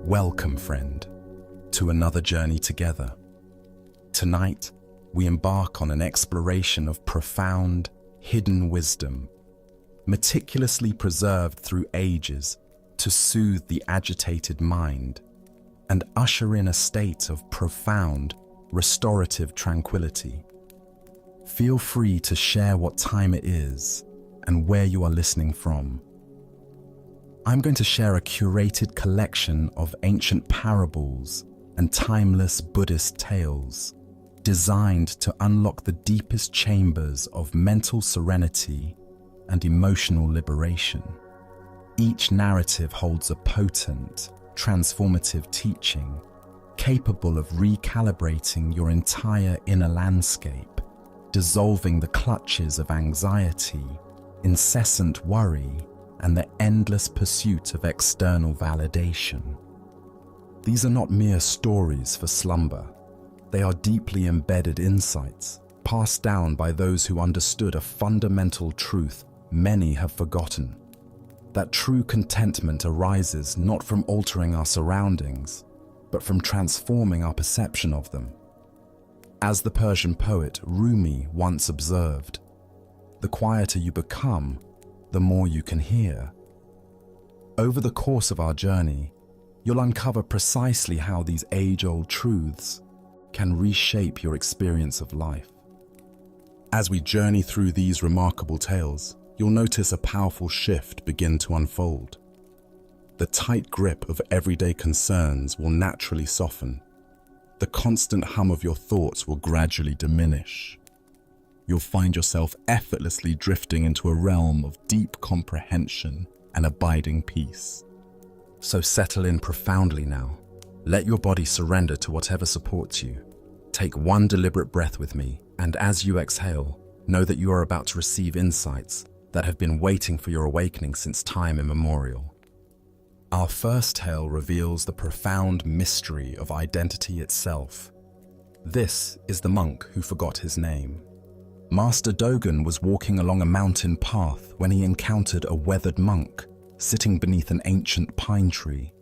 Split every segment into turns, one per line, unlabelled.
Welcome, friend, to another journey together. Tonight, we embark on an exploration of profound, hidden wisdom, meticulously preserved through ages to soothe the agitated mind and usher in a state of profound, restorative tranquility. Feel free to share what time it is and where you are listening from. I'm going to share a curated collection of ancient parables and timeless Buddhist tales designed to unlock the deepest chambers of mental serenity and emotional liberation. Each narrative holds a potent, transformative teaching capable of recalibrating your entire inner landscape, dissolving the clutches of anxiety, incessant worry, and the endless pursuit of external validation. These are not mere stories for slumber. They are deeply embedded insights passed down by those who understood a fundamental truth many have forgotten. That true contentment arises not from altering our surroundings, but from transforming our perception of them. As the Persian poet Rumi once observed, "The quieter you become, the more you can hear." Over the course of our journey, you'll uncover precisely how these age-old truths can reshape your experience of life. As we journey through these remarkable tales, you'll notice a powerful shift begin to unfold. The tight grip of everyday concerns will naturally soften. The constant hum of your thoughts will gradually diminish. You'll find yourself effortlessly drifting into a realm of deep comprehension and abiding peace. So settle in profoundly now. Let your body surrender to whatever supports you. Take one deliberate breath with me, and as you exhale, know that you are about to receive insights that have been waiting for your awakening since time immemorial. Our first tale reveals the profound mystery of identity itself. This is the monk who forgot his name. Master Dogen was walking along a mountain path when he encountered a weathered monk sitting beneath an ancient pine tree.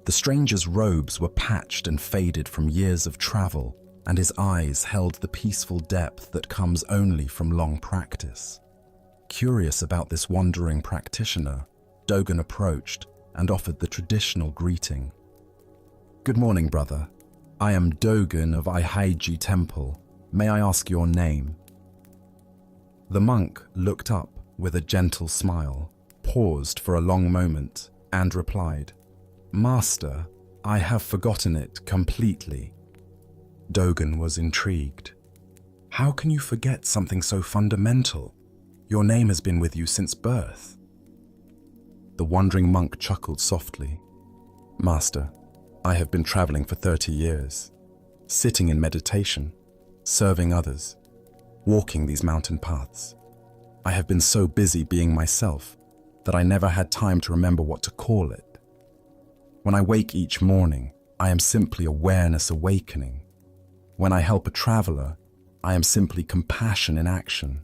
The stranger's robes were patched and faded from years of travel, and his eyes held the peaceful depth that comes only from long practice. Curious about this wandering practitioner, Dogen approached and offered the traditional greeting. "Good morning, brother. I am Dogen of Aihaiji Temple. May I ask your name?" The monk looked up with a gentle smile, paused for a long moment, and replied, "Master, I have forgotten it completely." Dogen was intrigued. "How can you forget something so fundamental? Your name has been with you since birth." The wandering monk chuckled softly. "Master, I have been traveling for 30 years, sitting in meditation, serving others, walking these mountain paths. I have been so busy being myself that I never had time to remember what to call it. When I wake each morning, I am simply awareness awakening. When I help a traveler, I am simply compassion in action.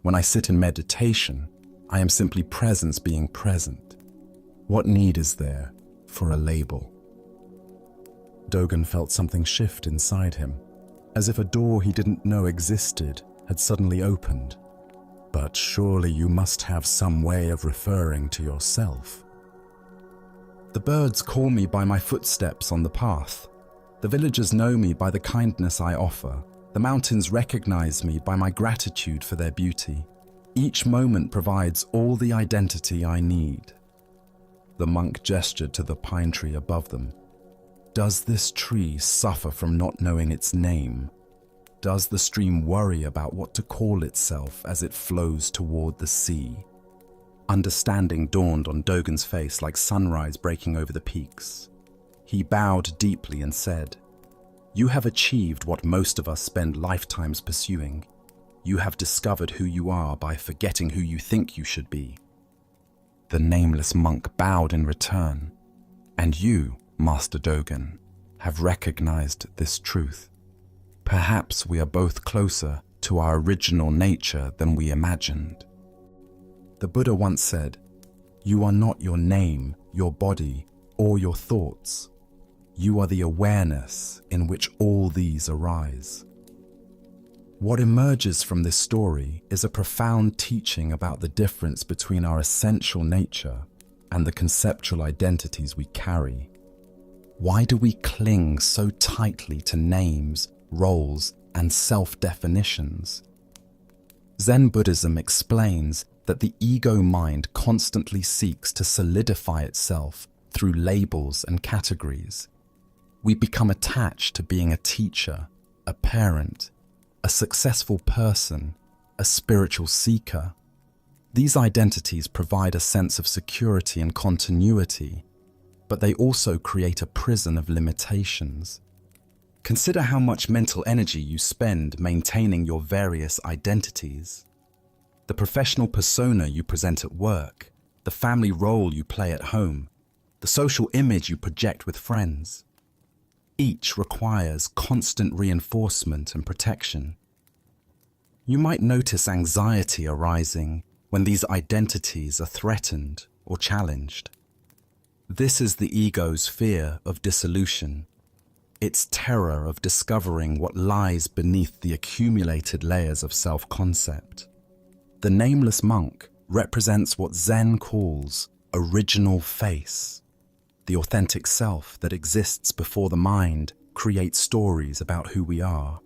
When I sit in meditation, I am simply presence being present. What need is there for a label?" Dogen felt something shift inside him, as if a door he didn't know existed had suddenly opened. "But surely you must have some way of referring to yourself." "The birds call me by my footsteps on the path. The villagers know me by the kindness I offer. The mountains recognize me by my gratitude for their beauty. Each moment provides all the identity I need." The monk gestured to the pine tree above them. "Does this tree suffer from not knowing its name? Does the stream worry about what to call itself as it flows toward the sea?" Understanding dawned on Dogen's face like sunrise breaking over the peaks. He bowed deeply and said, "You have achieved what most of us spend lifetimes pursuing. You have discovered who you are by forgetting who you think you should be." The nameless monk bowed in return. "And you, Master Dogen, have recognized this truth. Perhaps we are both closer to our original nature than we imagined." The Buddha once said, "You are not your name, your body, or your thoughts. You are the awareness in which all these arise. What emerges from this story is a profound teaching about the difference between our essential nature and the conceptual identities we carry. Why do we cling so tightly to names, roles, and self-definitions? Zen Buddhism explains that the ego mind constantly seeks to solidify itself through labels and categories. We become attached to being a teacher, a parent, a successful person, a spiritual seeker. These identities provide a sense of security and continuity, but they also create a prison of limitations. Consider how much mental energy you spend maintaining your various identities. The professional persona you present at work, the family role you play at home, the social image you project with friends. Each requires constant reinforcement and protection. You might notice anxiety arising when these identities are threatened or challenged. This is the ego's fear of dissolution, its terror of discovering what lies beneath the accumulated layers of self-concept. The nameless monk represents what Zen calls original face. The authentic self that exists before the mind creates stories about who we are.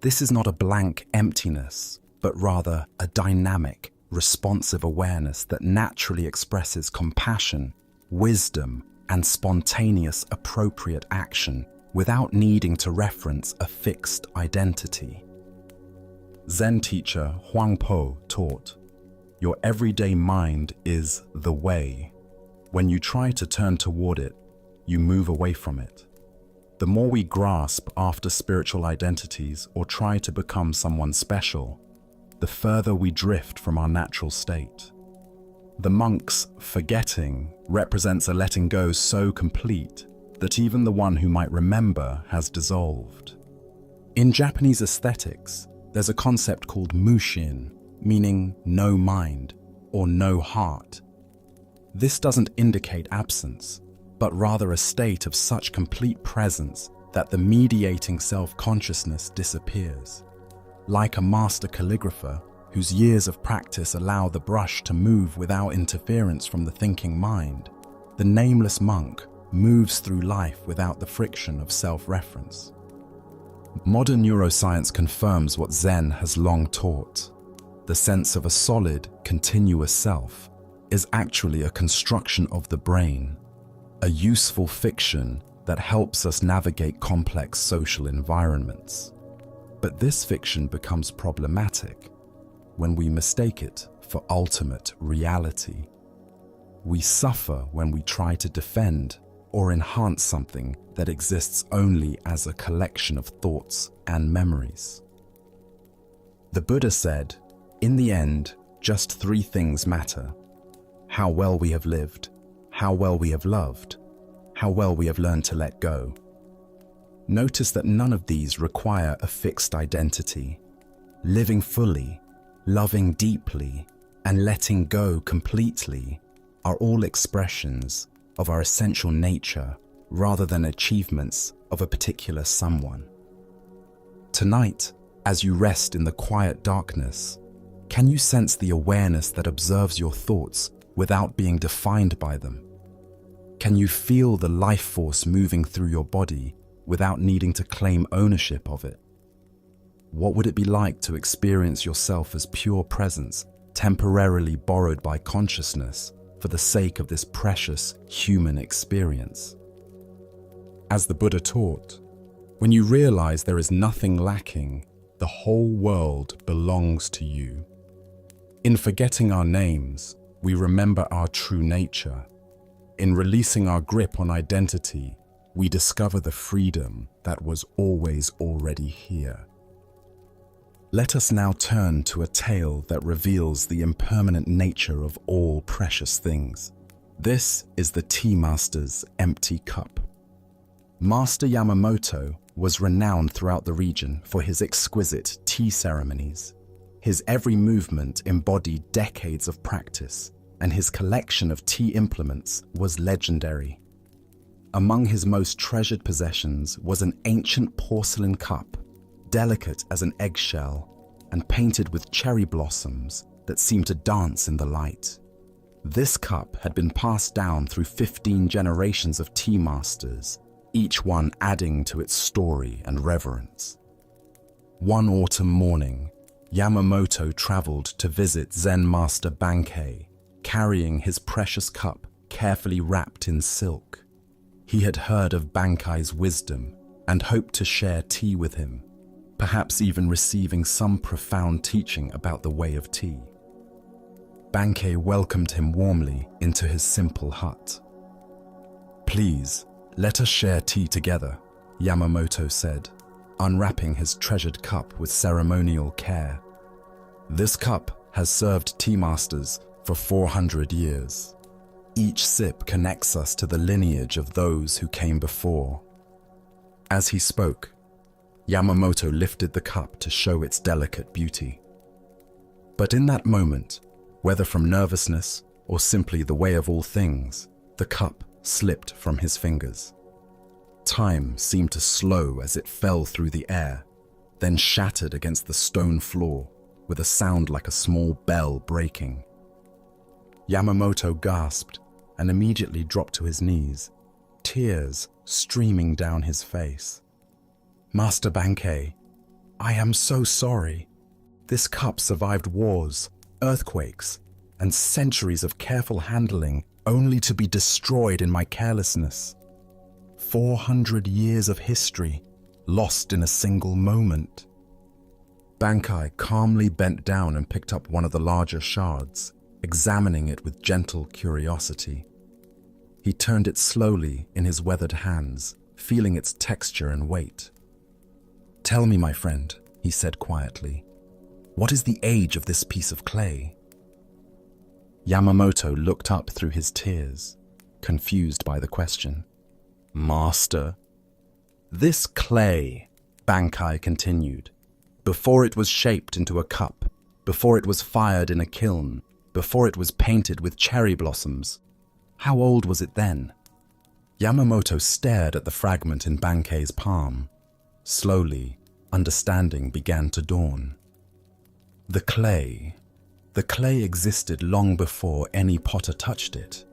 This is not a blank emptiness, but rather a dynamic, responsive awareness that naturally expresses compassion, wisdom, and spontaneous appropriate action without needing to reference a fixed identity. Zen teacher Huang Po taught, "Your everyday mind is the way. When you try to turn toward it, you move away from it." The more we grasp after spiritual identities or try to become someone special, the further we drift from our natural state. The monk's forgetting represents a letting go so complete that even the one who might remember has dissolved. In Japanese aesthetics, there's a concept called mushin, meaning no mind or no heart. This doesn't indicate absence, but rather a state of such complete presence that the mediating self-consciousness disappears. Like a master calligrapher whose years of practice allow the brush to move without interference from the thinking mind, the nameless monk moves through life without the friction of self-reference. Modern neuroscience confirms what Zen has long taught. The sense of a solid, continuous self is actually a construction of the brain, a useful fiction that helps us navigate complex social environments. But this fiction becomes problematic when we mistake it for ultimate reality. We suffer when we try to defend or enhance something that exists only as a collection of thoughts and memories. The Buddha said, "In the end, just three things matter: how well we have lived, how well we have loved, how well we have learned to let go." Notice that none of these require a fixed identity. Living fully, loving deeply, and letting go completely are all expressions of our essential nature rather than achievements of a particular someone. Tonight, as you rest in the quiet darkness, can you sense the awareness that observes your thoughts without being defined by them? Can you feel the life force moving through your body without needing to claim ownership of it? What would it be like to experience yourself as pure presence, temporarily borrowed by consciousness for the sake of this precious human experience? As the Buddha taught, when you realize there is nothing lacking, the whole world belongs to you. In forgetting our names, we remember our true nature. In releasing our grip on identity, we discover the freedom that was always already here. Let us now turn to a tale that reveals the impermanent nature of all precious things. This is the Tea Master's empty cup. Master Yamamoto was renowned throughout the region for his exquisite tea ceremonies. His every movement embodied decades of practice, and his collection of tea implements was legendary. Among his most treasured possessions was an ancient porcelain cup, delicate as an eggshell and painted with cherry blossoms that seemed to dance in the light. This cup had been passed down through 15 generations of tea masters, each one adding to its story and reverence. One autumn morning, Yamamoto traveled to visit Zen master Bankei, carrying his precious cup carefully wrapped in silk. He had heard of Bankei's wisdom and hoped to share tea with him, perhaps even receiving some profound teaching about the way of tea. Bankei welcomed him warmly into his simple hut. "Please, let us share tea together," Yamamoto said, unwrapping his treasured cup with ceremonial care. "This cup has served tea masters for 400 years. Each sip connects us to the lineage of those who came before." As he spoke, Yamamoto lifted the cup to show its delicate beauty. But in that moment, whether from nervousness or simply the way of all things, the cup slipped from his fingers. Time seemed to slow as it fell through the air, then shattered against the stone floor with a sound like a small bell breaking. Yamamoto gasped and immediately dropped to his knees, tears streaming down his face. "Master Bankei, I am so sorry. This cup survived wars, earthquakes, and centuries of careful handling only to be destroyed in my carelessness. 400 years of history lost in a single moment." Bankei calmly bent down and picked up one of the larger shards, examining it with gentle curiosity. He turned it slowly in his weathered hands, feeling its texture and weight. "Tell me, my friend," he said quietly, "what is the age of this piece of clay?" Yamamoto looked up through his tears, confused by the question. "Master, this clay," Bankei continued, "before it was shaped into a cup, before it was fired in a kiln, before it was painted with cherry blossoms, how old was it then?" Yamamoto stared at the fragment in Bankei's palm. Slowly, understanding began to dawn. The clay existed long before any potter touched it.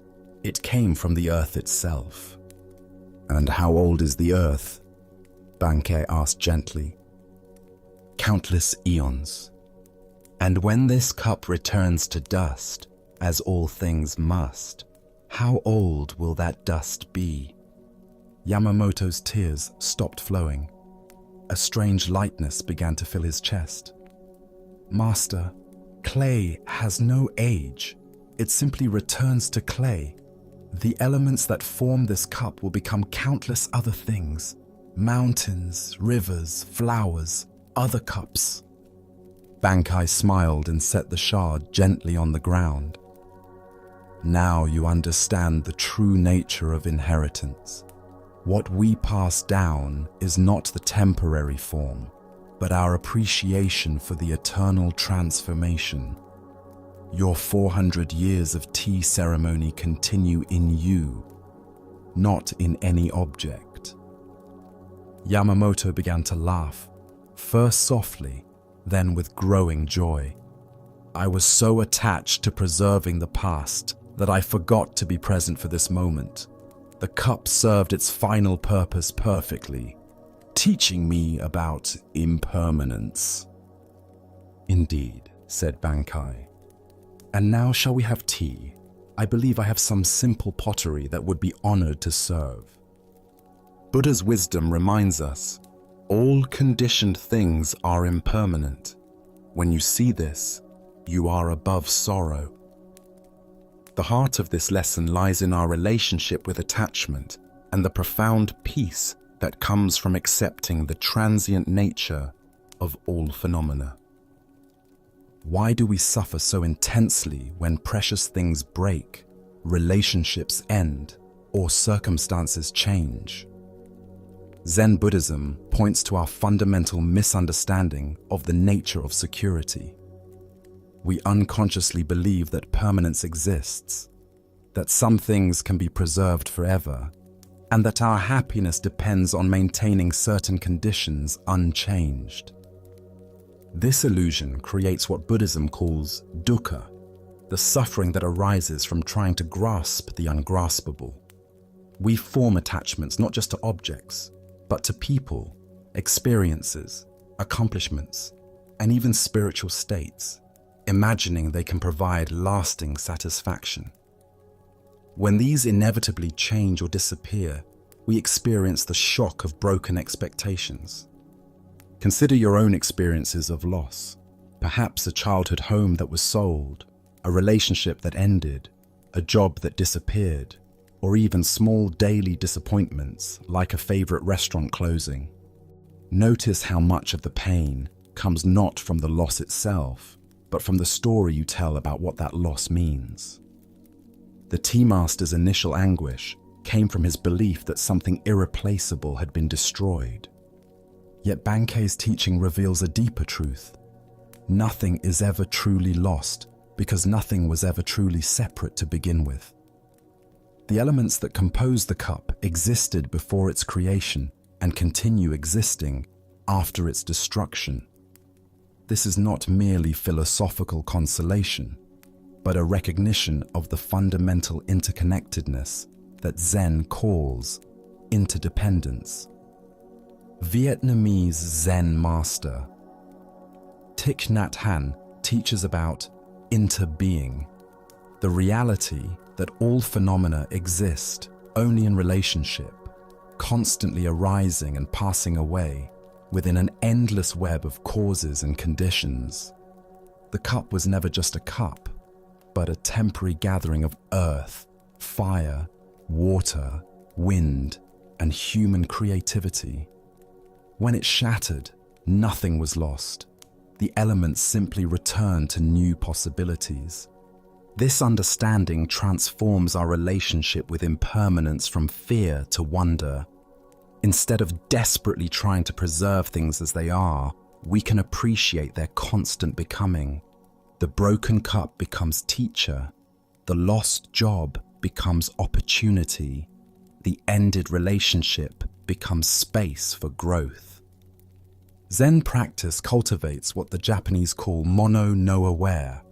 It came from the earth itself. "And how old is the earth?" Bankei asked gently. "Countless eons. And when this cup returns to dust, as all things must, how old will that dust be?" Yamamoto's tears stopped flowing. A strange lightness began to fill his chest. "Master, clay has no age. It simply returns to clay. The elements that form this cup will become countless other things. Mountains, rivers, flowers, other cups." Bankei smiled and set the shard gently on the ground. "Now you understand the true nature of inheritance. What we pass down is not the temporary form, but our appreciation for the eternal transformation. Your 400 years of tea ceremony continue in you, not in any object." Yamamoto began to laugh, first softly, then with growing joy. "I was so attached to preserving the past that I forgot to be present for this moment. The cup served its final purpose perfectly, teaching me about impermanence." "Indeed," said Bankei. "And now shall we have tea? I believe I have some simple pottery that would be honored to serve." Buddha's wisdom reminds us, all conditioned things are impermanent. When you see this, you are above sorrow. The heart of this lesson lies in our relationship with attachment and the profound peace that comes from accepting the transient nature of all phenomena. Why do we suffer so intensely when precious things break, relationships end, or circumstances change? Zen Buddhism points to our fundamental misunderstanding of the nature of security. We unconsciously believe that permanence exists, that some things can be preserved forever, and that our happiness depends on maintaining certain conditions unchanged. This illusion creates what Buddhism calls dukkha, the suffering that arises from trying to grasp the ungraspable. We form attachments not just to objects, but to people, experiences, accomplishments, and even spiritual states, imagining they can provide lasting satisfaction. When these inevitably change or disappear, we experience the shock of broken expectations. Consider your own experiences of loss, perhaps a childhood home that was sold, a relationship that ended, a job that disappeared, or even small daily disappointments like a favorite restaurant closing. Notice how much of the pain comes not from the loss itself, but from the story you tell about what that loss means. The tea master's initial anguish came from his belief that something irreplaceable had been destroyed. Yet Bankei's teaching reveals a deeper truth. Nothing is ever truly lost because nothing was ever truly separate to begin with. The elements that compose the cup existed before its creation and continue existing after its destruction. This is not merely philosophical consolation, but a recognition of the fundamental interconnectedness that Zen calls interdependence. Vietnamese Zen master Thich Nhat Hanh teaches about interbeing, the reality that all phenomena exist only in relationship, constantly arising and passing away within an endless web of causes and conditions. The cup was never just a cup, but a temporary gathering of earth, fire, water, wind, and human creativity. When it shattered, nothing was lost. The elements simply returned to new possibilities. This understanding transforms our relationship with impermanence from fear to wonder. Instead of desperately trying to preserve things as they are, we can appreciate their constant becoming. The broken cup becomes teacher. The lost job becomes opportunity. The ended relationship becomes space for growth. Zen practice cultivates what the Japanese call mono no aware,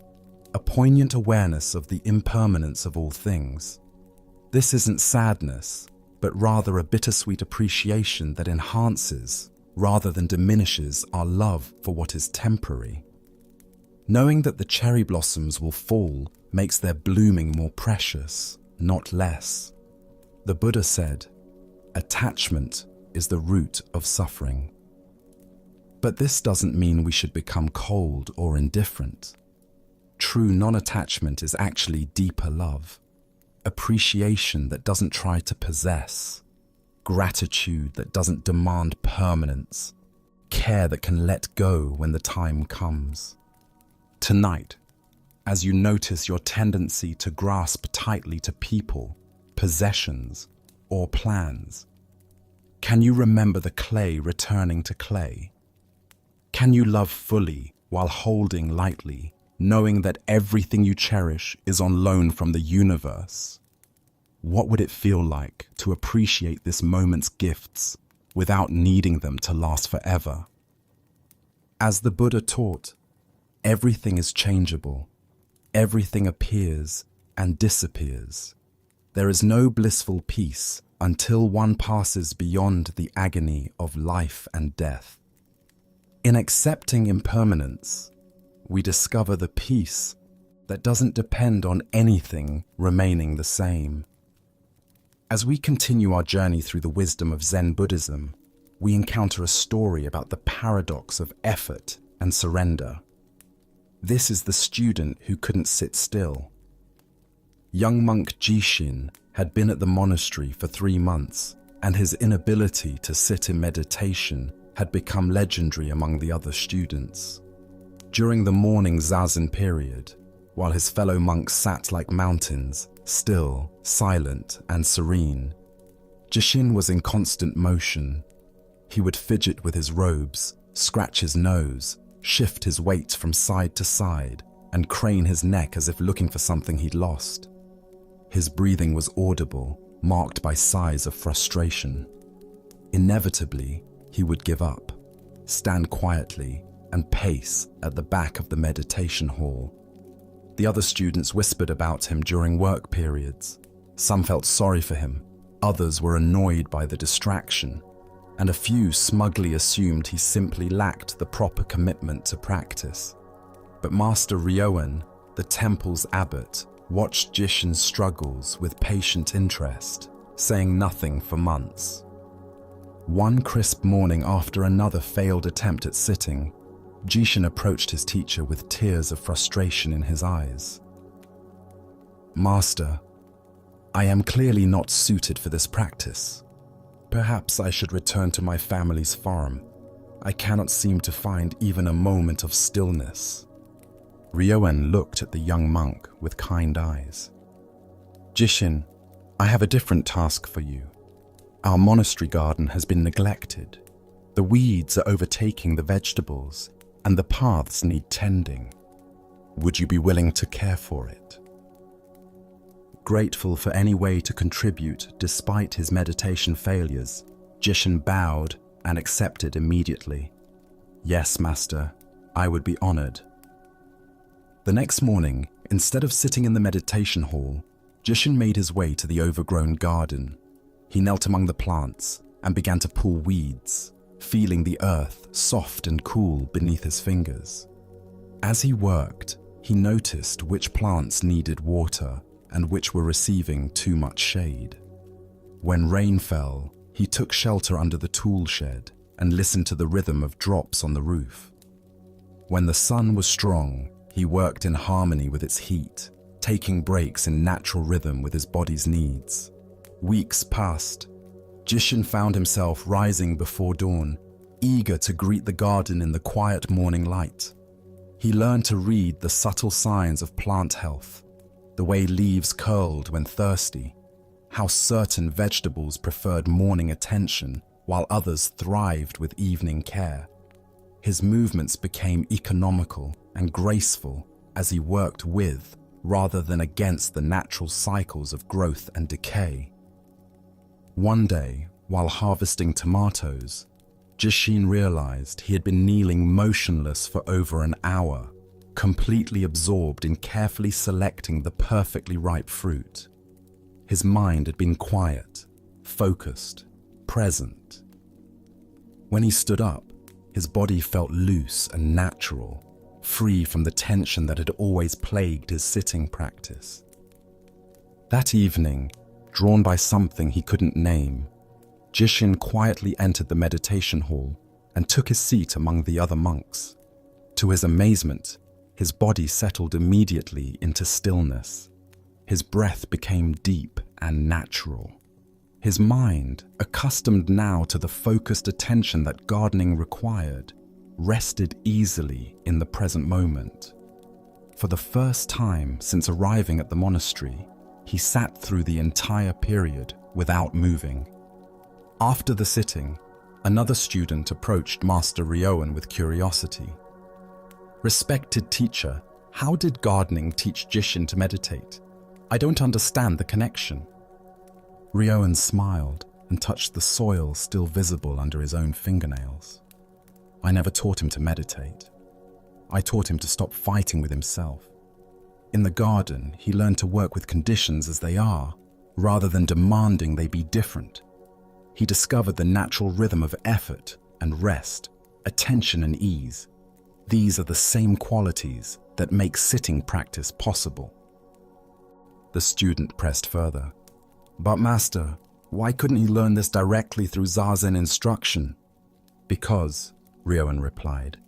a poignant awareness of the impermanence of all things. This isn't sadness, but rather a bittersweet appreciation that enhances, rather than diminishes, our love for what is temporary. Knowing that the cherry blossoms will fall makes their blooming more precious, not less. The Buddha said, "Attachment is the root of suffering." But this doesn't mean we should become cold or indifferent. True non-attachment is actually deeper love, appreciation that doesn't try to possess, gratitude that doesn't demand permanence, care that can let go when the time comes. Tonight, as you notice your tendency to grasp tightly to people, possessions, or plans, can you remember the clay returning to clay? Can you love fully while holding lightly, knowing that everything you cherish is on loan from the universe? What would it feel like to appreciate this moment's gifts without needing them to last forever? As the Buddha taught, everything is changeable. Everything appears and disappears. There is no blissful peace until one passes beyond the agony of life and death. In accepting impermanence, we discover the peace that doesn't depend on anything remaining the same. As we continue our journey through the wisdom of Zen Buddhism, we encounter a story about the paradox of effort and surrender. This is the student who couldn't sit still. Young monk Jishin had been at the monastery for 3 months, and his inability to sit in meditation had become legendary among the other students. During the morning zazen period, while his fellow monks sat like mountains, still, silent, and serene, Jishin was in constant motion. He would fidget with his robes, scratch his nose, shift his weight from side to side, and crane his neck as if looking for something he'd lost. His breathing was audible, marked by sighs of frustration. Inevitably, he would give up, stand quietly, and pace at the back of the meditation hall. The other students whispered about him during work periods. Some felt sorry for him, others were annoyed by the distraction, and a few smugly assumed he simply lacked the proper commitment to practice. But Master Ryoan, the temple's abbot, watched Jishin's struggles with patient interest, saying nothing for months. One crisp morning after another failed attempt at sitting, Jishin approached his teacher with tears of frustration in his eyes. "Master, I am clearly not suited for this practice. Perhaps I should return to my family's farm. I cannot seem to find even a moment of stillness." Ryoan looked at the young monk with kind eyes. "Jishin, I have a different task for you. Our monastery garden has been neglected. The weeds are overtaking the vegetables, and the paths need tending. Would you be willing to care for it?" Grateful for any way to contribute despite his meditation failures, Jishin bowed and accepted immediately. "Yes, Master, I would be honored." The next morning, instead of sitting in the meditation hall, Jishin made his way to the overgrown garden. He knelt among the plants and began to pull weeds, feeling the earth soft and cool beneath his fingers. As he worked, he noticed which plants needed water and which were receiving too much shade. When rain fell, he took shelter under the tool shed and listened to the rhythm of drops on the roof. When the sun was strong, he worked in harmony with its heat, taking breaks in natural rhythm with his body's needs. Weeks passed. Jishin found himself rising before dawn, eager to greet the garden in the quiet morning light. He learned to read the subtle signs of plant health, the way leaves curled when thirsty, how certain vegetables preferred morning attention while others thrived with evening care. His movements became economical and graceful as he worked with, rather than against, the natural cycles of growth and decay. One day, while harvesting tomatoes, Jishin realized he had been kneeling motionless for over an hour, completely absorbed in carefully selecting the perfectly ripe fruit. His mind had been quiet, focused, present. When he stood up, his body felt loose and natural, free from the tension that had always plagued his sitting practice. That evening, drawn by something he couldn't name, Jishin quietly entered the meditation hall and took his seat among the other monks. To his amazement, his body settled immediately into stillness. His breath became deep and natural. His mind, accustomed now to the focused attention that gardening required, rested easily in the present moment. For the first time since arriving at the monastery, he sat through the entire period without moving. After the sitting, another student approached Master Ryoan with curiosity. "Respected teacher, how did gardening teach Jishin to meditate? I don't understand the connection." Ryoan smiled and touched the soil still visible under his own fingernails. "I never taught him to meditate. I taught him to stop fighting with himself. In the garden, he learned to work with conditions as they are, rather than demanding they be different. He discovered the natural rhythm of effort and rest, attention and ease. These are the same qualities that make sitting practice possible." The student pressed further. "But Master, why couldn't he learn this directly through Zazen instruction?" "Because," Ryoan replied,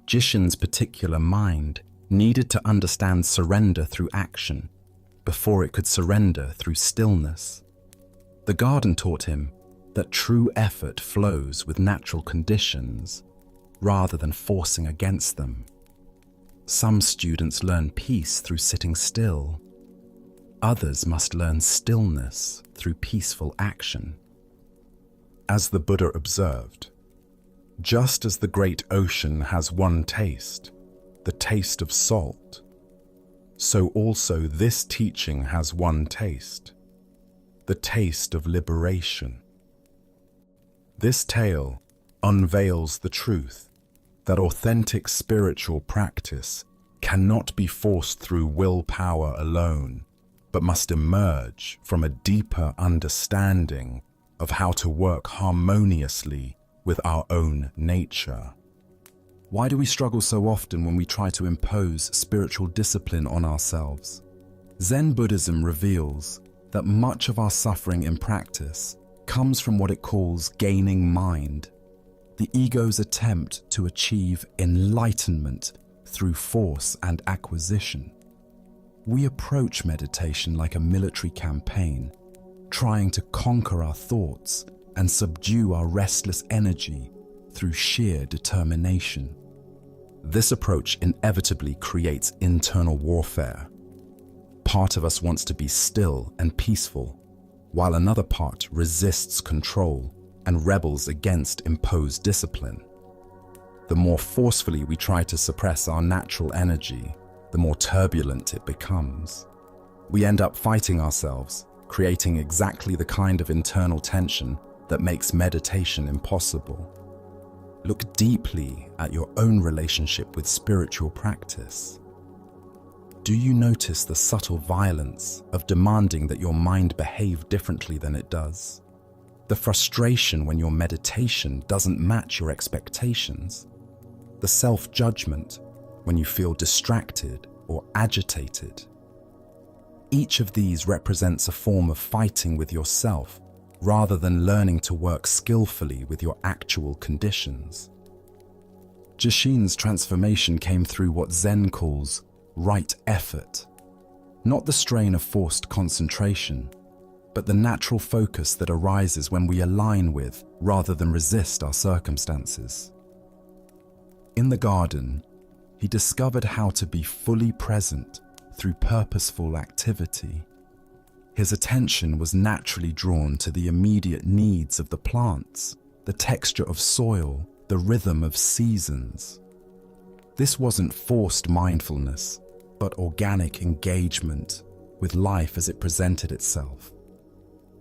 "Jishin's particular mind needed to understand surrender through action before it could surrender through stillness. The garden taught him that true effort flows with natural conditions rather than forcing against them. Some students learn peace through sitting still. Others must learn stillness through peaceful action." As the Buddha observed, just as the great ocean has one taste, the taste of salt, so also this teaching has one taste, the taste of liberation. This tale unveils the truth that authentic spiritual practice cannot be forced through willpower alone, but must emerge from a deeper understanding of how to work harmoniously with our own nature. Why do we struggle so often when we try to impose spiritual discipline on ourselves? Zen Buddhism reveals that much of our suffering in practice comes from what it calls gaining mind, the ego's attempt to achieve enlightenment through force and acquisition. We approach meditation like a military campaign, trying to conquer our thoughts and subdue our restless energy through sheer determination. This approach inevitably creates internal warfare. Part of us wants to be still and peaceful, while another part resists control and rebels against imposed discipline. The more forcefully we try to suppress our natural energy, the more turbulent it becomes. We end up fighting ourselves, creating exactly the kind of internal tension that makes meditation impossible. Look deeply at your own relationship with spiritual practice. Do you notice the subtle violence of demanding that your mind behave differently than it does? The frustration when your meditation doesn't match your expectations? The self-judgment when you feel distracted or agitated? Each of these represents a form of fighting with yourself rather than learning to work skillfully with your actual conditions. Jishin's transformation came through what Zen calls right effort, not the strain of forced concentration, but the natural focus that arises when we align with rather than resist our circumstances. In the garden, he discovered how to be fully present through purposeful activity. His attention was naturally drawn to the immediate needs of the plants, the texture of soil, the rhythm of seasons. This wasn't forced mindfulness, but organic engagement with life as it presented itself.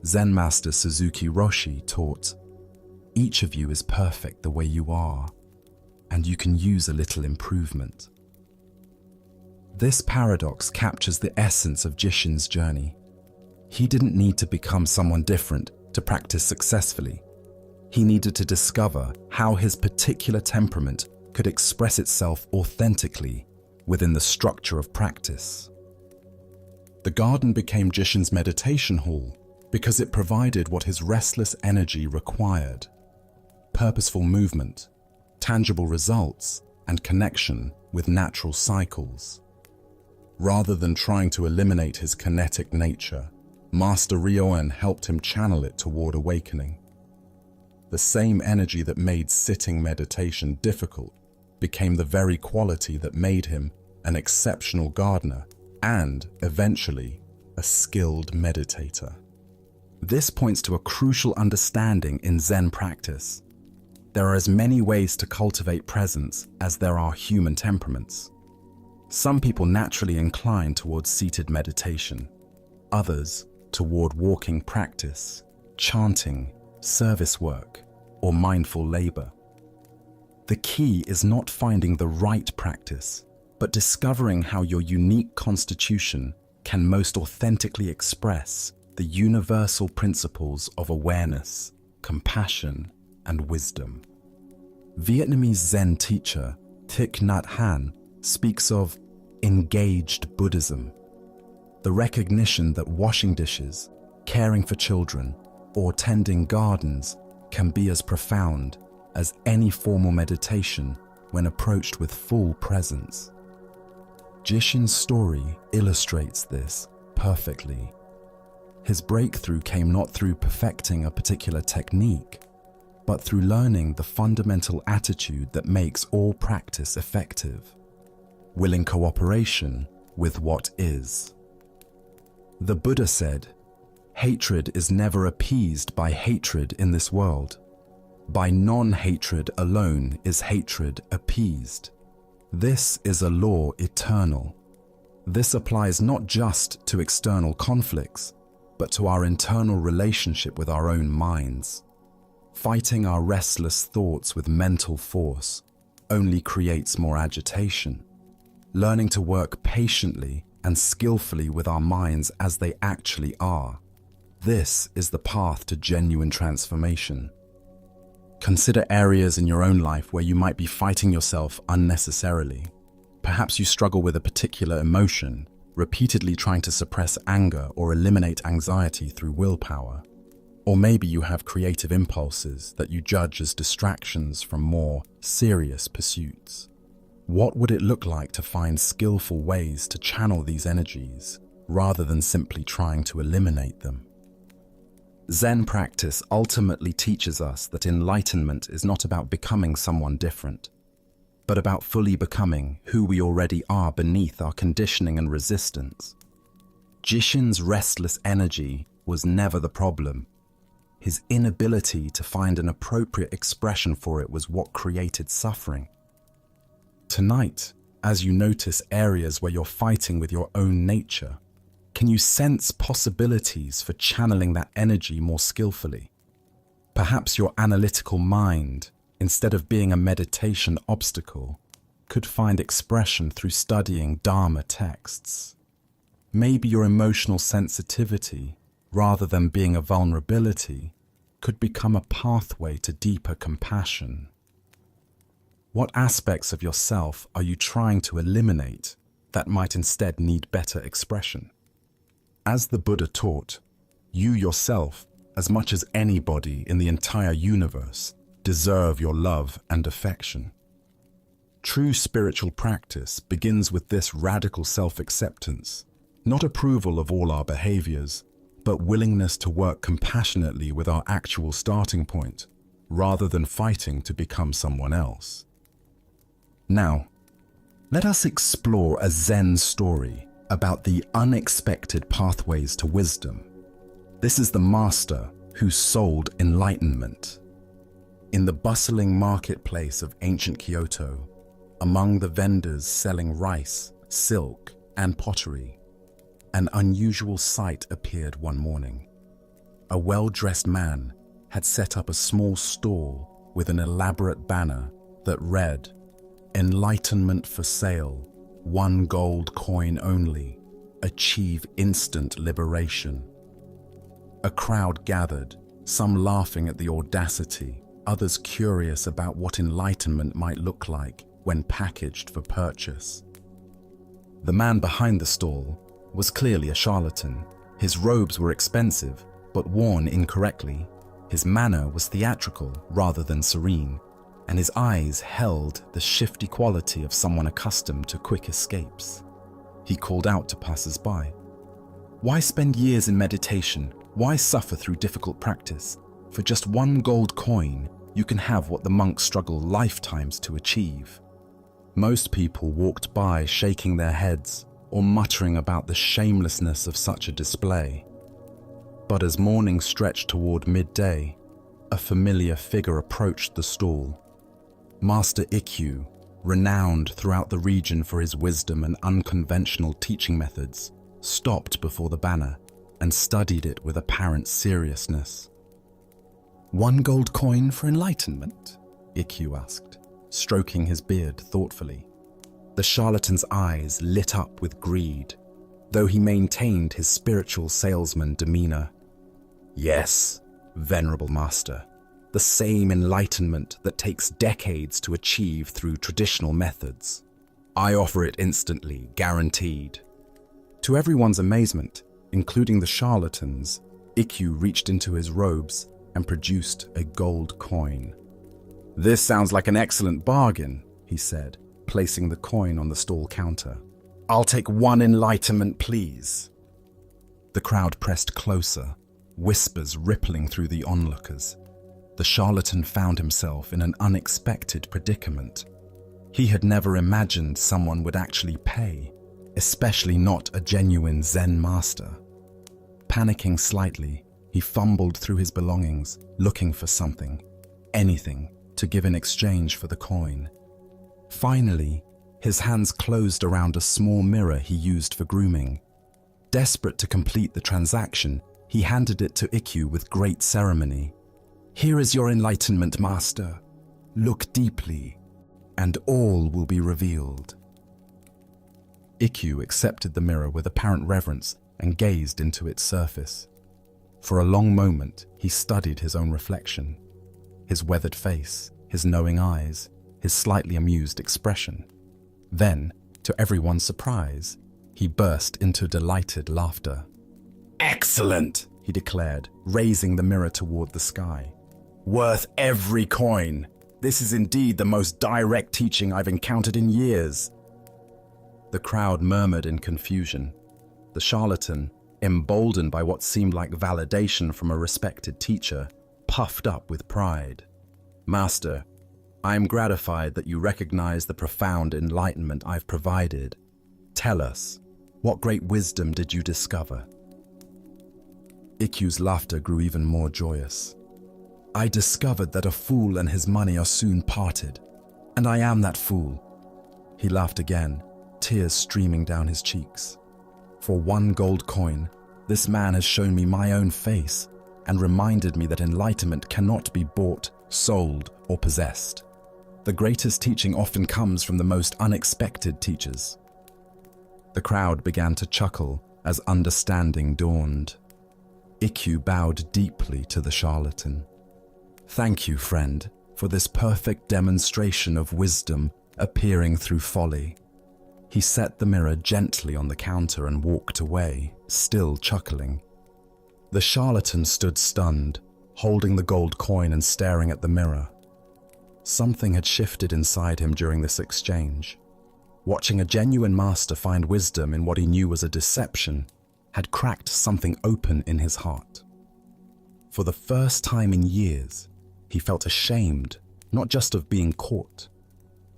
Zen master Suzuki Roshi taught, "Each of you is perfect the way you are, and you can use a little improvement." This paradox captures the essence of Jishin's journey. He didn't need to become someone different to practice successfully. He needed to discover how his particular temperament could express itself authentically within the structure of practice. The garden became Jishin's meditation hall because it provided what his restless energy required: purposeful movement, tangible results, and connection with natural cycles. Rather than trying to eliminate his kinetic nature, Master Ryoen helped him channel it toward awakening. The same energy that made sitting meditation difficult became the very quality that made him an exceptional gardener and, eventually, a skilled meditator. This points to a crucial understanding in Zen practice. There are as many ways to cultivate presence as there are human temperaments. Some people naturally incline towards seated meditation, others toward walking practice, chanting, service work, or mindful labor. The key is not finding the right practice, but discovering how your unique constitution can most authentically express the universal principles of awareness, compassion, and wisdom. Vietnamese Zen teacher Thich Nhat Hanh speaks of engaged Buddhism, the recognition that washing dishes, caring for children, or tending gardens can be as profound as any formal meditation when approached with full presence. Jishin's story illustrates this perfectly. His breakthrough came not through perfecting a particular technique, but through learning the fundamental attitude that makes all practice effective: willing cooperation with what is. The Buddha said, "Hatred is never appeased by hatred in this world. By non-hatred alone is hatred appeased. This is a law eternal." This applies not just to external conflicts, but to our internal relationship with our own minds. Fighting our restless thoughts with mental force only creates more agitation. Learning to work patiently and skillfully with our minds as they actually are. This is the path to genuine transformation. Consider areas in your own life where you might be fighting yourself unnecessarily. Perhaps you struggle with a particular emotion, repeatedly trying to suppress anger or eliminate anxiety through willpower. Or maybe you have creative impulses that you judge as distractions from more serious pursuits. What would it look like to find skillful ways to channel these energies rather than simply trying to eliminate them? Zen practice ultimately teaches us that enlightenment is not about becoming someone different, but about fully becoming who we already are beneath our conditioning and resistance. Jishin's restless energy was never the problem. His inability to find an appropriate expression for it was what created suffering. Tonight, as you notice areas where you're fighting with your own nature, can you sense possibilities for channeling that energy more skillfully? Perhaps your analytical mind, instead of being a meditation obstacle, could find expression through studying Dharma texts. Maybe your emotional sensitivity, rather than being a vulnerability, could become a pathway to deeper compassion. What aspects of yourself are you trying to eliminate that might instead need better expression? As the Buddha taught, you yourself, as much as anybody in the entire universe, deserve your love and affection. True spiritual practice begins with this radical self-acceptance, not approval of all our behaviors, but willingness to work compassionately with our actual starting point, rather than fighting to become someone else. Now, let us explore a Zen story about the unexpected pathways to wisdom. This is the master who sold enlightenment. In the bustling marketplace of ancient Kyoto, among the vendors selling rice, silk, and pottery, an unusual sight appeared one morning. A well-dressed man had set up a small stall with an elaborate banner that read, "Enlightenment for sale, 1 gold coin only, achieve instant liberation." A crowd gathered, some laughing at the audacity, others curious about what enlightenment might look like when packaged for purchase. The man behind the stall was clearly a charlatan. His robes were expensive, but worn incorrectly. His manner was theatrical rather than serene, and his eyes held the shifty quality of someone accustomed to quick escapes. He called out to passers-by. Why spend years in meditation? Why suffer through difficult practice? For just 1 gold coin, you can have what the monks struggle lifetimes to achieve. Most people walked by shaking their heads or muttering about the shamelessness of such a display. But as morning stretched toward midday, a familiar figure approached the stall. Master Ikkyu, renowned throughout the region for his wisdom and unconventional teaching methods, stopped before the banner and studied it with apparent seriousness. 1 gold coin for enlightenment? Ikkyu asked, stroking his beard thoughtfully. The charlatan's eyes lit up with greed, though he maintained his spiritual salesman demeanor. Yes, venerable master, the same enlightenment that takes decades to achieve through traditional methods. I offer it instantly, guaranteed. To everyone's amazement, including the charlatans, Ikkyu reached into his robes and produced a gold coin. This sounds like an excellent bargain, he said, placing the coin on the stall counter. I'll take 1 enlightenment, please. The crowd pressed closer, whispers rippling through the onlookers. The charlatan found himself in an unexpected predicament. He had never imagined someone would actually pay, especially not a genuine Zen master. Panicking slightly, he fumbled through his belongings, looking for something, anything, to give in exchange for the coin. Finally, his hands closed around a small mirror he used for grooming. Desperate to complete the transaction, He handed it to Ikkyu with great ceremony. "Here is your enlightenment, master. Look deeply, and all will be revealed." Ikkyu accepted the mirror with apparent reverence and gazed into its surface. For a long moment, he studied his own reflection, his weathered face, his knowing eyes, his slightly amused expression. Then, to everyone's surprise, he burst into delighted laughter. "Excellent," he declared, raising the mirror toward the sky. "Worth every coin. This is indeed the most direct teaching I've encountered in years." The crowd murmured in confusion. The charlatan, emboldened by what seemed like validation from a respected teacher, puffed up with pride. "Master, I am gratified that you recognize the profound enlightenment I've provided. Tell us, what great wisdom did you discover?" Ikkyu's laughter grew even more joyous. "I discovered that a fool and his money are soon parted, and I am that fool." He laughed again, tears streaming down his cheeks. "For 1 gold coin, this man has shown me my own face and reminded me that enlightenment cannot be bought, sold, or possessed. The greatest teaching often comes from the most unexpected teachers." The crowd began to chuckle as understanding dawned. Ikkyu bowed deeply to the charlatan. "Thank you, friend, for this perfect demonstration of wisdom appearing through folly." He set the mirror gently on the counter and walked away, still chuckling. The charlatan stood stunned, holding the gold coin and staring at the mirror. Something had shifted inside him during this exchange. Watching a genuine master find wisdom in what he knew was a deception had cracked something open in his heart. For the first time in years, he felt ashamed, not just of being caught,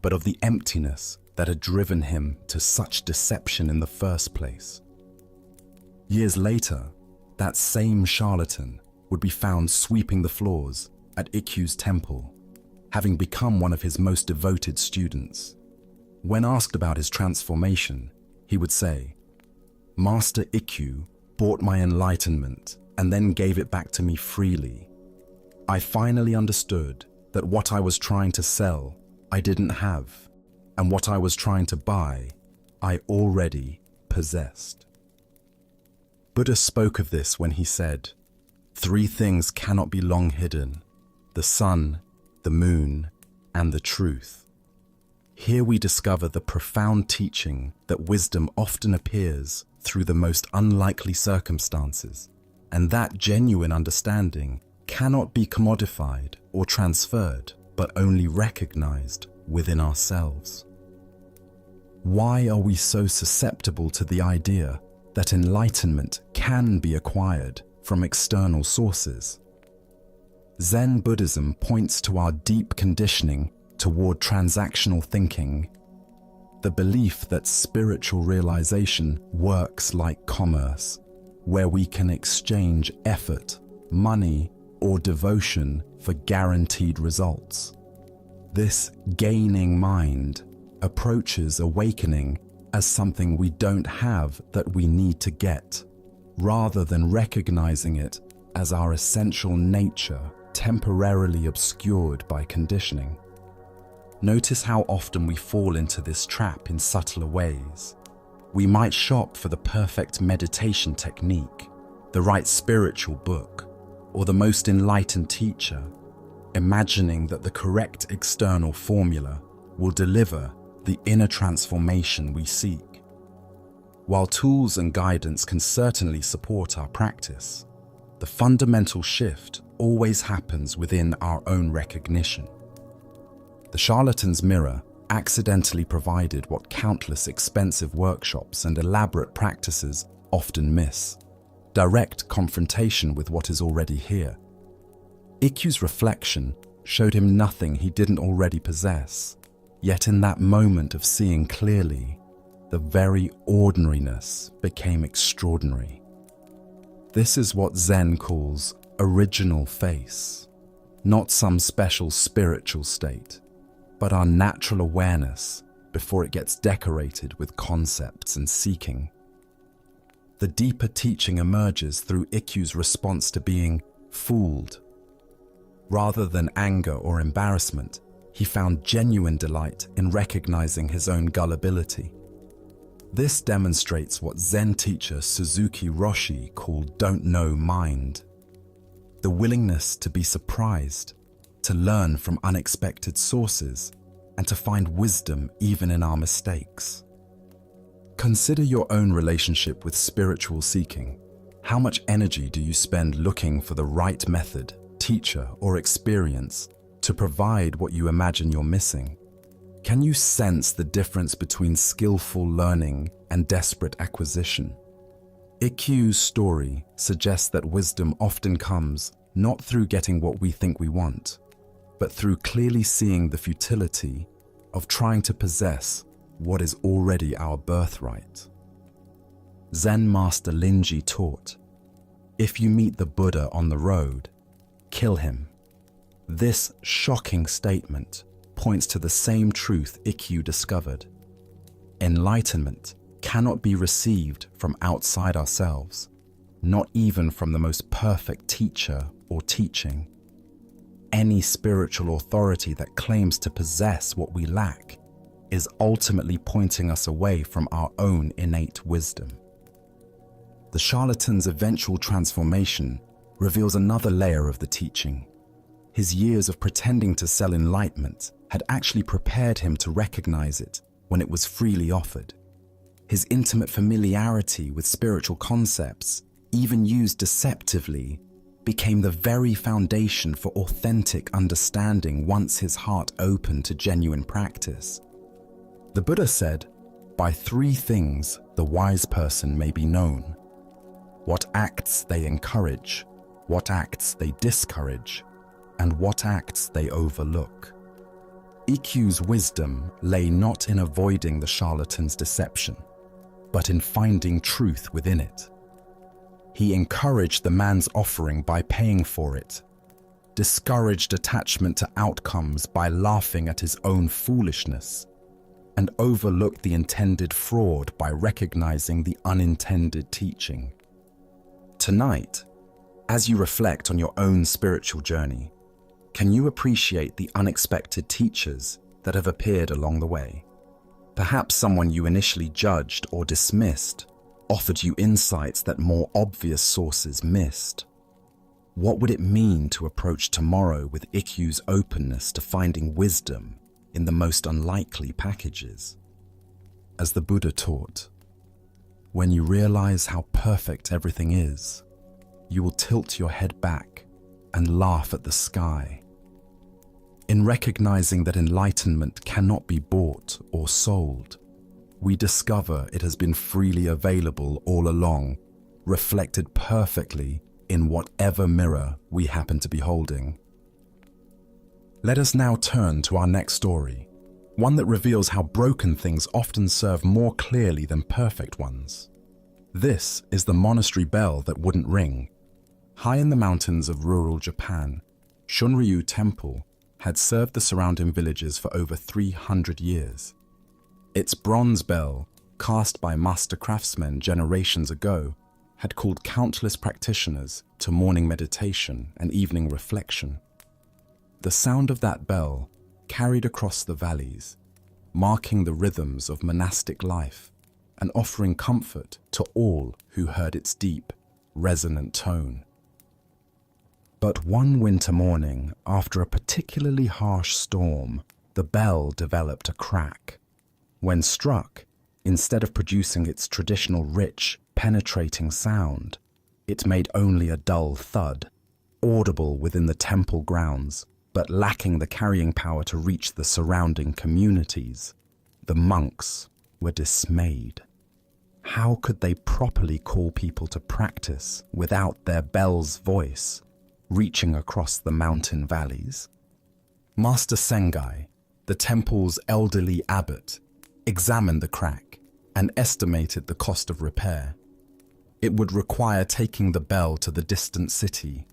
but of the emptiness that had driven him to such deception in the first place. Years later, that same charlatan would be found sweeping the floors at Ikkyu's temple, having become one of his most devoted students. When asked about his transformation, he would say, "Master Ikkyu bought my enlightenment and then gave it back to me freely. I finally understood that what I was trying to sell, I didn't have, and what I was trying to buy, I already possessed." Buddha spoke of this when he said, "3 things cannot be long hidden: the sun, the moon, and the truth." Here we discover the profound teaching that wisdom often appears through the most unlikely circumstances, and that genuine understanding cannot be commodified or transferred, but only recognized within ourselves. Why are we so susceptible to the idea that enlightenment can be acquired from external sources? Zen Buddhism points to our deep conditioning toward transactional thinking, the belief that spiritual realization works like commerce, where we can exchange effort, money, or devotion for guaranteed results. This gaining mind approaches awakening as something we don't have that we need to get, rather than recognizing it as our essential nature temporarily obscured by conditioning. Notice how often we fall into this trap in subtler ways. We might shop for the perfect meditation technique, the right spiritual book, or the most enlightened teacher, imagining that the correct external formula will deliver the inner transformation we seek. While tools and guidance can certainly support our practice, the fundamental shift always happens within our own recognition. The charlatan's mirror accidentally provided what countless expensive workshops and elaborate practices often miss: direct confrontation with what is already here. Ikkyu's reflection showed him nothing he didn't already possess, yet in that moment of seeing clearly, the very ordinariness became extraordinary. This is what Zen calls original face, not some special spiritual state, but our natural awareness before it gets decorated with concepts and seeking. the deeper teaching emerges through Ikkyu's response to being fooled. Rather than anger or embarrassment, he found genuine delight in recognizing his own gullibility. This demonstrates what Zen teacher Suzuki Roshi called "don't know mind," the willingness to be surprised, to learn from unexpected sources, and to find wisdom even in our mistakes. Consider your own relationship with spiritual seeking. How much energy do you spend looking for the right method, teacher, or experience to provide what you imagine you're missing? Can you sense the difference between skillful learning and desperate acquisition? Ikkyu's story suggests that wisdom often comes not through getting what we think we want, but through clearly seeing the futility of trying to possess what is already our birthright. Zen master Linji taught, "If you meet the Buddha on the road, kill him." This shocking statement points to the same truth Ikkyu discovered. Enlightenment cannot be received from outside ourselves, not even from the most perfect teacher or teaching. Any spiritual authority that claims to possess what we lack is ultimately pointing us away from our own innate wisdom. The charlatan's eventual transformation reveals another layer of the teaching. His years of pretending to sell enlightenment had actually prepared him to recognize it when it was freely offered. His intimate familiarity with spiritual concepts, even used deceptively, became the very foundation for authentic understanding once his heart opened to genuine practice. The Buddha said, "By three things the wise person may be known: what acts they encourage, what acts they discourage, and what acts they overlook." Ikkyu's wisdom lay not in avoiding the charlatan's deception, but in finding truth within it. He encouraged the man's offering by paying for it, discouraged attachment to outcomes by laughing at his own foolishness, and overlooked the intended fraud by recognizing the unintended teaching. Tonight, as you reflect on your own spiritual journey, can you appreciate the unexpected teachers that have appeared along the way? Perhaps someone you initially judged or dismissed offered you insights that more obvious sources missed. What would it mean to approach tomorrow with Ikkyu's openness to finding wisdom in the most unlikely packages? As the Buddha taught, when you realize how perfect everything is, you will tilt your head back and laugh at the sky. In recognizing that enlightenment cannot be bought or sold, we discover it has been freely available all along, reflected perfectly in whatever mirror we happen to be holding. Let us now turn to our next story, one that reveals how broken things often serve more clearly than perfect ones. This is the monastery bell that wouldn't ring. High in the mountains of rural Japan, Shunryu Temple had served the surrounding villages for over 300 years. Its bronze bell, cast by master craftsmen generations ago, had called countless practitioners to morning meditation and evening reflection. The sound of that bell carried across the valleys, marking the rhythms of monastic life and offering comfort to all who heard its deep, resonant tone. But one winter morning, after a particularly harsh storm, the bell developed a crack. When struck, instead of producing its traditional rich, penetrating sound, it made only a dull thud, audible within the temple grounds, but lacking the carrying power to reach the surrounding communities. The monks were dismayed. How could they properly call people to practice without their bell's voice reaching across the mountain valleys? Master Sengai, the temple's elderly abbot, examined the crack and estimated the cost of repair. It would require taking the bell to the distant city,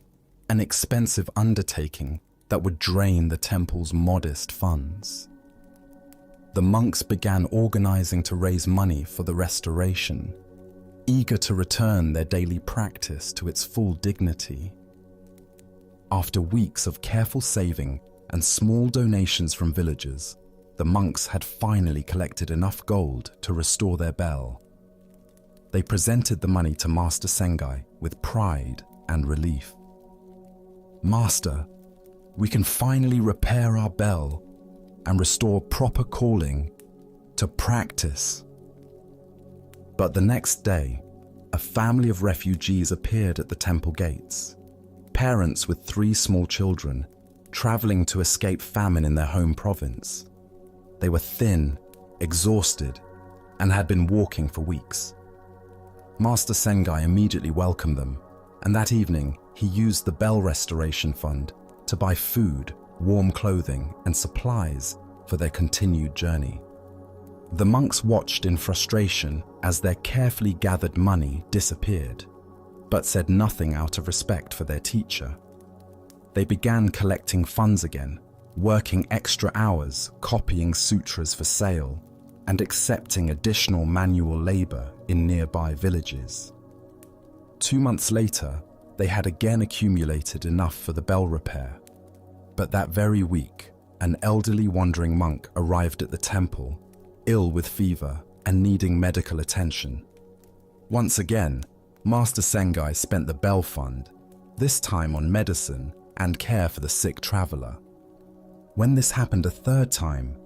an expensive undertaking that would drain the temple's modest funds. The monks began organizing to raise money for the restoration. eager to return their daily practice to its full dignity. After weeks of careful saving and small donations from villagers, the monks had finally collected enough gold to restore their bell. They presented the money to Master Sengai with pride and relief. "Master, we can finally repair our bell and restore proper calling to practice." But the next day, a family of refugees appeared at the temple gates. Parents with 3 small children, traveling to escape famine in their home province. They were thin, exhausted, and had been walking for weeks. Master Sengai immediately welcomed them, and that evening he used the bell restoration fund to buy food, warm clothing, and supplies for their continued journey. The monks watched in frustration as their carefully gathered money disappeared, but said nothing out of respect for their teacher. They began collecting funds again, working extra hours, copying sutras for sale, and accepting additional manual labor in nearby villages. 2 months later, they had again accumulated enough for the bell repair. But that very week, an elderly wandering monk arrived at the temple, ill with fever and needing medical attention. Once again, Master Sengai spent the bell fund, this time on medicine and care for the sick traveler. When this happened a third time,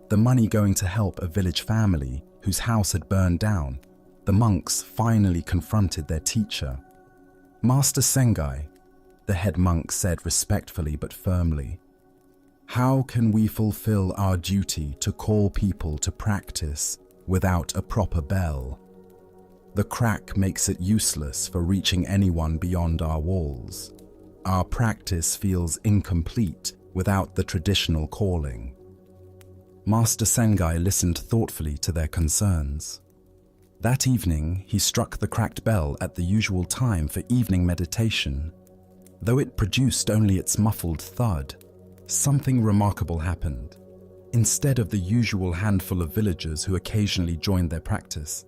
the money going to help a village family whose house had burned down, the monks finally confronted their teacher. "Master Sengai," the head monk said respectfully but firmly, "how can we fulfill our duty to call people to practice without a proper bell? The crack makes it useless for reaching anyone beyond our walls. Our practice feels incomplete without the traditional calling." Master Sengai listened thoughtfully to their concerns. That evening, he struck the cracked bell at the usual time for evening meditation. Though it produced only its muffled thud, something remarkable happened. Instead of the usual handful of villagers who occasionally joined their practice,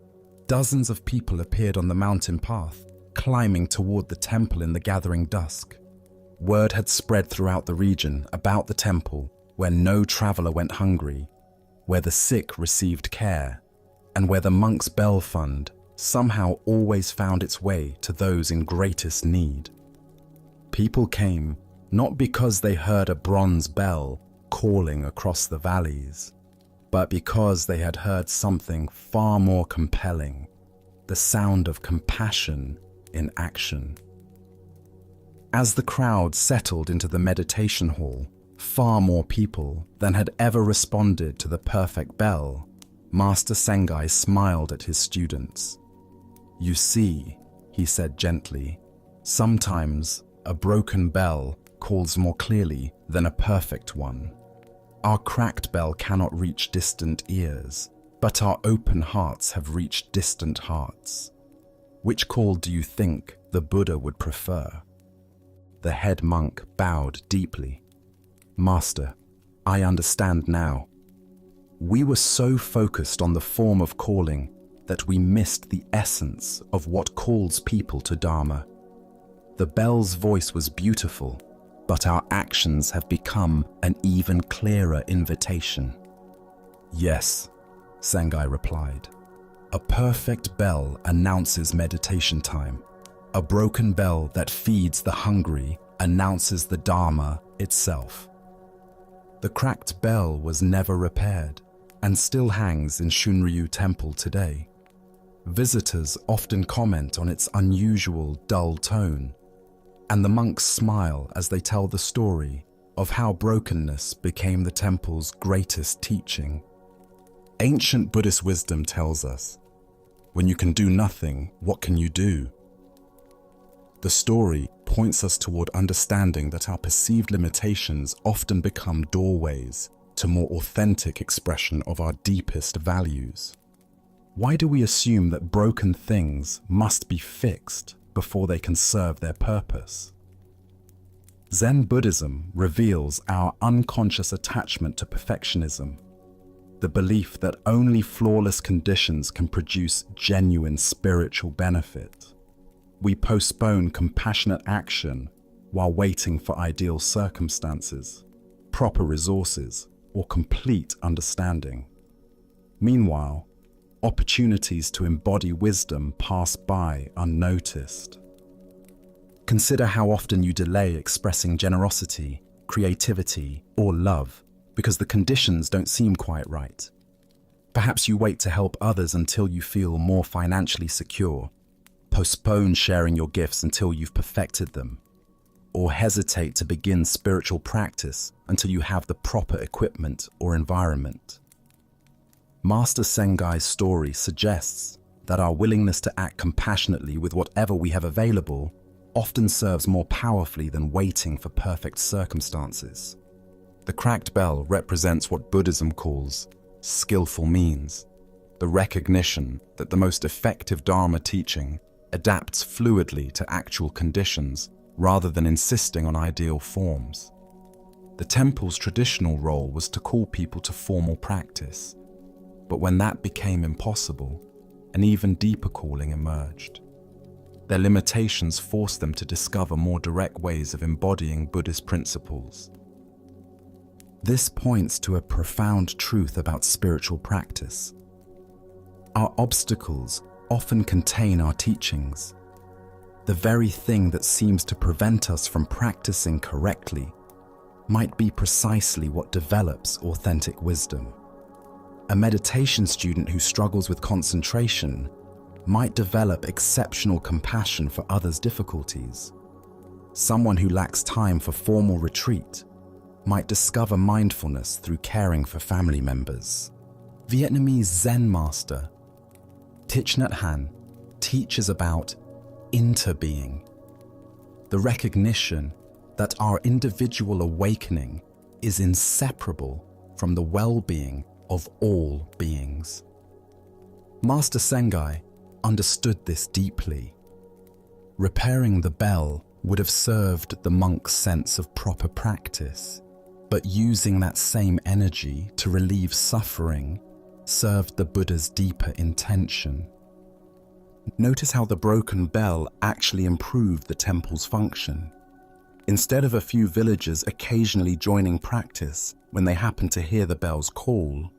dozens of people appeared on the mountain path, climbing toward the temple in the gathering dusk. Word had spread throughout the region about the temple, where no traveler went hungry, where the sick received care, and where the monks' bell fund somehow always found its way to those in greatest need. People came not because they heard a bronze bell calling across the valleys, but because they had heard something far more compelling, the sound of compassion in action. As the crowd settled into the meditation hall, far more people than had ever responded to the perfect bell, Master Sengai smiled at his students. "You see," he said gently, "sometimes a broken bell calls more clearly than a perfect one. Our cracked bell cannot reach distant ears, but our open hearts have reached distant hearts. Which call do you think the Buddha would prefer?" The head monk bowed deeply. "Master, I understand now. We were so focused on the form of calling that we missed the essence of what calls people to Dharma. The bell's voice was beautiful, but our actions have become an even clearer invitation." "Yes," Sengai replied. "A perfect bell announces meditation time. A broken bell that feeds the hungry announces the Dharma itself." The cracked bell was never repaired and still hangs in Shunryu Temple today. Visitors often comment on its unusual, dull tone, and the monks smile as they tell the story of how brokenness became the temple's greatest teaching. Ancient Buddhist wisdom tells us, when you can do nothing, what can you do? The story points us toward understanding that our perceived limitations often become doorways to more authentic expression of our deepest values. Why do we assume that broken things must be fixed before they can serve their purpose? Zen Buddhism reveals our unconscious attachment to perfectionism. the belief that only flawless conditions can produce genuine spiritual benefit. We postpone compassionate action while waiting for ideal circumstances, proper resources, or complete understanding. Meanwhile, opportunities to embody wisdom pass by unnoticed. Consider how often you delay expressing generosity, creativity, or love because the conditions don't seem quite right. Perhaps you wait to help others until you feel more financially secure, postpone sharing your gifts until you've perfected them, or hesitate to begin spiritual practice until you have the proper equipment or environment. Master Sengai's story suggests that our willingness to act compassionately with whatever we have available often serves more powerfully than waiting for perfect circumstances. The cracked bell represents what Buddhism calls skillful means, the recognition that the most effective Dharma teaching adapts fluidly to actual conditions rather than insisting on ideal forms. The temple's traditional role was to call people to formal practice, but when that became impossible, an even deeper calling emerged. Their limitations forced them to discover more direct ways of embodying Buddhist principles. This points to a profound truth about spiritual practice. Our obstacles often contain our teachings. The very thing that seems to prevent us from practicing correctly might be precisely what develops authentic wisdom. A meditation student who struggles with concentration might develop exceptional compassion for others' difficulties. Someone who lacks time for formal retreat might discover mindfulness through caring for family members. Vietnamese Zen master Thich Nhat Hanh teaches about interbeing, the recognition that our individual awakening is inseparable from the well-being of all beings. Master Sengai understood this deeply. Repairing the bell would have served the monk's sense of proper practice, but using that same energy to relieve suffering served the Buddha's deeper intention. Notice how the broken bell actually improved the temple's function. Instead of a few villagers occasionally joining practice when they happened to hear the bell's call,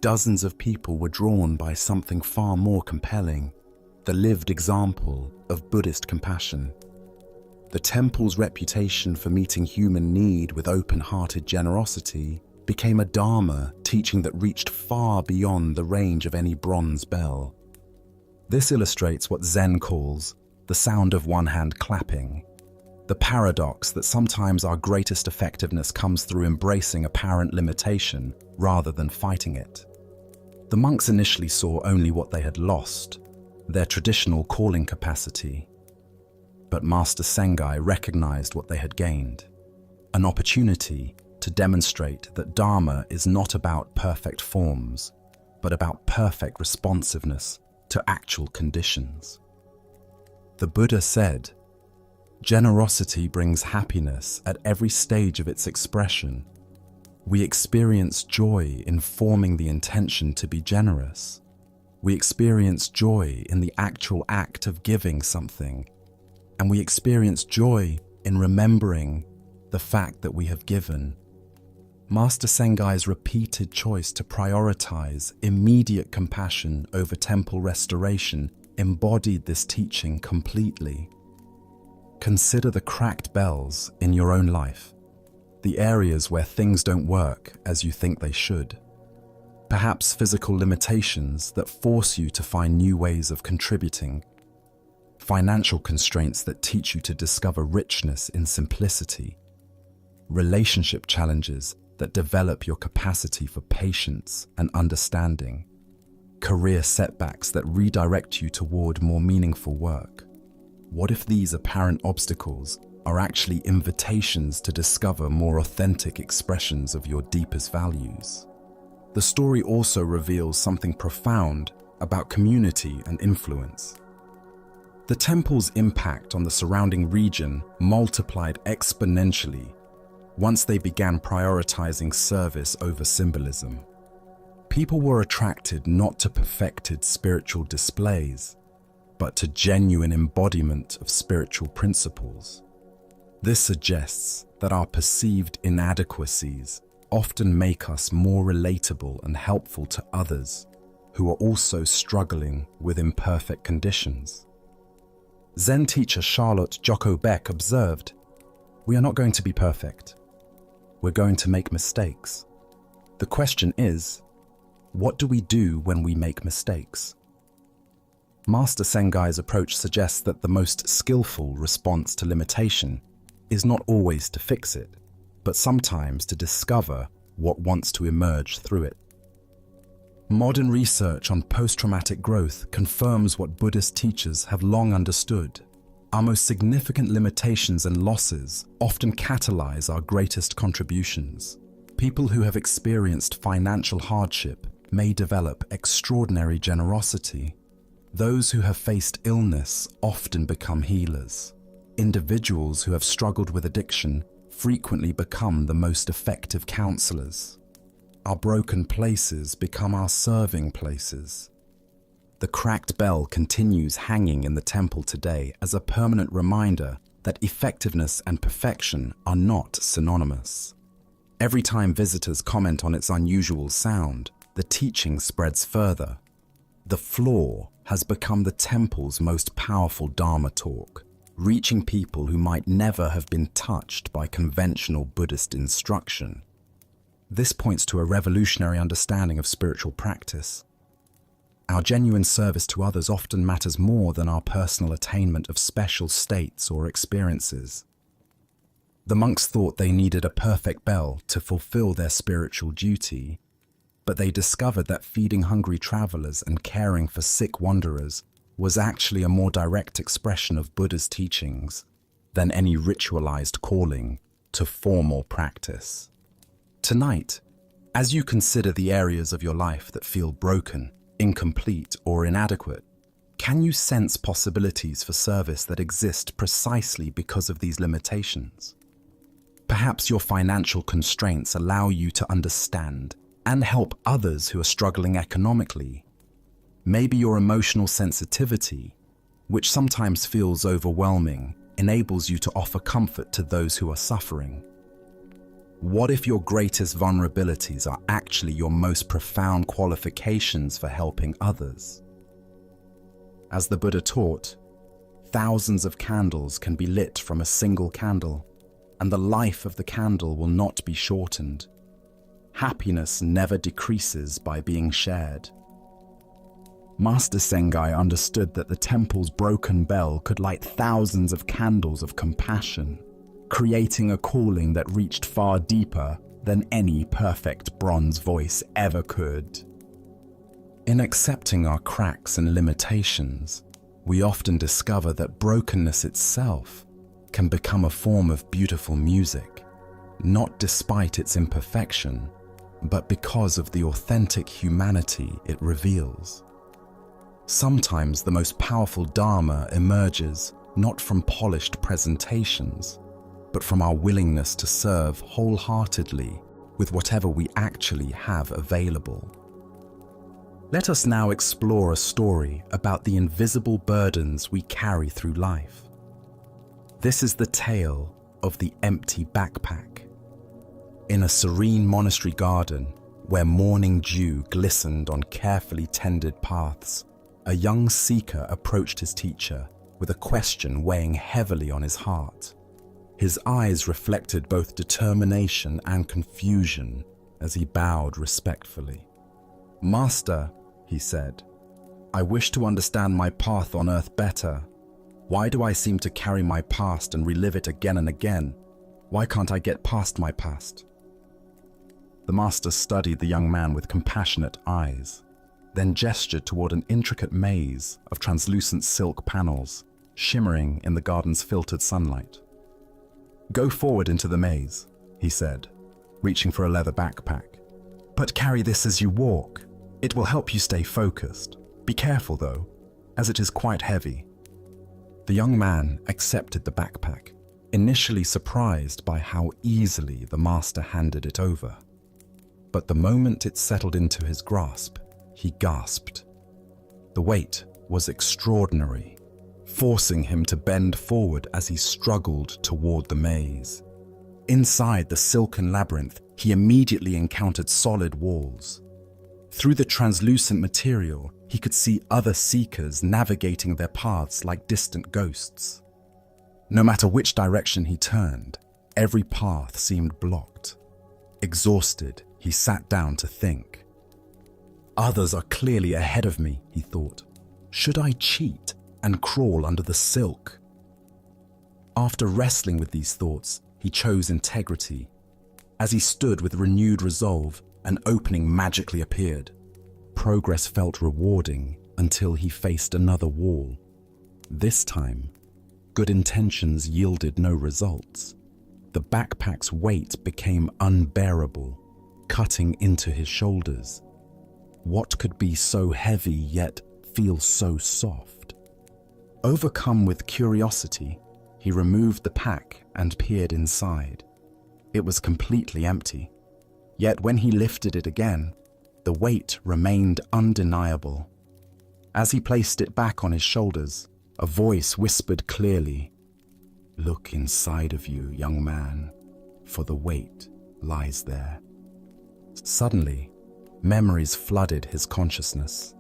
dozens of people were drawn by something far more compelling, the lived example of Buddhist compassion. The temple's reputation for meeting human need with open-hearted generosity became a dharma teaching that reached far beyond the range of any bronze bell. This illustrates what Zen calls the sound of one hand clapping, the paradox that sometimes our greatest effectiveness comes through embracing apparent limitation rather than fighting it. The monks initially saw only what they had lost, their traditional calling capacity. But Master Sengai recognized what they had gained, an opportunity to demonstrate that Dharma is not about perfect forms, but about perfect responsiveness to actual conditions. The Buddha said, "Generosity brings happiness at every stage of its expression. We experience joy in forming the intention to be generous. We experience joy in the actual act of giving something, and we experience joy in remembering the fact that we have given." Master Sengai's repeated choice to prioritize immediate compassion over temple restoration embodied this teaching completely. Consider the cracked bells in your own life, the areas where things don't work as you think they should. Perhaps physical limitations that force you to find new ways of contributing, financial constraints that teach you to discover richness in simplicity, relationship challenges that develop your capacity for patience and understanding, career setbacks that redirect you toward more meaningful work. What if these apparent obstacles are actually invitations to discover more authentic expressions of your deepest values? The story also reveals something profound about community and influence. The temple's impact on the surrounding region multiplied exponentially once they began prioritizing service over symbolism. People were attracted not to perfected spiritual displays, but to genuine embodiment of spiritual principles. This suggests that our perceived inadequacies often make us more relatable and helpful to others who are also struggling with imperfect conditions. Zen teacher Charlotte Jocko Beck observed, "We are not going to be perfect. We're going to make mistakes. The question is, what do we do when we make mistakes?" Master Sengai's approach suggests that the most skillful response to limitation is not always to fix it, but sometimes to discover what wants to emerge through it. Modern research on post-traumatic growth confirms what Buddhist teachers have long understood. Our most significant limitations and losses often catalyze our greatest contributions. People who have experienced financial hardship may develop extraordinary generosity. Those who have faced illness often become healers. Individuals who have struggled with addiction frequently become the most effective counselors. Our broken places become our serving places. The cracked bell continues hanging in the temple today as a permanent reminder that effectiveness and perfection are not synonymous. Every time visitors comment on its unusual sound, the teaching spreads further. The floor has become the temple's most powerful Dharma talk, reaching people who might never have been touched by conventional Buddhist instruction. This points to a revolutionary understanding of spiritual practice. Our genuine service to others often matters more than our personal attainment of special states or experiences. The monks thought they needed a perfect bell to fulfill their spiritual duty, but they discovered that feeding hungry travelers and caring for sick wanderers was actually a more direct expression of Buddha's teachings than any ritualized calling to formal practice. Tonight, as you consider the areas of your life that feel broken, incomplete, or inadequate, can you sense possibilities for service that exist precisely because of these limitations? Perhaps your financial constraints allow you to understand and help others who are struggling economically. Maybe your emotional sensitivity, which sometimes feels overwhelming, enables you to offer comfort to those who are suffering. What if your greatest vulnerabilities are actually your most profound qualifications for helping others? As the Buddha taught, thousands of candles can be lit from a single candle, and the life of the candle will not be shortened. Happiness never decreases by being shared. Master Sengai understood that the temple's broken bell could light thousands of candles of compassion, creating a calling that reached far deeper than any perfect bronze voice ever could. In accepting our cracks and limitations, we often discover that brokenness itself can become a form of beautiful music, not despite its imperfection, but because of the authentic humanity it reveals. Sometimes the most powerful Dharma emerges not from polished presentations, but from our willingness to serve wholeheartedly with whatever we actually have available. Let us now explore a story about the invisible burdens we carry through life. This is the tale of the empty backpack. In a serene monastery garden, where morning dew glistened on carefully tended paths, a young seeker approached his teacher with a question weighing heavily on his heart. His eyes reflected both determination and confusion as he bowed respectfully. "Master," he said, "I wish to understand my path on earth better. Why do I seem to carry my past and relive it again and again? Why can't I get past my past?" The master studied the young man with compassionate eyes, then gestured toward an intricate maze of translucent silk panels shimmering in the garden's filtered sunlight. "Go forward into the maze," he said, reaching for a leather backpack. "But carry this as you walk. It will help you stay focused. Be careful though, as it is quite heavy." The young man accepted the backpack, initially surprised by how easily the master handed it over. But the moment it settled into his grasp, he gasped. The weight was extraordinary, forcing him to bend forward as he struggled toward the maze. Inside the silken labyrinth, he immediately encountered solid walls. Through the translucent material, he could see other seekers navigating their paths like distant ghosts. No matter which direction he turned, every path seemed blocked. Exhausted, he sat down to think. Others are clearly ahead of me, he thought. Should I cheat and crawl under the silk? After wrestling with these thoughts, he chose integrity. As he stood with renewed resolve, an opening magically appeared. Progress felt rewarding until he faced another wall. This time, good intentions yielded no results. The backpack's weight became unbearable, cutting into his shoulders. What could be so heavy yet feel so soft? Overcome with curiosity, he removed the pack and peered inside. It was completely empty. Yet when he lifted it again, the weight remained undeniable. As he placed it back on his shoulders, a voice whispered clearly, "Look inside of you, young man, for the weight lies there." Suddenly, memories flooded his consciousness.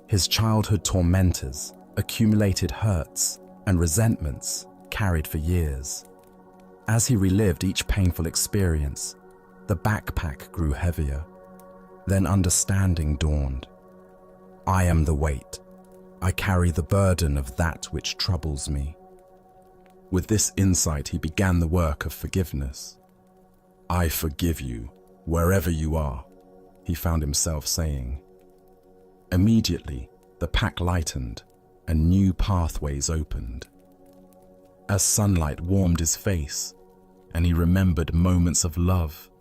His childhood tormentors, accumulated hurts, and resentments carried for years. As he relived each painful experience, the backpack grew heavier. Then understanding dawned. I am the weight. I carry the burden of that which troubles me. With this insight, he began the work of forgiveness. I forgive you, wherever you are, he found himself saying. Immediately, the pack lightened and new pathways opened. As sunlight warmed his face, and he remembered moments of love,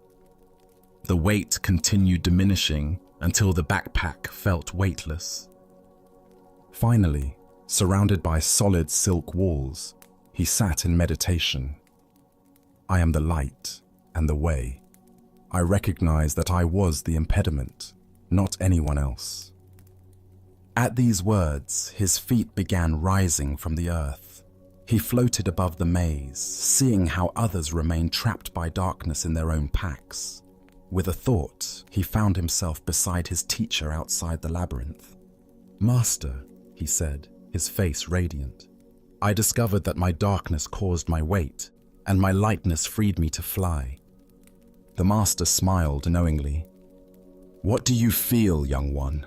the weight continued diminishing until the backpack felt weightless. Finally, surrounded by solid silk walls, he sat in meditation. I am the light and the way. I recognize that I was the impediment, not anyone else. At these words, his feet began rising from the earth. He floated above the maze, seeing how others remained trapped by darkness in their own packs. With a thought, he found himself beside his teacher outside the labyrinth. Master, he said, his face radiant, I discovered that my darkness caused my weight, and my lightness freed me to fly. The master smiled knowingly. What do you feel, young one?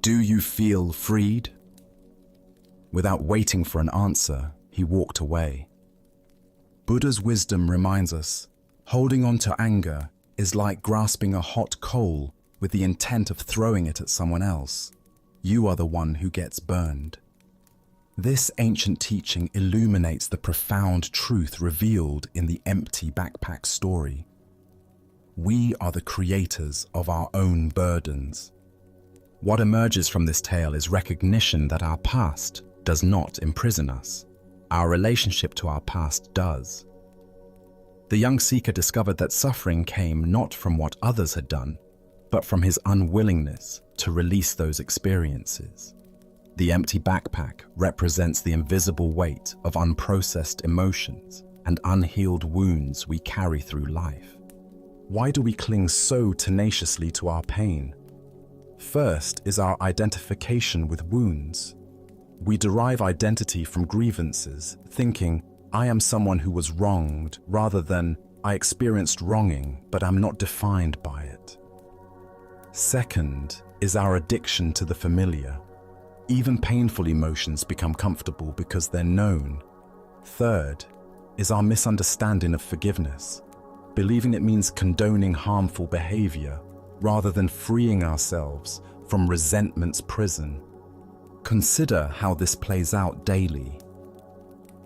Do you feel freed? Without waiting for an answer, he walked away. Buddha's wisdom reminds us, holding on to anger is like grasping a hot coal with the intent of throwing it at someone else. You are the one who gets burned. This ancient teaching illuminates the profound truth revealed in the empty backpack story. We are the creators of our own burdens. What emerges from this tale is recognition that our past does not imprison us. Our relationship to our past does. The young seeker discovered that suffering came not from what others had done, but from his unwillingness to release those experiences. The empty backpack represents the invisible weight of unprocessed emotions and unhealed wounds we carry through life. Why do we cling so tenaciously to our pain? First is our identification with wounds. We derive identity from grievances, thinking, I am someone who was wronged, rather than, I experienced wronging, but am not defined by it. Second is our addiction to the familiar. Even painful emotions become comfortable because they're known. Third is our misunderstanding of forgiveness, believing it means condoning harmful behavior, rather than freeing ourselves from resentment's prison. Consider how this plays out daily.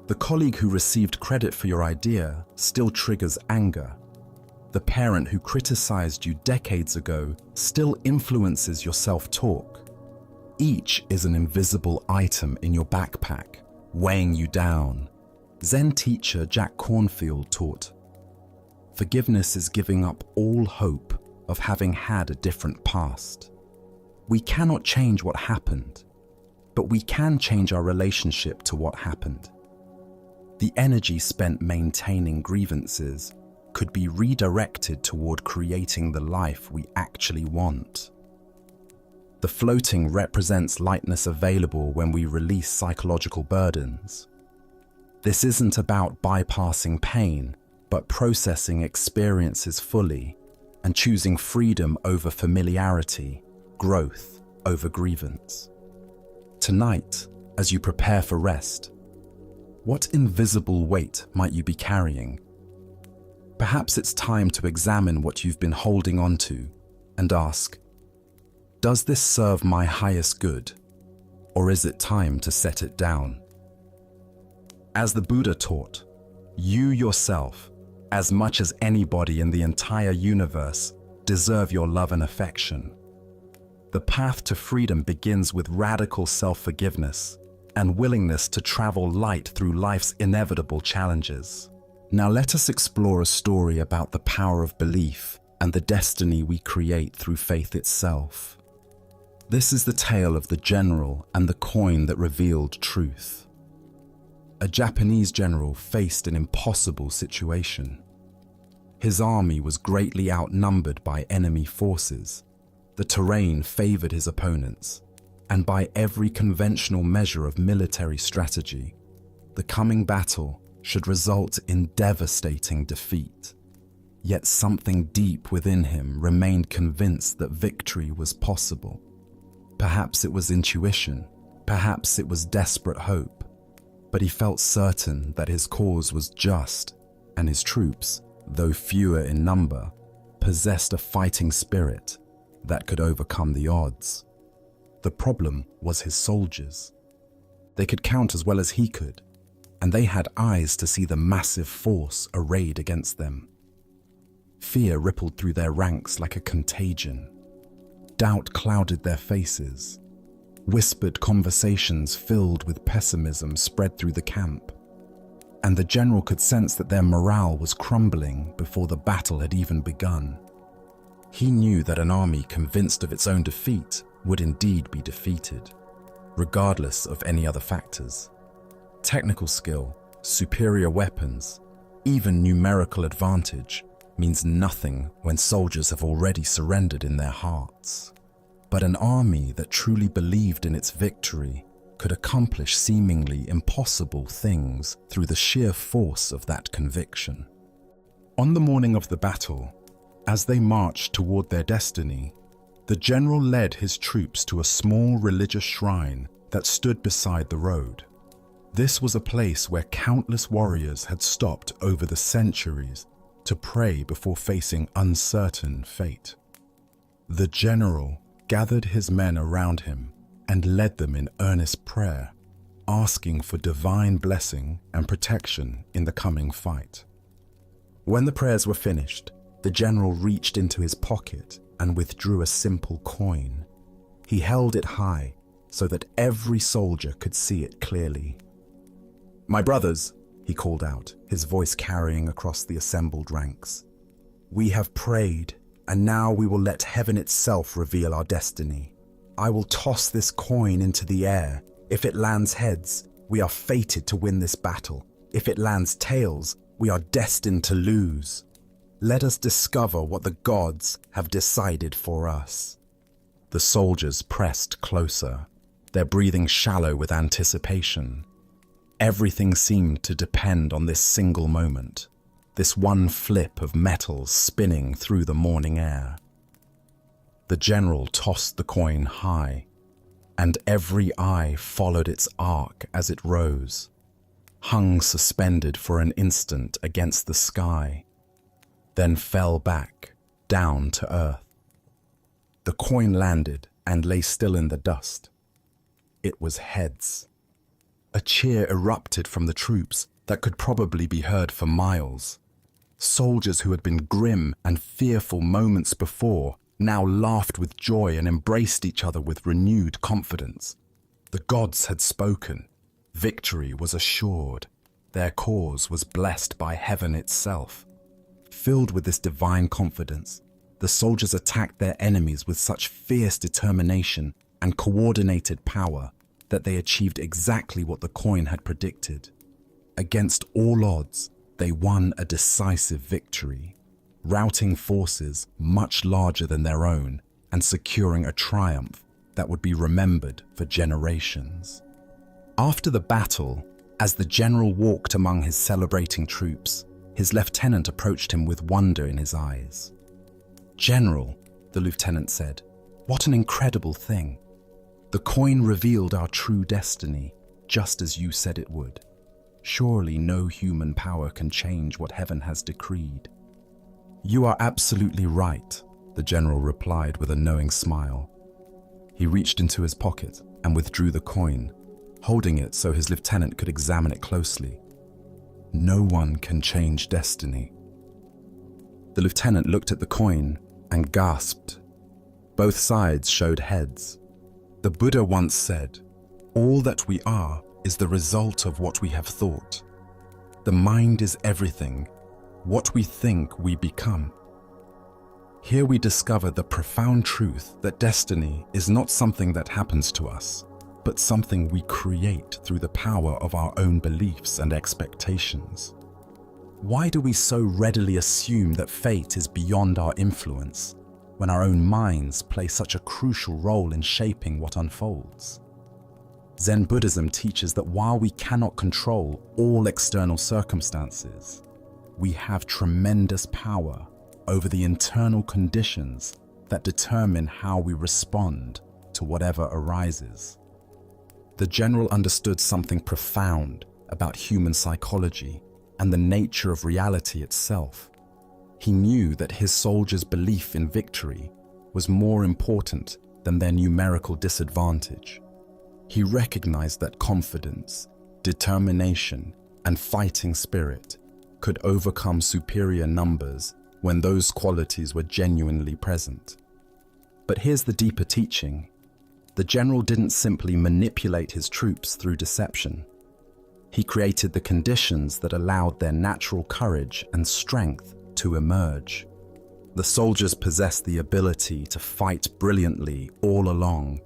The colleague who received credit for your idea still triggers anger. The parent who criticized you decades ago still influences your self-talk. Each is an invisible item in your backpack, weighing you down. Zen teacher Jack Kornfield taught, forgiveness is giving up all hope of having had a different past. We cannot change what happened, but we can change our relationship to what happened. The energy spent maintaining grievances could be redirected toward creating the life we actually want. The floating represents lightness available when we release psychological burdens. This isn't about bypassing pain, but processing experiences fully and choosing freedom over familiarity, growth over grievance. Tonight, as you prepare for rest, what invisible weight might you be carrying? Perhaps it's time to examine what you've been holding on to and ask, does this serve my highest good, or is it time to set it down? As the Buddha taught, you yourself, as much as anybody in the entire universe, deserve your love and affection. The path to freedom begins with radical self-forgiveness and willingness to travel light through life's inevitable challenges. Now let us explore a story about the power of belief and the destiny we create through faith itself. This is the tale of the general and the coin that revealed truth. A Japanese general faced an impossible situation. His army was greatly outnumbered by enemy forces. The terrain favored his opponents, and by every conventional measure of military strategy, the coming battle should result in devastating defeat. Yet something deep within him remained convinced that victory was possible. Perhaps it was intuition, perhaps it was desperate hope, but he felt certain that his cause was just, and his troops, though fewer in number, possessed a fighting spirit that could overcome the odds. The problem was his soldiers. They could count as well as he could, and they had eyes to see the massive force arrayed against them. Fear rippled through their ranks like a contagion. Doubt clouded their faces. Whispered conversations filled with pessimism spread through the camp, and the general could sense that their morale was crumbling before the battle had even begun. He knew that an army convinced of its own defeat would indeed be defeated, regardless of any other factors. Technical skill, superior weapons, even numerical advantage means nothing when soldiers have already surrendered in their hearts. But an army that truly believed in its victory could accomplish seemingly impossible things through the sheer force of that conviction. On the morning of the battle, as they marched toward their destiny, the general led his troops to a small religious shrine that stood beside the road. This was a place where countless warriors had stopped over the centuries to pray before facing uncertain fate. The general gathered his men around him and led them in earnest prayer, asking for divine blessing and protection in the coming fight. When the prayers were finished, the general reached into his pocket and withdrew a simple coin. He held it high so that every soldier could see it clearly. "My brothers," he called out, his voice carrying across the assembled ranks, "we have prayed, and now we will let heaven itself reveal our destiny. I will toss this coin into the air. If it lands heads, we are fated to win this battle. If it lands tails, we are destined to lose. Let us discover what the gods have decided for us." The soldiers pressed closer, their breathing shallow with anticipation. Everything seemed to depend on this single moment, this one flip of metals spinning through the morning air. The general tossed the coin high, and every eye followed its arc as it rose, hung suspended for an instant against the sky, then fell back, down to earth. The coin landed and lay still in the dust. It was heads. A cheer erupted from the troops that could probably be heard for miles. Soldiers who had been grim and fearful moments before now laughed with joy and embraced each other with renewed confidence. The gods had spoken. Victory was assured. Their cause was blessed by heaven itself. Filled with this divine confidence, the soldiers attacked their enemies with such fierce determination and coordinated power that they achieved exactly what the coin had predicted. Against all odds, they won a decisive victory, routing forces much larger than their own and securing a triumph that would be remembered for generations. After the battle, as the general walked among his celebrating troops, his lieutenant approached him with wonder in his eyes. "General," the lieutenant said, "what an incredible thing. The coin revealed our true destiny, just as you said it would. Surely no human power can change what heaven has decreed." "You are absolutely right," the general replied with a knowing smile. He reached into his pocket and withdrew the coin, holding it so his lieutenant could examine it closely. "No one can change destiny." The lieutenant looked at the coin and gasped. Both sides showed heads. The Buddha once said, "All that we are is the result of what we have thought. The mind is everything. What we think, we become." Here we discover the profound truth that destiny is not something that happens to us, but something we create through the power of our own beliefs and expectations. Why do we so readily assume that fate is beyond our influence, when our own minds play such a crucial role in shaping what unfolds? Zen Buddhism teaches that while we cannot control all external circumstances, we have tremendous power over the internal conditions that determine how we respond to whatever arises. The general understood something profound about human psychology and the nature of reality itself. He knew that his soldiers' belief in victory was more important than their numerical disadvantage. He recognized that confidence, determination, and fighting spirit could overcome superior numbers when those qualities were genuinely present. But here's the deeper teaching. The general didn't simply manipulate his troops through deception. He created the conditions that allowed their natural courage and strength to emerge. The soldiers possessed the ability to fight brilliantly all along.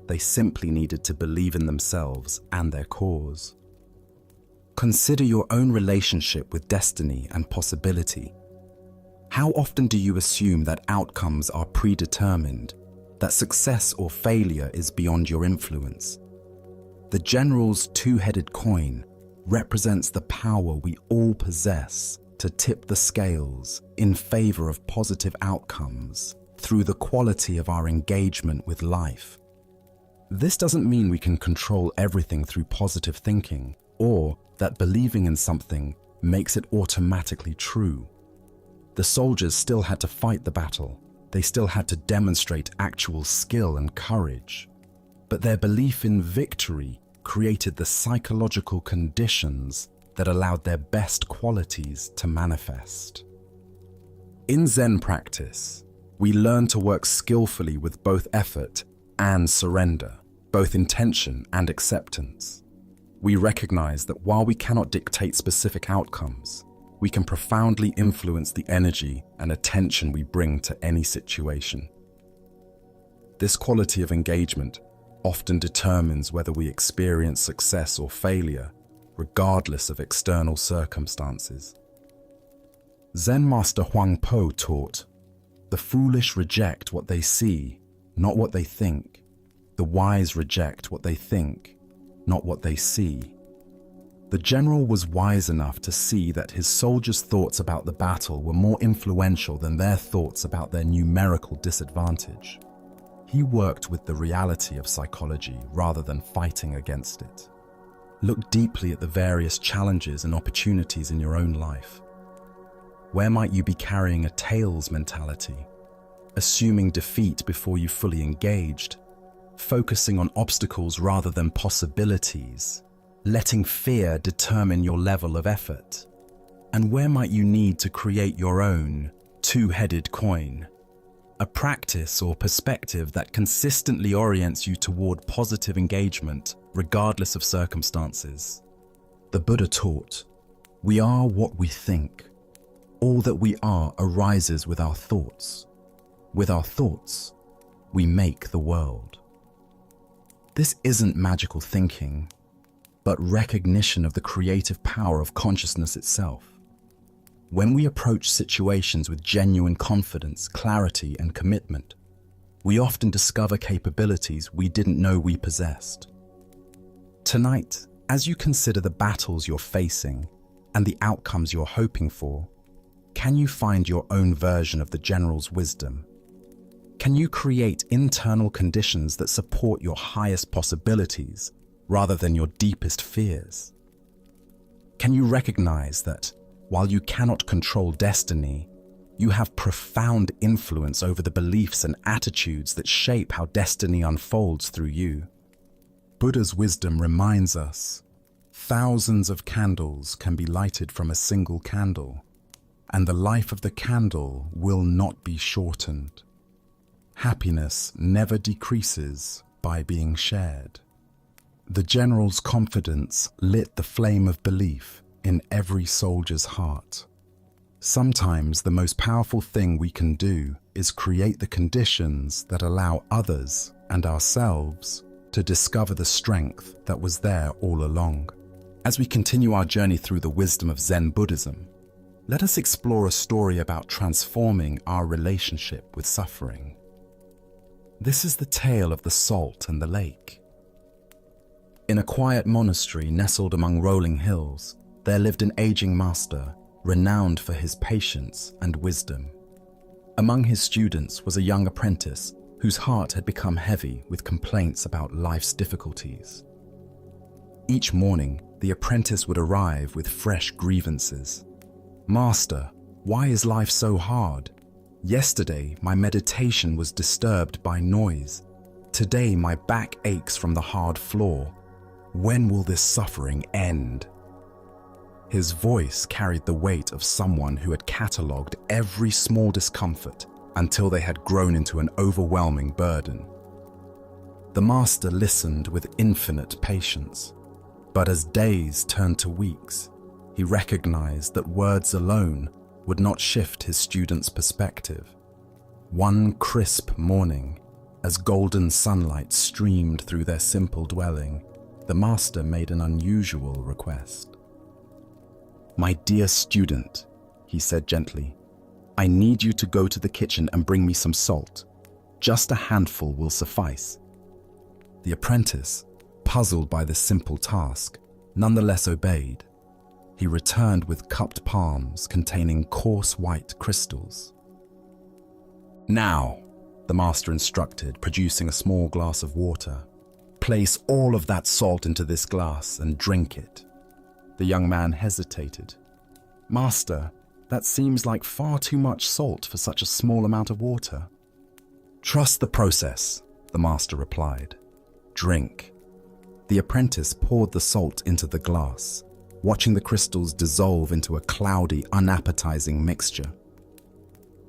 They simply needed to believe in themselves and their cause. Consider your own relationship with destiny and possibility. How often do you assume that outcomes are predetermined, that success or failure is beyond your influence? The general's two-headed coin represents the power we all possess to tip the scales in favor of positive outcomes through the quality of our engagement with life. This doesn't mean we can control everything through positive thinking, or that believing in something makes it automatically true. The soldiers still had to fight the battle. They still had to demonstrate actual skill and courage. But their belief in victory created the psychological conditions that allowed their best qualities to manifest. In Zen practice, we learn to work skillfully with both effort and surrender, both intention and acceptance. We recognize that while we cannot dictate specific outcomes, we can profoundly influence the energy and attention we bring to any situation. This quality of engagement often determines whether we experience success or failure, regardless of external circumstances. Zen master Huang Po taught, "The foolish reject what they see, not what they think. The wise reject what they think, not what they see." The general was wise enough to see that his soldiers' thoughts about the battle were more influential than their thoughts about their numerical disadvantage. He worked with the reality of psychology rather than fighting against it. Look deeply at the various challenges and opportunities in your own life. Where might you be carrying a tails mentality, assuming defeat before you fully engaged, focusing on obstacles rather than possibilities, letting fear determine your level of effort? And where might you need to create your own two-headed coin, a practice or perspective that consistently orients you toward positive engagement regardless of circumstances? The Buddha taught, "We are what we think. All that we are arises with our thoughts. With our thoughts, we make the world. This isn't magical thinking, but recognition of the creative power of consciousness itself. When we approach situations with genuine confidence, clarity, and commitment, we often discover capabilities we didn't know we possessed. Tonight, as you consider the battles you're facing and the outcomes you're hoping for, can you find your own version of the general's wisdom? Can you create internal conditions that support your highest possibilities rather than your deepest fears? Can you recognize that while you cannot control destiny, you have profound influence over the beliefs and attitudes that shape how destiny unfolds through you? Buddha's wisdom reminds us, thousands of candles can be lighted from a single candle, and the life of the candle will not be shortened. Happiness never decreases by being shared. The general's confidence lit the flame of belief in every soldier's heart. Sometimes the most powerful thing we can do is create the conditions that allow others and ourselves to discover the strength that was there all along. As we continue our journey through the wisdom of Zen Buddhism, let us explore a story about transforming our relationship with suffering. This is the tale of the salt and the lake. In a quiet monastery nestled among rolling hills, there lived an aging master, renowned for his patience and wisdom. Among his students was a young apprentice whose heart had become heavy with complaints about life's difficulties. Each morning, the apprentice would arrive with fresh grievances. "Master, why is life so hard? Yesterday, my meditation was disturbed by noise. Today, my back aches from the hard floor. When will this suffering end?" His voice carried the weight of someone who had catalogued every small discomfort until they had grown into an overwhelming burden. The master listened with infinite patience, but as days turned to weeks, he recognized that words alone would not shift his student's perspective. One crisp morning, as golden sunlight streamed through their simple dwelling, the master made an unusual request. "My dear student," he said gently, "I need you to go to the kitchen and bring me some salt. Just a handful will suffice." The apprentice, puzzled by this simple task, nonetheless obeyed. He returned with cupped palms containing coarse white crystals. "Now," the master instructed, producing a small glass of water, "place all of that salt into this glass and drink it." The young man hesitated. "Master, that seems like far too much salt for such a small amount of water." "Trust the process," the master replied. "Drink." The apprentice poured the salt into the glass, watching the crystals dissolve into a cloudy, unappetizing mixture.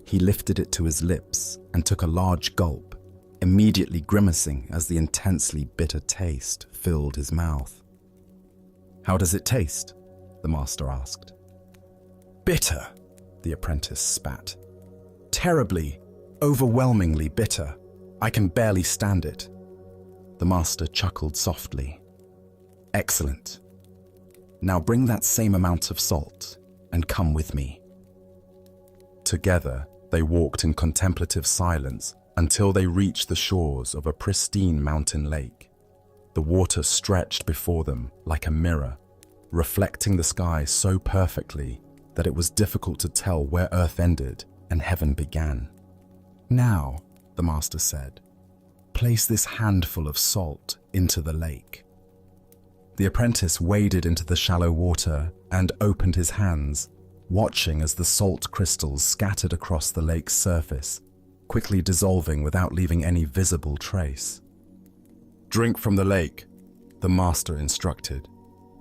He lifted it to his lips and took a large gulp, immediately grimacing as the intensely bitter taste filled his mouth. "How does it taste?" the master asked. "Bitter," the apprentice spat. "Terribly, overwhelmingly bitter. I can barely stand it." The master chuckled softly. "Excellent. Now bring that same amount of salt and come with me." Together, they walked in contemplative silence until they reached the shores of a pristine mountain lake. The water stretched before them like a mirror, reflecting the sky so perfectly that it was difficult to tell where earth ended and heaven began. "Now," the master said, "place this handful of salt into the lake." The apprentice waded into the shallow water and opened his hands, watching as the salt crystals scattered across the lake's surface, quickly dissolving without leaving any visible trace. "Drink from the lake," the master instructed.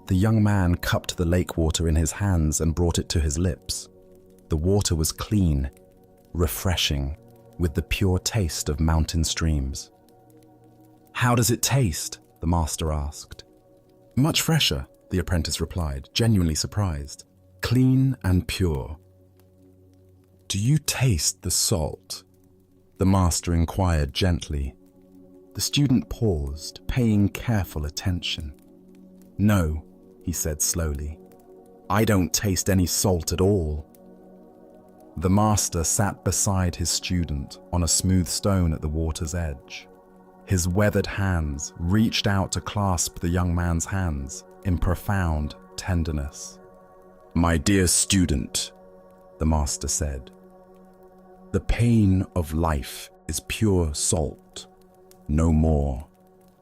The young man cupped the lake water in his hands and brought it to his lips. The water was clean, refreshing, with the pure taste of mountain streams. "How does it taste?" the master asked. "Much fresher," the apprentice replied, genuinely surprised. "Clean and pure." "Do you taste the salt?" the master inquired gently. The student paused, paying careful attention. "No," he said slowly. "I don't taste any salt at all." The master sat beside his student on a smooth stone at the water's edge. His weathered hands reached out to clasp the young man's hands in profound tenderness. "My dear student," the master said, "the pain of life is pure salt, no more,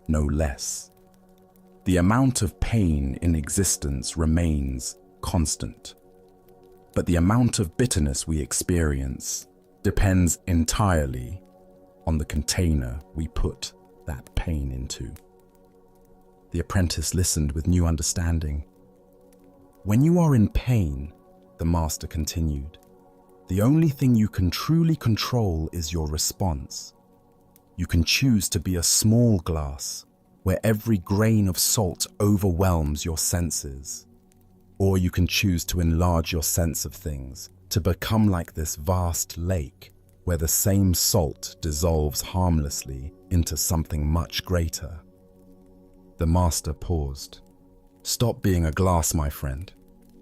no less. The amount of pain in existence remains constant, but the amount of bitterness we experience depends entirely on the container we put that pain into." The apprentice listened with new understanding. "When you are in pain," the master continued, "the only thing you can truly control is your response. You can choose to be a small glass where every grain of salt overwhelms your senses, or you can choose to enlarge your sense of things to become like this vast lake where the same salt dissolves harmlessly into something much greater." The master paused. "Stop being a glass, my friend.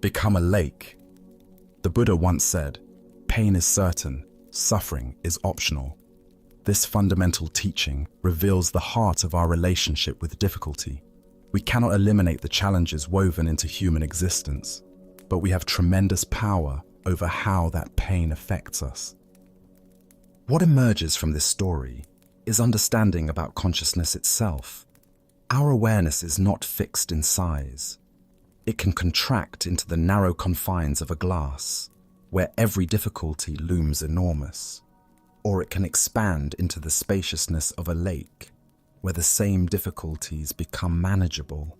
Become a lake. The Buddha once said, 'Pain is certain, suffering is optional.' This fundamental teaching reveals the heart of our relationship with difficulty. We cannot eliminate the challenges woven into human existence, but we have tremendous power over how that pain affects us. What emerges from this story is understanding about consciousness itself. Our awareness is not fixed in size. It can contract into the narrow confines of a glass, where every difficulty looms enormous, or it can expand into the spaciousness of a lake, where the same difficulties become manageable.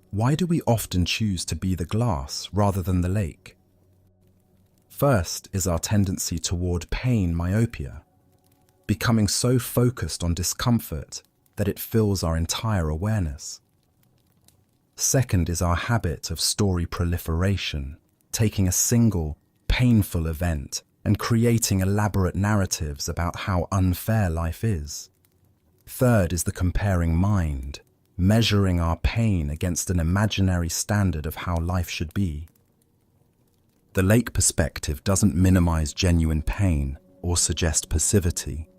Why do we often choose to be the glass rather than the lake? First is our tendency toward pain myopia, becoming so focused on discomfort that it fills our entire awareness. Second is our habit of story proliferation, taking a single, painful event and creating elaborate narratives about how unfair life is. Third is the comparing mind, measuring our pain against an imaginary standard of how life should be. The lake perspective doesn't minimize genuine pain or suggest passivity.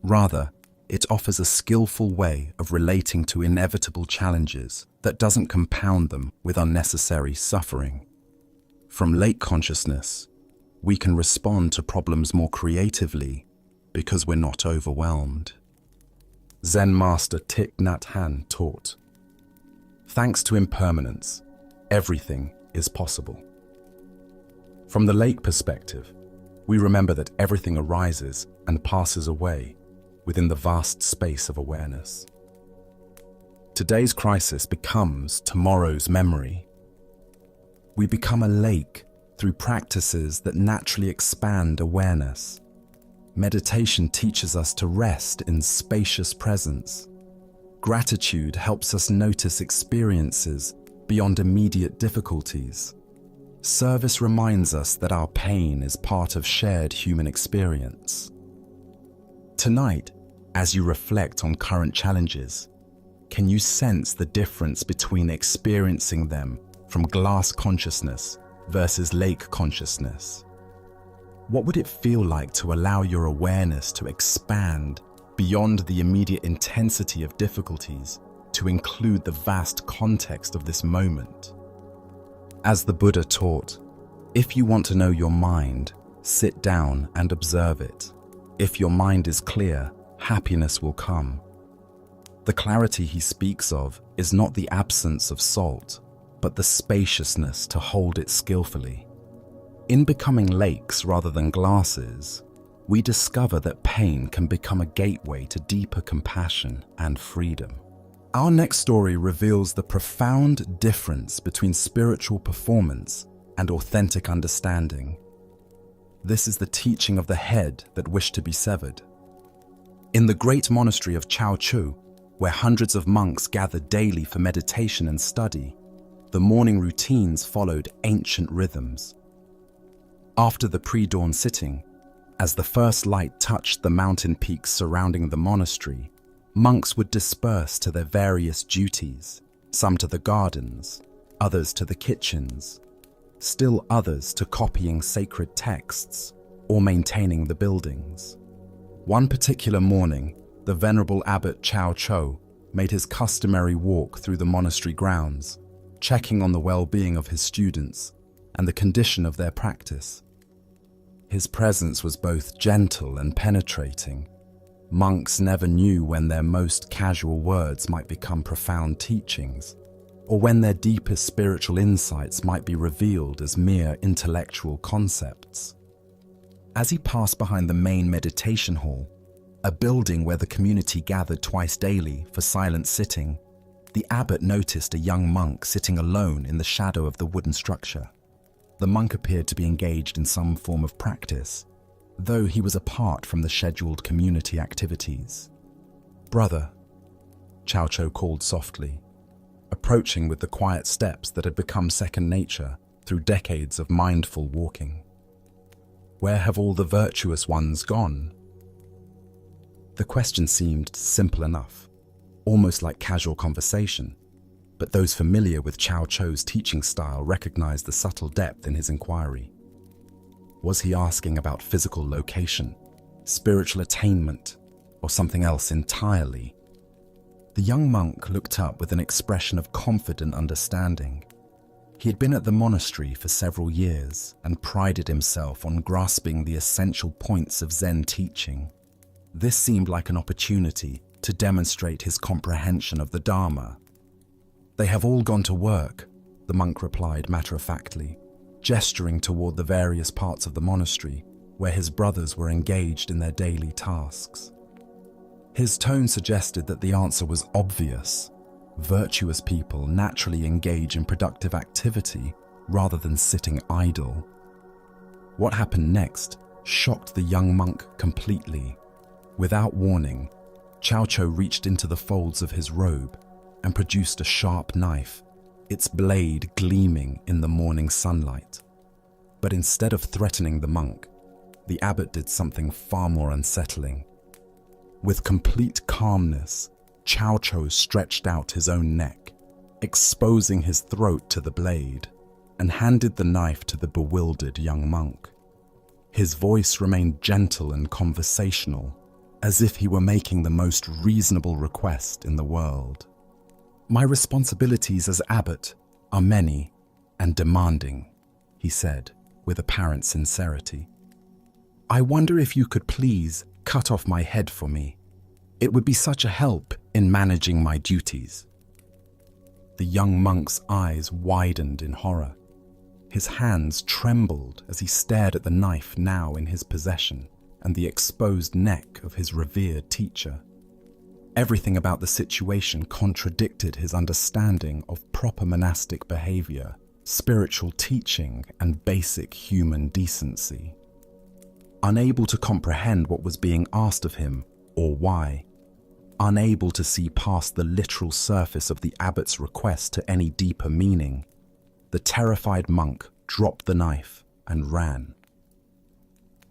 Rather, it offers a skillful way of relating to inevitable challenges that doesn't compound them with unnecessary suffering. From lake consciousness, we can respond to problems more creatively because we're not overwhelmed. Zen master Thich Nhat Hanh taught, "Thanks to impermanence, everything is possible." From the lake perspective, we remember that everything arises and passes away within the vast space of awareness. Today's crisis becomes tomorrow's memory. We become a lake through practices that naturally expand awareness. Meditation teaches us to rest in spacious presence. Gratitude helps us notice experiences beyond immediate difficulties. Service reminds us that our pain is part of shared human experience. Tonight, as you reflect on current challenges, can you sense the difference between experiencing them from glass consciousness versus lake consciousness? What would it feel like to allow your awareness to expand beyond the immediate intensity of difficulties to include the vast context of this moment? As the Buddha taught, if you want to know your mind, sit down and observe it. If your mind is clear, happiness will come. The clarity he speaks of is not the absence of salt, but the spaciousness to hold it skillfully. In becoming lakes rather than glasses, we discover that pain can become a gateway to deeper compassion and freedom. Our next story reveals the profound difference between spiritual performance and authentic understanding. This is the teaching of the head that wished to be severed. In the great monastery of Chao Chu, where hundreds of monks gathered daily for meditation and study, the morning routines followed ancient rhythms. After the pre-dawn sitting, As the first light touched the mountain peaks surrounding the monastery, monks would disperse to their various duties, some to the gardens, others to the kitchens, still others to copying sacred texts or maintaining the buildings. One particular morning, the venerable abbot Chao Cho made his customary walk through the monastery grounds, checking on the well-being of his students and the condition of their practice. His presence was both gentle and penetrating. Monks never knew when their most casual words might become profound teachings, or when their deepest spiritual insights might be revealed as mere intellectual concepts. As he passed behind the main meditation hall, a building where the community gathered twice daily for silent sitting, the abbot noticed a young monk sitting alone in the shadow of the wooden structure. The monk appeared to be engaged in some form of practice, though he was apart from the scheduled community activities. "Brother," Chao Cho called softly, approaching with the quiet steps that had become second nature through decades of mindful walking. "Where have all the virtuous ones gone?" The question seemed simple enough, almost like casual conversation, but those familiar with Chao Cho's teaching style recognized the subtle depth in his inquiry. Was he asking about physical location, spiritual attainment, or something else entirely? The young monk looked up with an expression of confident understanding. He had been at the monastery for several years and prided himself on grasping the essential points of Zen teaching. This seemed like an opportunity to demonstrate his comprehension of the Dharma. "They have all gone to work," the monk replied matter-of-factly, gesturing toward the various parts of the monastery where his brothers were engaged in their daily tasks. His tone suggested that the answer was obvious. Virtuous people naturally engage in productive activity rather than sitting idle. What happened next shocked the young monk completely. Without warning, Chao Cho reached into the folds of his robe and produced a sharp knife, its blade gleaming in the morning sunlight. But instead of threatening the monk, the abbot did something far more unsettling. With complete calmness, Chao Cho stretched out his own neck, exposing his throat to the blade, and handed the knife to the bewildered young monk. His voice remained gentle and conversational, as if he were making the most reasonable request in the world. "My responsibilities as abbot are many and demanding," he said with apparent sincerity. "I wonder if you could please cut off my head for me. It would be such a help in managing my duties." The young monk's eyes widened in horror. His hands trembled as he stared at the knife now in his possession and the exposed neck of his revered teacher. Everything about the situation contradicted his understanding of proper monastic behavior, spiritual teaching, and basic human decency. Unable to comprehend what was being asked of him or why, unable to see past the literal surface of the abbot's request to any deeper meaning, the terrified monk dropped the knife and ran.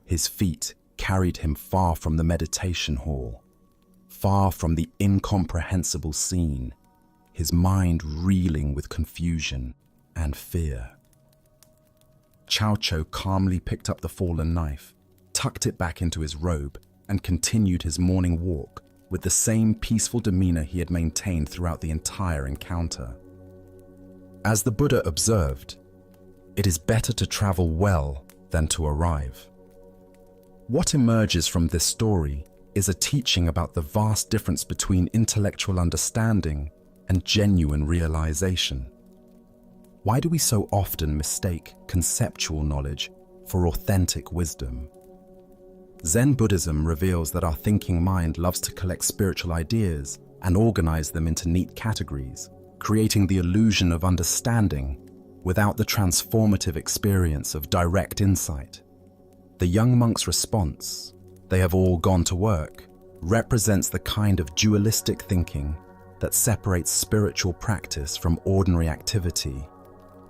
His feet carried him far from the meditation hall, far from the incomprehensible scene, his mind reeling with confusion and fear. Chao Cho calmly picked up the fallen knife, tucked it back into his robe, and continued his morning walk with the same peaceful demeanor he had maintained throughout the entire encounter. As the Buddha observed, it is better to travel well than to arrive. What emerges from this story is a teaching about the vast difference between intellectual understanding and genuine realization. Why do we so often mistake conceptual knowledge for authentic wisdom? Zen Buddhism reveals that our thinking mind loves to collect spiritual ideas and organize them into neat categories, creating the illusion of understanding without the transformative experience of direct insight. The young monk's response, "They have all gone to work," represents the kind of dualistic thinking that separates spiritual practice from ordinary activity.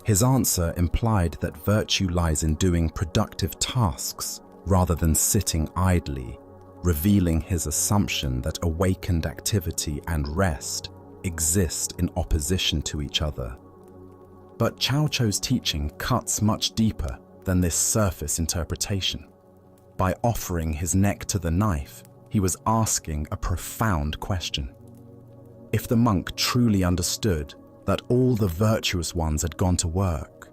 His answer implied that virtue lies in doing productive tasks rather than sitting idly, revealing his assumption that awakened activity and rest exist in opposition to each other. But Cao Chou's teaching cuts much deeper than this surface interpretation. By offering his neck to the knife, he was asking a profound question. If the monk truly understood that all the virtuous ones had gone to work,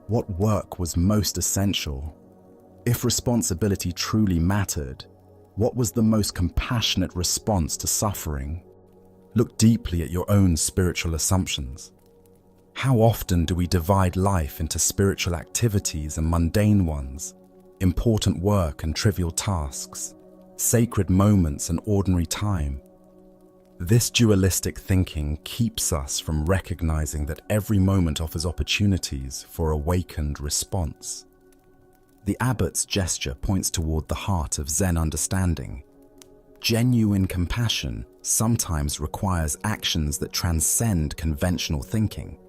what work was most essential? If responsibility truly mattered, what was the most compassionate response to suffering? Look deeply at your own spiritual assumptions. How often do we divide life into spiritual activities and mundane ones, important work and trivial tasks, sacred moments and ordinary time? This dualistic thinking keeps us from recognizing that every moment offers opportunities for awakened response. The abbot's gesture points toward the heart of Zen understanding. Genuine compassion sometimes requires actions that transcend conventional thinking.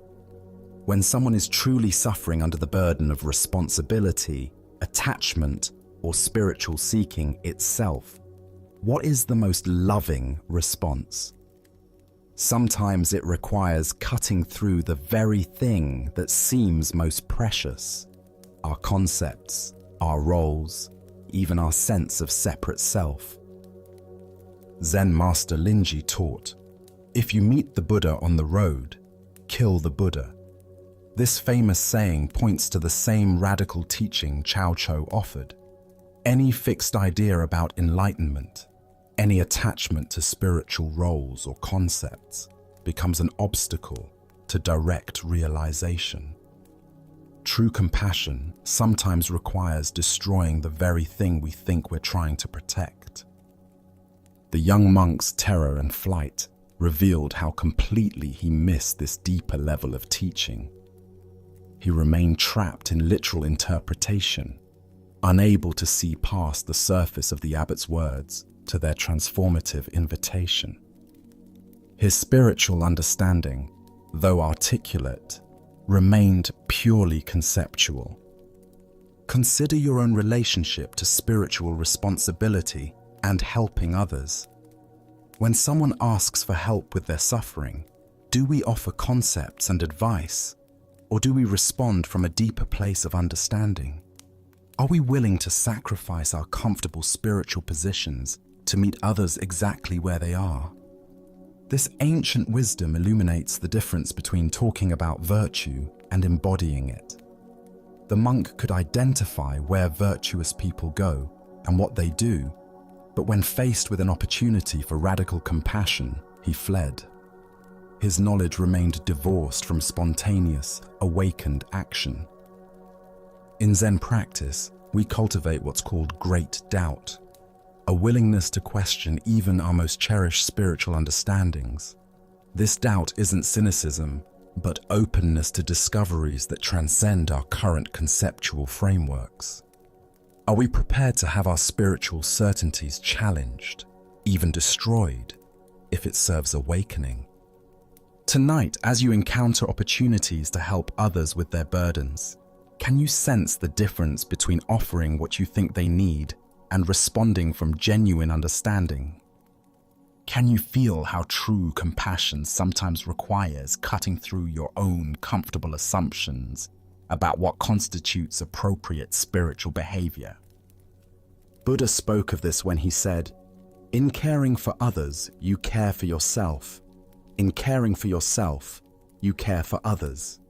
When someone is truly suffering under the burden of responsibility, attachment, or spiritual seeking itself, what is the most loving response? Sometimes it requires cutting through the very thing that seems most precious: our concepts, our roles, even our sense of separate self. Zen master Linji taught, "If you meet the Buddha on the road, kill the Buddha." This famous saying points to the same radical teaching Cao Chou offered. Any fixed idea about enlightenment, any attachment to spiritual roles or concepts, becomes an obstacle to direct realization. True compassion sometimes requires destroying the very thing we think we're trying to protect. The young monk's terror and flight revealed how completely he missed this deeper level of teaching. He remained trapped in literal interpretation, unable to see past the surface of the abbot's words to their transformative invitation. His spiritual understanding, though articulate, remained purely conceptual. Consider your own relationship to spiritual responsibility and helping others. When someone asks for help with their suffering, do we offer concepts and advice, or do we respond from a deeper place of understanding? Are we willing to sacrifice our comfortable spiritual positions to meet others exactly where they are? This ancient wisdom illuminates the difference between talking about virtue and embodying it. The monk could identify where virtuous people go and what they do, but when faced with an opportunity for radical compassion, he fled. His knowledge remained divorced from spontaneous, awakened action. In Zen practice, we cultivate what's called great doubt, a willingness to question even our most cherished spiritual understandings. This doubt isn't cynicism, but openness to discoveries that transcend our current conceptual frameworks. Are we prepared to have our spiritual certainties challenged, even destroyed, if it serves awakening? Tonight, as you encounter opportunities to help others with their burdens, can you sense the difference between offering what you think they need and responding from genuine understanding? Can you feel how true compassion sometimes requires cutting through your own comfortable assumptions about what constitutes appropriate spiritual behavior? Buddha spoke of this when he said, "In caring for others, you care for yourself. In caring for yourself, you care for others."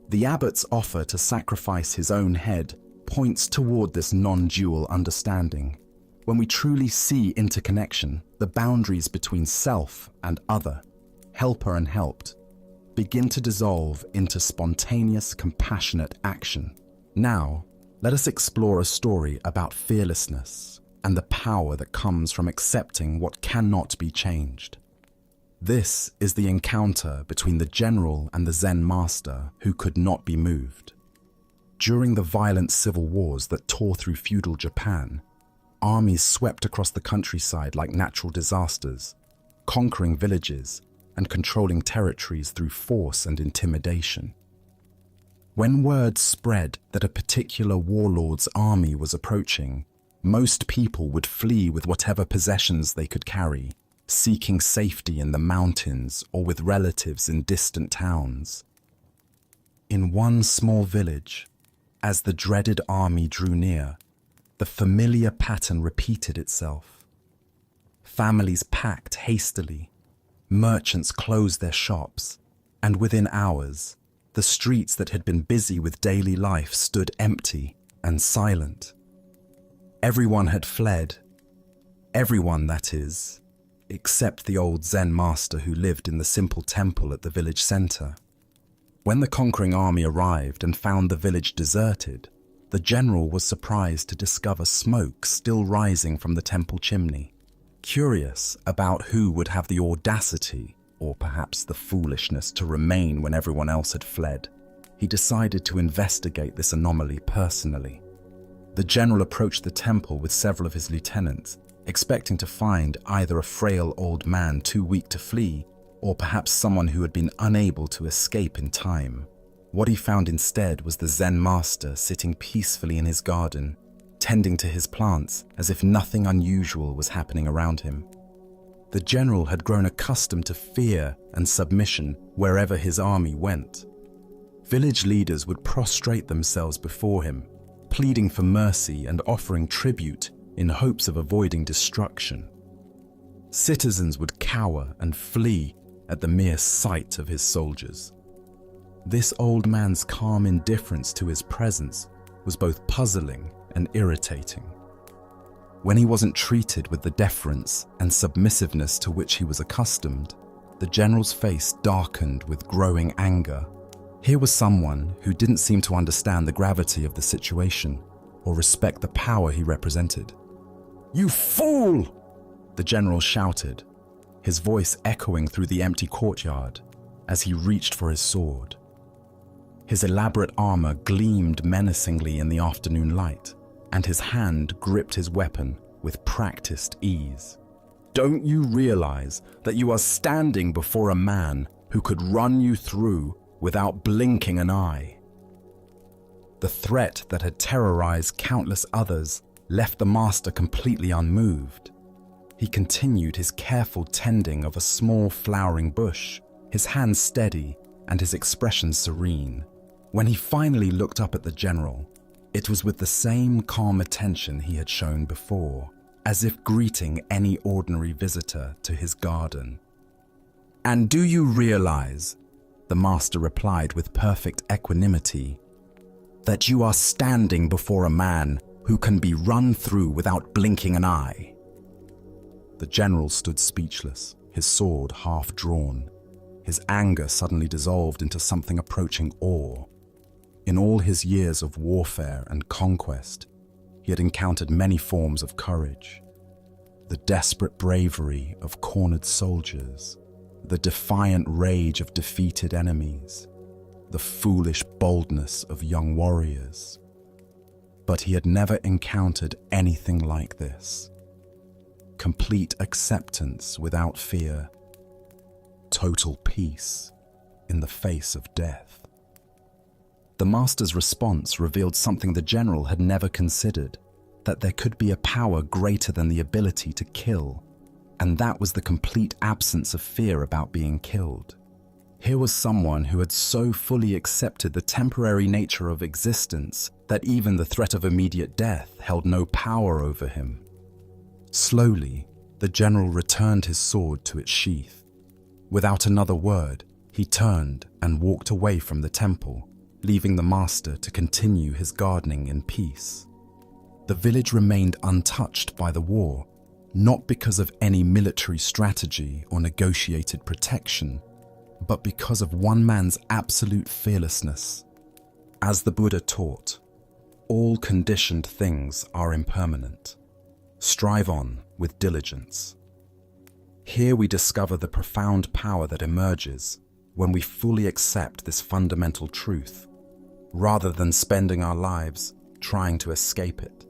The abbot's offer to sacrifice his own head points toward this non-dual understanding. When we truly see interconnection, the boundaries between self and other, helper and helped, begin to dissolve into spontaneous, compassionate action. Now, let us explore a story about fearlessness and the power that comes from accepting what cannot be changed. This is the encounter between the general and the Zen master who could not be moved. During the violent civil wars that tore through feudal Japan, armies swept across the countryside like natural disasters, conquering villages and controlling territories through force and intimidation. When word spread that a particular warlord's army was approaching, most people would flee with whatever possessions they could carry, seeking safety in the mountains or with relatives in distant towns. In one small village, as the dreaded army drew near, the familiar pattern repeated itself. Families packed hastily, merchants closed their shops, and within hours, the streets that had been busy with daily life stood empty and silent. Everyone had fled. Everyone, that is, except the old Zen master who lived in the simple temple at the village center. When the conquering army arrived and found the village deserted, the general was surprised to discover smoke still rising from the temple chimney. Curious about who would have the audacity, or perhaps the foolishness, to remain when everyone else had fled, he decided to investigate this anomaly personally. The general approached the temple with several of his lieutenants, expecting to find either a frail old man too weak to flee, or perhaps someone who had been unable to escape in time. What he found instead was the Zen master sitting peacefully in his garden, tending to his plants as if nothing unusual was happening around him. The general had grown accustomed to fear and submission wherever his army went. Village leaders would prostrate themselves before him, pleading for mercy and offering tribute in hopes of avoiding destruction. Citizens would cower and flee at the mere sight of his soldiers. This old man's calm indifference to his presence was both puzzling and irritating. When he wasn't treated with the deference and submissiveness to which he was accustomed, the general's face darkened with growing anger. Here was someone who didn't seem to understand the gravity of the situation or respect the power he represented. "You fool!" the general shouted, his voice echoing through the empty courtyard as he reached for his sword. His elaborate armor gleamed menacingly in the afternoon light, and his hand gripped his weapon with practiced ease. "Don't you realize that you are standing before a man who could run you through without blinking an eye?" The threat that had terrorized countless others left the master completely unmoved. He continued his careful tending of a small flowering bush, his hands steady and his expression serene. When he finally looked up at the general, it was with the same calm attention he had shown before, as if greeting any ordinary visitor to his garden. "And do you realize," the master replied with perfect equanimity, "that you are standing before a man who can be run through without blinking an eye?" The general stood speechless, his sword half drawn. His anger suddenly dissolved into something approaching awe. In all his years of warfare and conquest, he had encountered many forms of courage. The desperate bravery of cornered soldiers, the defiant rage of defeated enemies, the foolish boldness of young warriors. But he had never encountered anything like this. Complete acceptance without fear. Total peace in the face of death. The master's response revealed something the general had never considered, that there could be a power greater than the ability to kill, and that was the complete absence of fear about being killed. Here was someone who had so fully accepted the temporary nature of existence that even the threat of immediate death held no power over him. Slowly, the general returned his sword to its sheath. Without another word, he turned and walked away from the temple, leaving the master to continue his gardening in peace. The village remained untouched by the war, not because of any military strategy or negotiated protection, but because of one man's absolute fearlessness. As the Buddha taught, all conditioned things are impermanent. Strive on with diligence. Here we discover the profound power that emerges when we fully accept this fundamental truth, rather than spending our lives trying to escape it.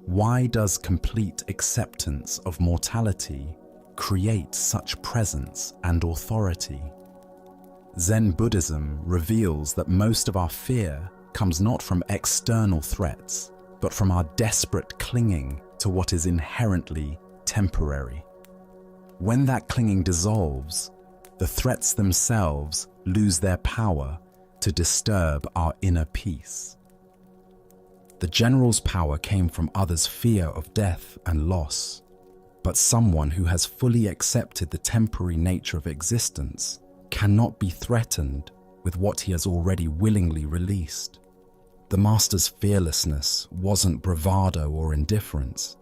Why does complete acceptance of mortality create such presence and authority? Zen Buddhism reveals that most of our fear comes not from external threats, but from our desperate clinging to what is inherently temporary. When that clinging dissolves, the threats themselves lose their power to disturb our inner peace. The general's power came from others' fear of death and loss, but someone who has fully accepted the temporary nature of existence cannot be threatened with what he has already willingly released. The master's fearlessness wasn't bravado or indifference.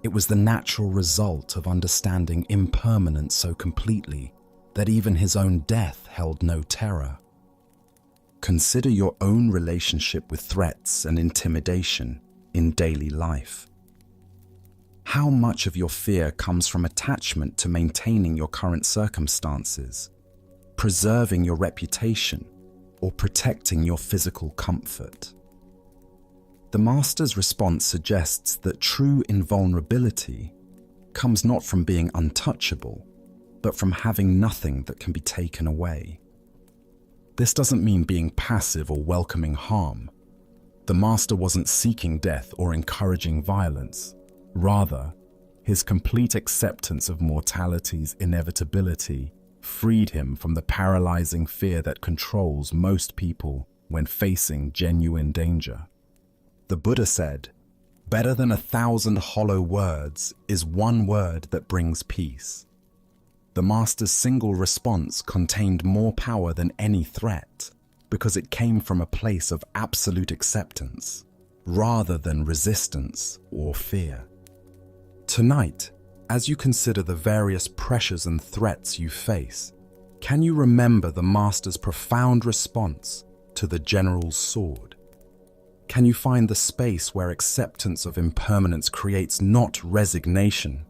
It was the natural result of understanding impermanence so completely that even his own death held no terror. Consider your own relationship with threats and intimidation in daily life. How much of your fear comes from attachment to maintaining your current circumstances, preserving your reputation, or protecting your physical comfort? The master's response suggests that true invulnerability comes not from being untouchable, but from having nothing that can be taken away. This doesn't mean being passive or welcoming harm. The master wasn't seeking death or encouraging violence. Rather, his complete acceptance of mortality's inevitability freed him from the paralyzing fear that controls most people when facing genuine danger. The Buddha said, "Better than 1,000 hollow words is one word that brings peace." The master's single response contained more power than any threat because it came from a place of absolute acceptance rather than resistance or fear. Tonight, as you consider the various pressures and threats you face, can you remember the master's profound response to the general's sword? Can you find the space where acceptance of impermanence creates not resignation,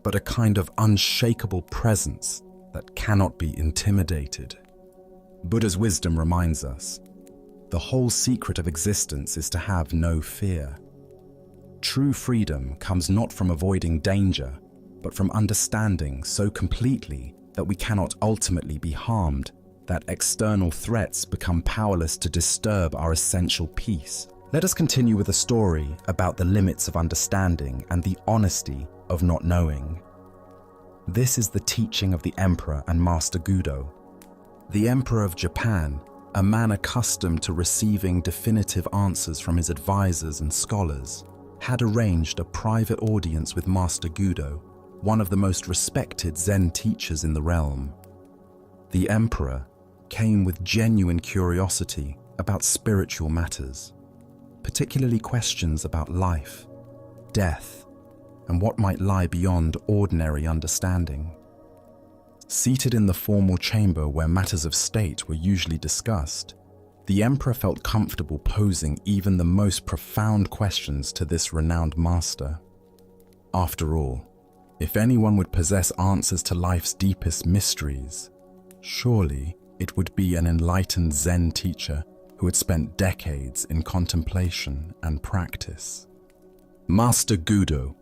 but a kind of unshakable presence that cannot be intimidated? Buddha's wisdom reminds us, the whole secret of existence is to have no fear. True freedom comes not from avoiding danger, but from understanding so completely that we cannot ultimately be harmed, that external threats become powerless to disturb our essential peace. Let us continue with a story about the limits of understanding and the honesty of not knowing. This is the teaching of the Emperor and Master Gudo. The Emperor of Japan, a man accustomed to receiving definitive answers from his advisors and scholars, had arranged a private audience with Master Gudo, one of the most respected Zen teachers in the realm. The Emperor came with genuine curiosity about spiritual matters, particularly questions about life, death, and what might lie beyond ordinary understanding. Seated in the formal chamber where matters of state were usually discussed, the Emperor felt comfortable posing even the most profound questions to this renowned master. After all, if anyone would possess answers to life's deepest mysteries, surely it would be an enlightened Zen teacher who had spent decades in contemplation and practice. Master Gudo,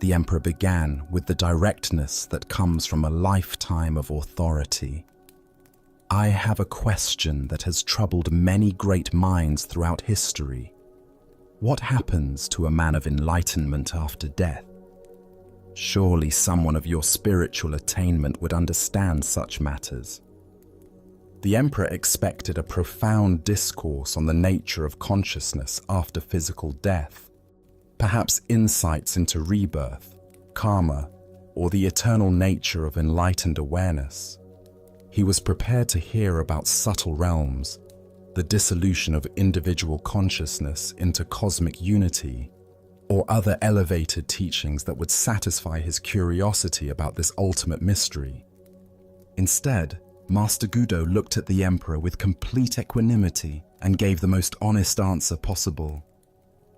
the Emperor began with the directness that comes from a lifetime of authority. I have a question that has troubled many great minds throughout history. What happens to a man of enlightenment after death? Surely someone of your spiritual attainment would understand such matters. The Emperor expected a profound discourse on the nature of consciousness after physical death, perhaps insights into rebirth, karma, or the eternal nature of enlightened awareness. He was prepared to hear about subtle realms, the dissolution of individual consciousness into cosmic unity, or other elevated teachings that would satisfy his curiosity about this ultimate mystery. Instead, Master Gudo looked at the Emperor with complete equanimity and gave the most honest answer possible.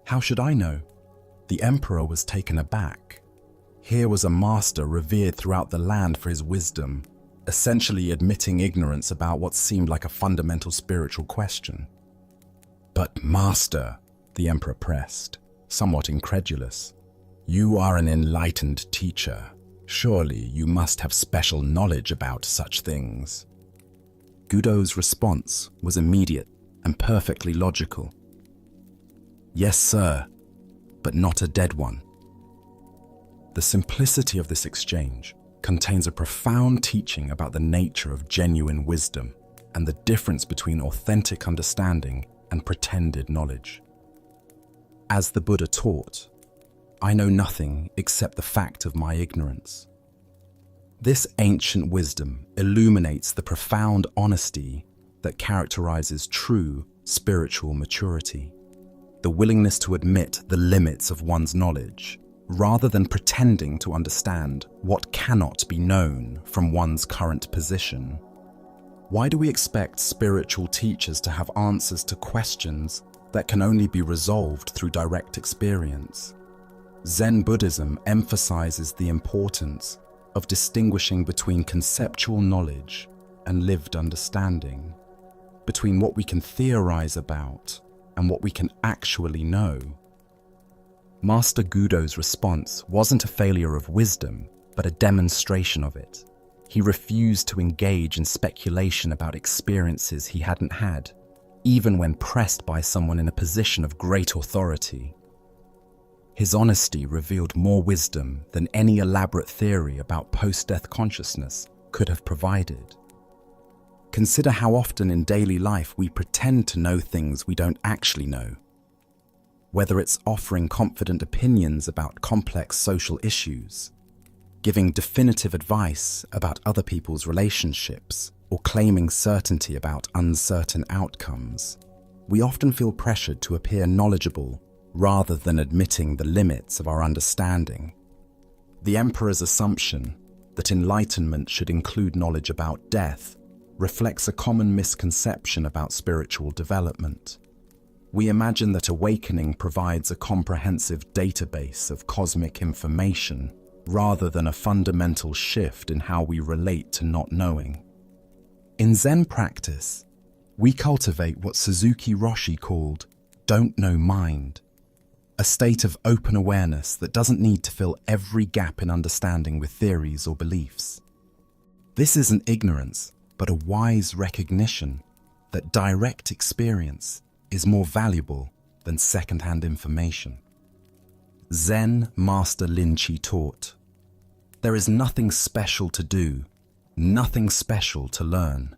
How should I know? The Emperor was taken aback. Here was a master revered throughout the land for his wisdom, essentially admitting ignorance about what seemed like a fundamental spiritual question. But Master, the Emperor pressed, somewhat incredulous, you are an enlightened teacher. Surely you must have special knowledge about such things. Gudo's response was immediate and perfectly logical. Yes, sir, but not a dead one. The simplicity of this exchange contains a profound teaching about the nature of genuine wisdom and the difference between authentic understanding and pretended knowledge. As the Buddha taught, I know nothing except the fact of my ignorance. This ancient wisdom illuminates the profound honesty that characterizes true spiritual maturity, the willingness to admit the limits of one's knowledge, rather than pretending to understand what cannot be known from one's current position. Why do we expect spiritual teachers to have answers to questions that can only be resolved through direct experience? Zen Buddhism emphasizes the importance of distinguishing between conceptual knowledge and lived understanding, between what we can theorize about and what we can actually know. Master Gudo's response wasn't a failure of wisdom, but a demonstration of it. He refused to engage in speculation about experiences he hadn't had, even when pressed by someone in a position of great authority. His honesty revealed more wisdom than any elaborate theory about post-death consciousness could have provided. Consider how often in daily life we pretend to know things we don't actually know. Whether it's offering confident opinions about complex social issues, giving definitive advice about other people's relationships, or claiming certainty about uncertain outcomes, we often feel pressured to appear knowledgeable rather than admitting the limits of our understanding. The Emperor's assumption that enlightenment should include knowledge about death reflects a common misconception about spiritual development. We imagine that awakening provides a comprehensive database of cosmic information rather than a fundamental shift in how we relate to not knowing. In Zen practice, we cultivate what Suzuki Roshi called "don't know mind," a state of open awareness that doesn't need to fill every gap in understanding with theories or beliefs. This isn't ignorance, but a wise recognition that direct experience is more valuable than second-hand information. Zen Master Linchi taught, there is nothing special to do, nothing special to learn.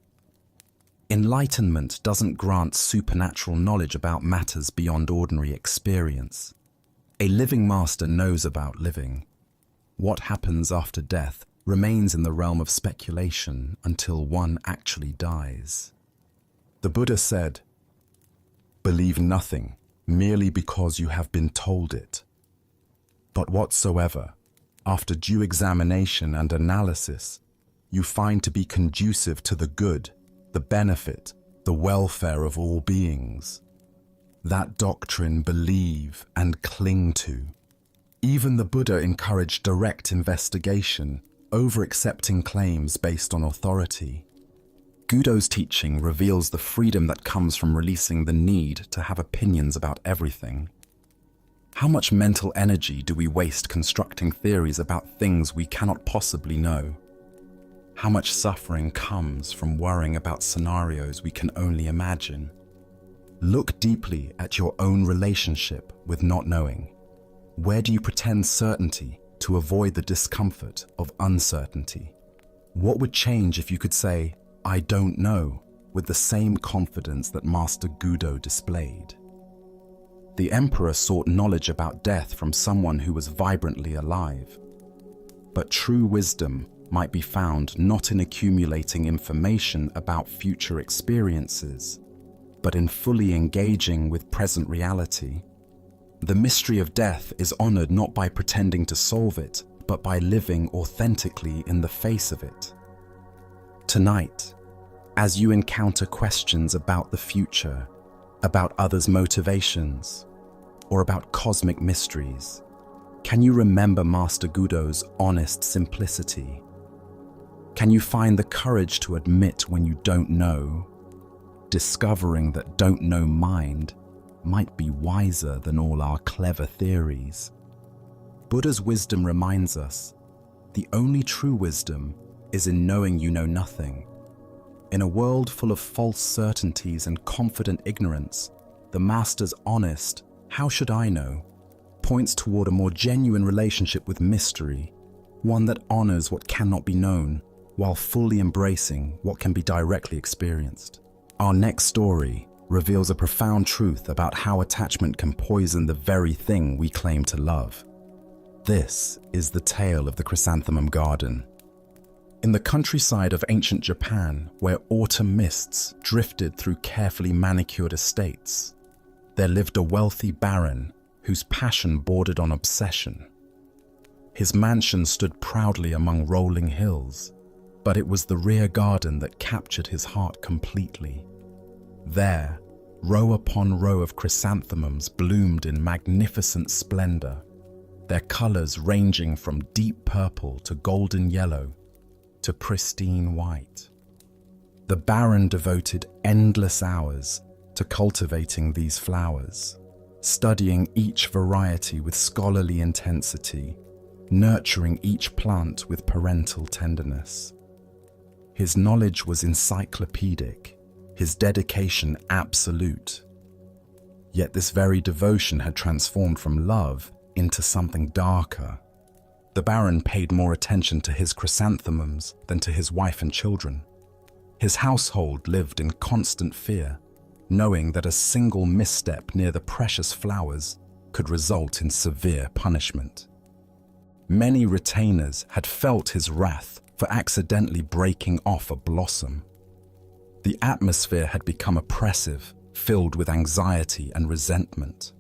Enlightenment doesn't grant supernatural knowledge about matters beyond ordinary experience. A living master knows about living. What happens after death remains in the realm of speculation until one actually dies. The Buddha said, "Believe nothing merely because you have been told it. But whatsoever, after due examination and analysis, you find to be conducive to the good, the benefit, the welfare of all beings, that doctrine believe and cling to." Even the Buddha encouraged direct investigation over accepting claims based on authority. Gudo's teaching reveals the freedom that comes from releasing the need to have opinions about everything. How much mental energy do we waste constructing theories about things we cannot possibly know? How much suffering comes from worrying about scenarios we can only imagine? Look deeply at your own relationship with not knowing. Where do you pretend certainty to avoid the discomfort of uncertainty? What would change if you could say, "I don't know," with the same confidence that Master Gudo displayed? The Emperor sought knowledge about death from someone who was vibrantly alive. But true wisdom might be found not in accumulating information about future experiences, but in fully engaging with present reality. The mystery of death is honored not by pretending to solve it, but by living authentically in the face of it. Tonight, as you encounter questions about the future, about others' motivations, or about cosmic mysteries, can you remember Master Gudo's honest simplicity? Can you find the courage to admit when you don't know, discovering that don't know mind might be wiser than all our clever theories? Buddha's wisdom reminds us, the only true wisdom is in knowing you know nothing. In a world full of false certainties and confident ignorance, the master's honest, "How should I know?" points toward a more genuine relationship with mystery, one that honors what cannot be known, while fully embracing what can be directly experienced. Our next story reveals a profound truth about how attachment can poison the very thing we claim to love. This is the tale of the chrysanthemum garden. In the countryside of ancient Japan, where autumn mists drifted through carefully manicured estates, there lived a wealthy baron whose passion bordered on obsession. His mansion stood proudly among rolling hills, but it was the rear garden that captured his heart completely. There, row upon row of chrysanthemums bloomed in magnificent splendor, their colors ranging from deep purple to golden yellow to pristine white. The baron devoted endless hours to cultivating these flowers, studying each variety with scholarly intensity, nurturing each plant with parental tenderness. His knowledge was encyclopedic, his dedication absolute. Yet this very devotion had transformed from love into something darker. The baron paid more attention to his chrysanthemums than to his wife and children. His household lived in constant fear, knowing that a single misstep near the precious flowers could result in severe punishment. Many retainers had felt his wrath for accidentally breaking off a blossom. The atmosphere had become oppressive, filled with anxiety and resentment.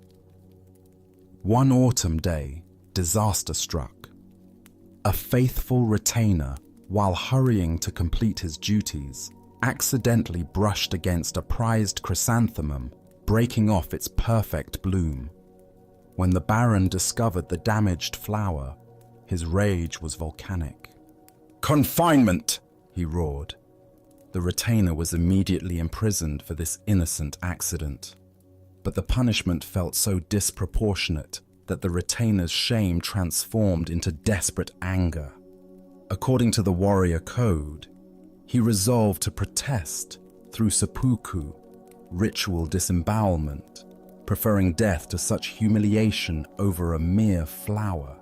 One autumn day, disaster struck. A faithful retainer, while hurrying to complete his duties, accidentally brushed against a prized chrysanthemum, breaking off its perfect bloom. When the baron discovered the damaged flower, his rage was volcanic. "Confinement!" he roared. The retainer was immediately imprisoned for this innocent accident. But the punishment felt so disproportionate that the retainer's shame transformed into desperate anger. According to the warrior code, he resolved to protest through seppuku, ritual disembowelment, preferring death to such humiliation over a mere flower.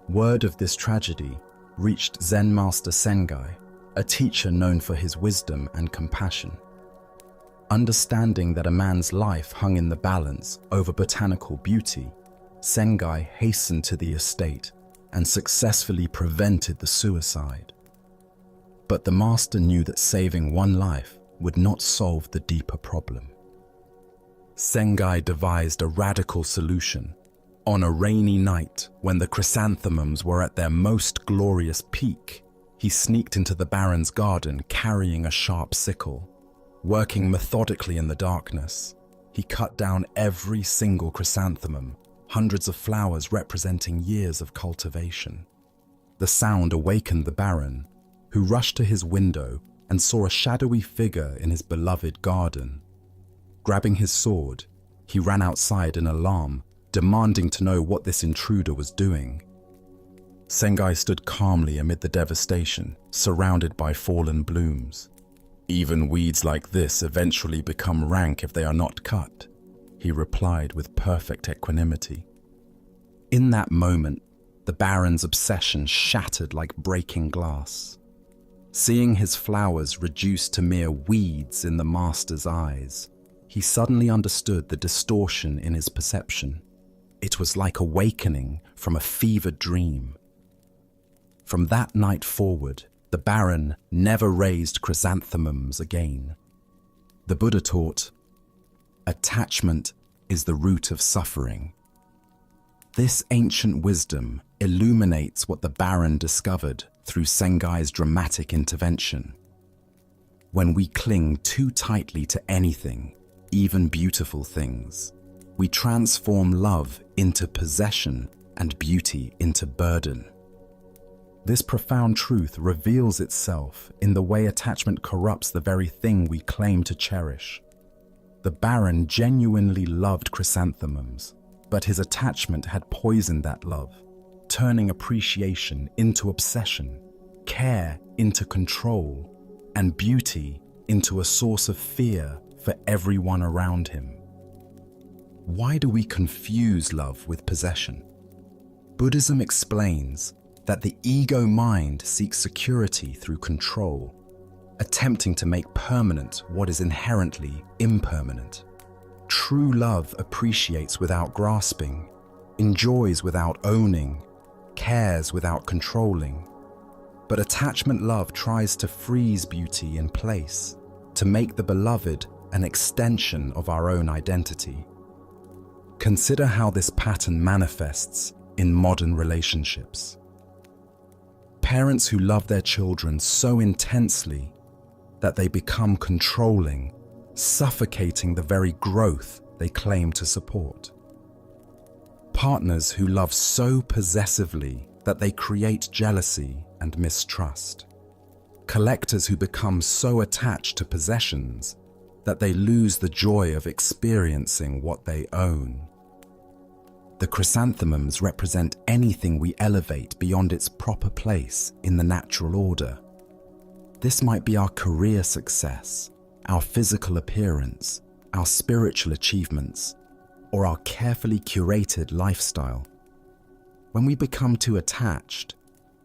Word of this tragedy reached Zen master Sengai, a teacher known for his wisdom and compassion. Understanding that a man's life hung in the balance over botanical beauty, Sengai hastened to the estate and successfully prevented the suicide. But the master knew that saving one life would not solve the deeper problem. Sengai devised a radical solution. On a rainy night, when the chrysanthemums were at their most glorious peak, he sneaked into the baron's garden carrying a sharp sickle. Working methodically in the darkness, he cut down every single chrysanthemum, hundreds of flowers representing years of cultivation. The sound awakened the baron, who rushed to his window and saw a shadowy figure in his beloved garden. Grabbing his sword, he ran outside in alarm, demanding to know what this intruder was doing. Sengai stood calmly amid the devastation, surrounded by fallen blooms. "Even weeds like this eventually become rank if they are not cut," he replied with perfect equanimity. In that moment, the baron's obsession shattered like breaking glass. Seeing his flowers reduced to mere weeds in the master's eyes, he suddenly understood the distortion in his perception. It was like awakening from a fevered dream. From that night forward, the baron never raised chrysanthemums again. The Buddha taught, "Attachment is the root of suffering." This ancient wisdom illuminates what the baron discovered through Sengai's dramatic intervention. When we cling too tightly to anything, even beautiful things, we transform love into possession and beauty into burden. This profound truth reveals itself in the way attachment corrupts the very thing we claim to cherish. The baron genuinely loved chrysanthemums, but his attachment had poisoned that love, turning appreciation into obsession, care into control, and beauty into a source of fear for everyone around him. Why do we confuse love with possession? Buddhism explains that the ego mind seeks security through control, attempting to make permanent what is inherently impermanent. True love appreciates without grasping, enjoys without owning, cares without controlling. But attachment love tries to freeze beauty in place, to make the beloved an extension of our own identity. Consider how this pattern manifests in modern relationships. Parents who love their children so intensely that they become controlling, suffocating the very growth they claim to support. Partners who love so possessively that they create jealousy and mistrust. Collectors who become so attached to possessions that they lose the joy of experiencing what they own. The chrysanthemums represent anything we elevate beyond its proper place in the natural order. This might be our career success, our physical appearance, our spiritual achievements, or our carefully curated lifestyle. When we become too attached,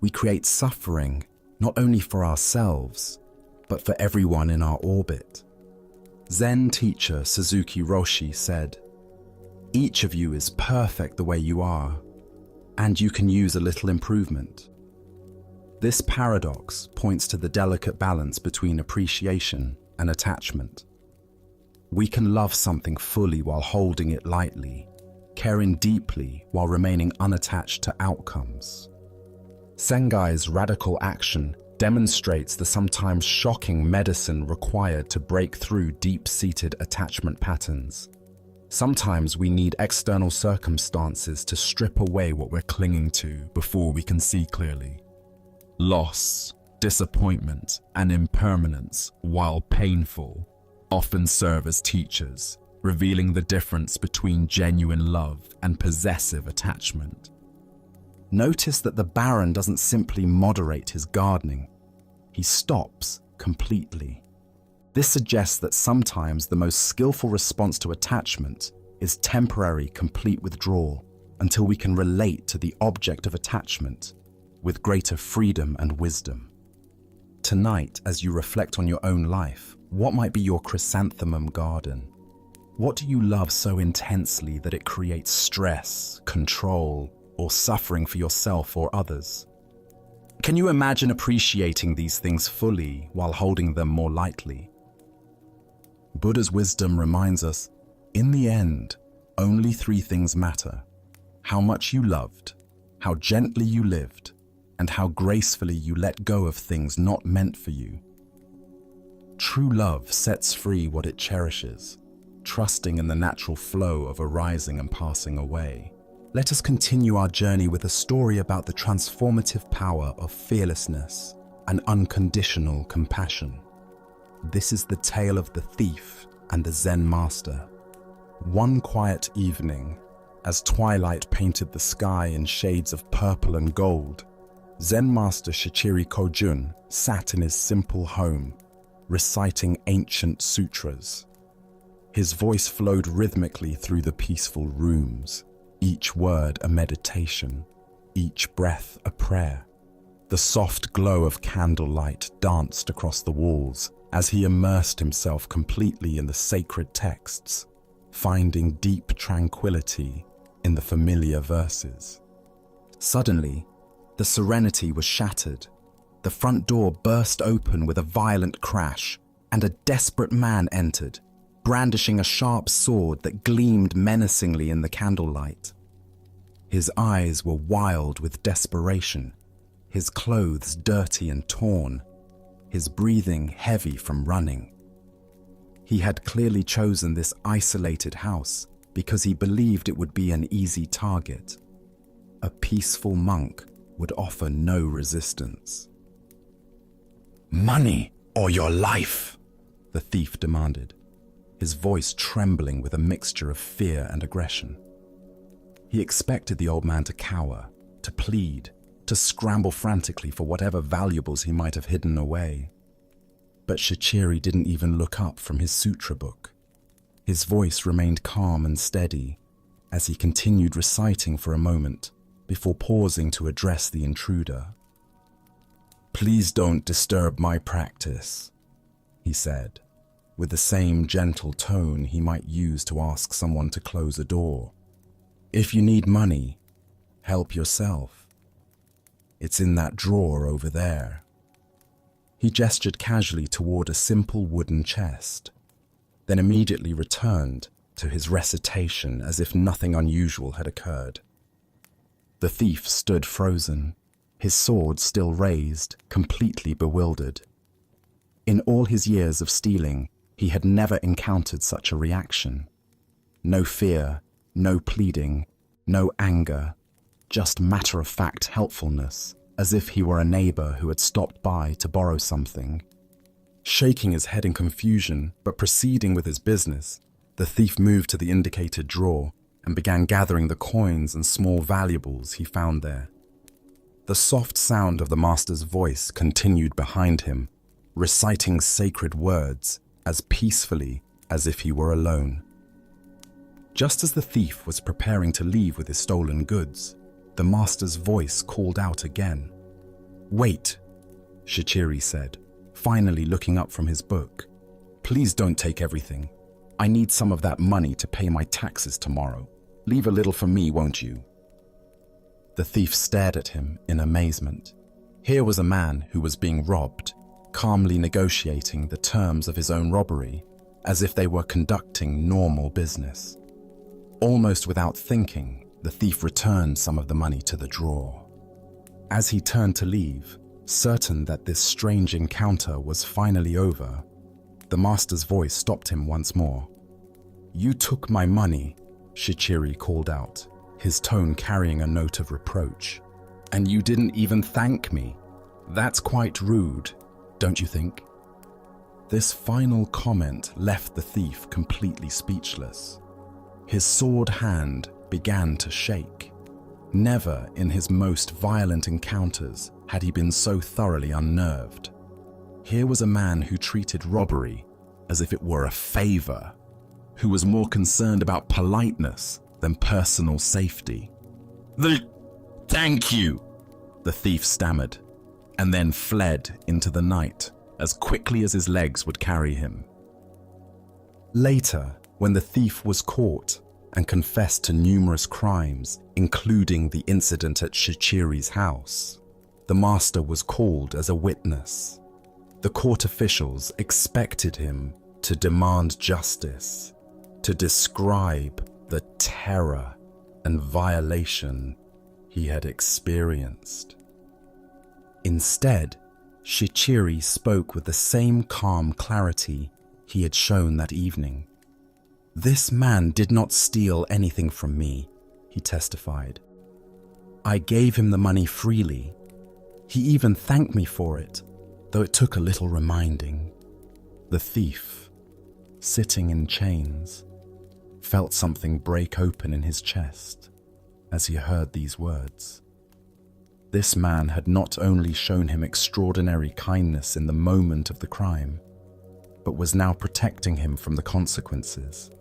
we create suffering not only for ourselves, but for everyone in our orbit. Zen teacher Suzuki Roshi said, "Each of you is perfect the way you are, and you can use a little improvement." This paradox points to the delicate balance between appreciation and attachment. We can love something fully while holding it lightly, caring deeply while remaining unattached to outcomes. Sengai's radical action demonstrates the sometimes shocking medicine required to break through deep-seated attachment patterns. Sometimes we need external circumstances to strip away what we're clinging to before we can see clearly. Loss, disappointment, and impermanence, while painful, often serve as teachers, revealing the difference between genuine love and possessive attachment. Notice that the Baron doesn't simply moderate his gardening. He stops completely. This suggests that sometimes the most skillful response to attachment is temporary, complete withdrawal until we can relate to the object of attachment with greater freedom and wisdom. Tonight, as you reflect on your own life, what might be your chrysanthemum garden? What do you love so intensely that it creates stress, control, or suffering for yourself or others? Can you imagine appreciating these things fully while holding them more lightly? Buddha's wisdom reminds us, in the end, only three things matter: how much you loved, how gently you lived, and how gracefully you let go of things not meant for you. True love sets free what it cherishes, trusting in the natural flow of arising and passing away. Let us continue our journey with a story about the transformative power of fearlessness and unconditional compassion. This is the tale of the thief and the Zen master. One quiet evening, as twilight painted the sky in shades of purple and gold, Zen master Shichiri Kojun sat in his simple home, reciting ancient sutras. His voice flowed rhythmically through the peaceful rooms, each word a meditation, each breath a prayer. The soft glow of candlelight danced across the walls as he immersed himself completely in the sacred texts, finding deep tranquility in the familiar verses. Suddenly, the serenity was shattered. The front door burst open with a violent crash, and a desperate man entered, brandishing a sharp sword that gleamed menacingly in the candlelight. His eyes were wild with desperation, his clothes dirty and torn, his breathing heavy from running. He had clearly chosen this isolated house because he believed it would be an easy target. A peaceful monk would offer no resistance. "Money or your life?" the thief demanded, his voice trembling with a mixture of fear and aggression. He expected the old man to cower, to plead, to scramble frantically for whatever valuables he might have hidden away. But Shichiri didn't even look up from his sutra book. His voice remained calm and steady as he continued reciting for a moment before pausing to address the intruder. "Please don't disturb my practice," he said, with the same gentle tone he might use to ask someone to close a door. "If you need money, help yourself. It's in that drawer over there." He gestured casually toward a simple wooden chest, then immediately returned to his recitation as if nothing unusual had occurred. The thief stood frozen, his sword still raised, completely bewildered. In all his years of stealing, he had never encountered such a reaction. No fear, no pleading, no anger, just matter-of-fact helpfulness, as if he were a neighbor who had stopped by to borrow something. Shaking his head in confusion, but proceeding with his business, the thief moved to the indicated drawer and began gathering the coins and small valuables he found there. The soft sound of the master's voice continued behind him, reciting sacred words as peacefully as if he were alone. Just as the thief was preparing to leave with his stolen goods, the master's voice called out again. "Wait," Shichiri said, finally looking up from his book. "Please don't take everything. I need some of that money to pay my taxes tomorrow. Leave a little for me, won't you?" The thief stared at him in amazement. Here was a man who was being robbed, calmly negotiating the terms of his own robbery, as if they were conducting normal business. Almost without thinking, the thief returned some of the money to the drawer. As he turned to leave, certain that this strange encounter was finally over, the master's voice stopped him once more. "You took my money," Shichiri called out, his tone carrying a note of reproach. "And you didn't even thank me. That's quite rude, don't you think?" This final comment left the thief completely speechless. His sword hand began to shake. Never in his most violent encounters had he been so thoroughly unnerved. Here was a man who treated robbery as if it were a favor, who was more concerned about politeness than personal safety. Thank you," the thief stammered, and then fled into the night as quickly as his legs would carry him. Later, when the thief was caught and confessed to numerous crimes, including the incident at Shichiri's house, the master was called as a witness. The court officials expected him to demand justice, to describe the terror and violation he had experienced. Instead, Shichiri spoke with the same calm clarity he had shown that evening. "This man did not steal anything from me," he testified. "I gave him the money freely. He even thanked me for it, though it took a little reminding." The thief, sitting in chains, felt something break open in his chest as he heard these words. This man had not only shown him extraordinary kindness in the moment of the crime, but was now protecting him from the consequences.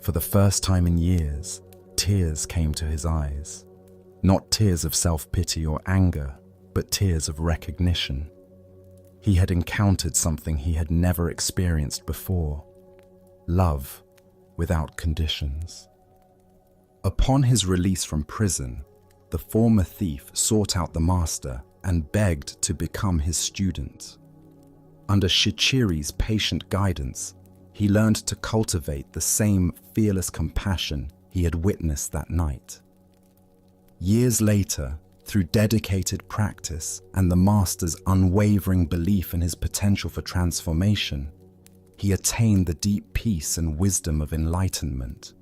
For the first time in years, tears came to his eyes. Not tears of self-pity or anger, but tears of recognition. He had encountered something he had never experienced before: love without conditions. Upon his release from prison, the former thief sought out the master and begged to become his student. Under Shichiri's patient guidance, he learned to cultivate the same fearless compassion he had witnessed that night. Years later, through dedicated practice and the master's unwavering belief in his potential for transformation, he attained the deep peace and wisdom of enlightenment.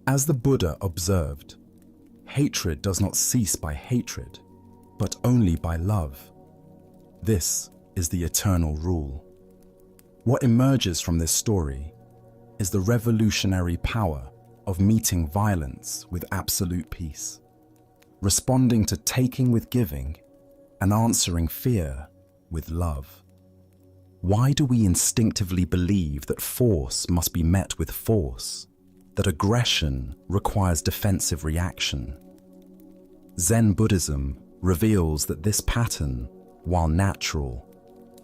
As the Buddha observed, hatred does not cease by hatred, but only by love. This is the eternal rule. What emerges from this story is the revolutionary power of meeting violence with absolute peace, responding to taking with giving, and answering fear with love. Why do we instinctively believe that force must be met with force, that aggression requires defensive reaction? Zen Buddhism reveals that this pattern, while natural,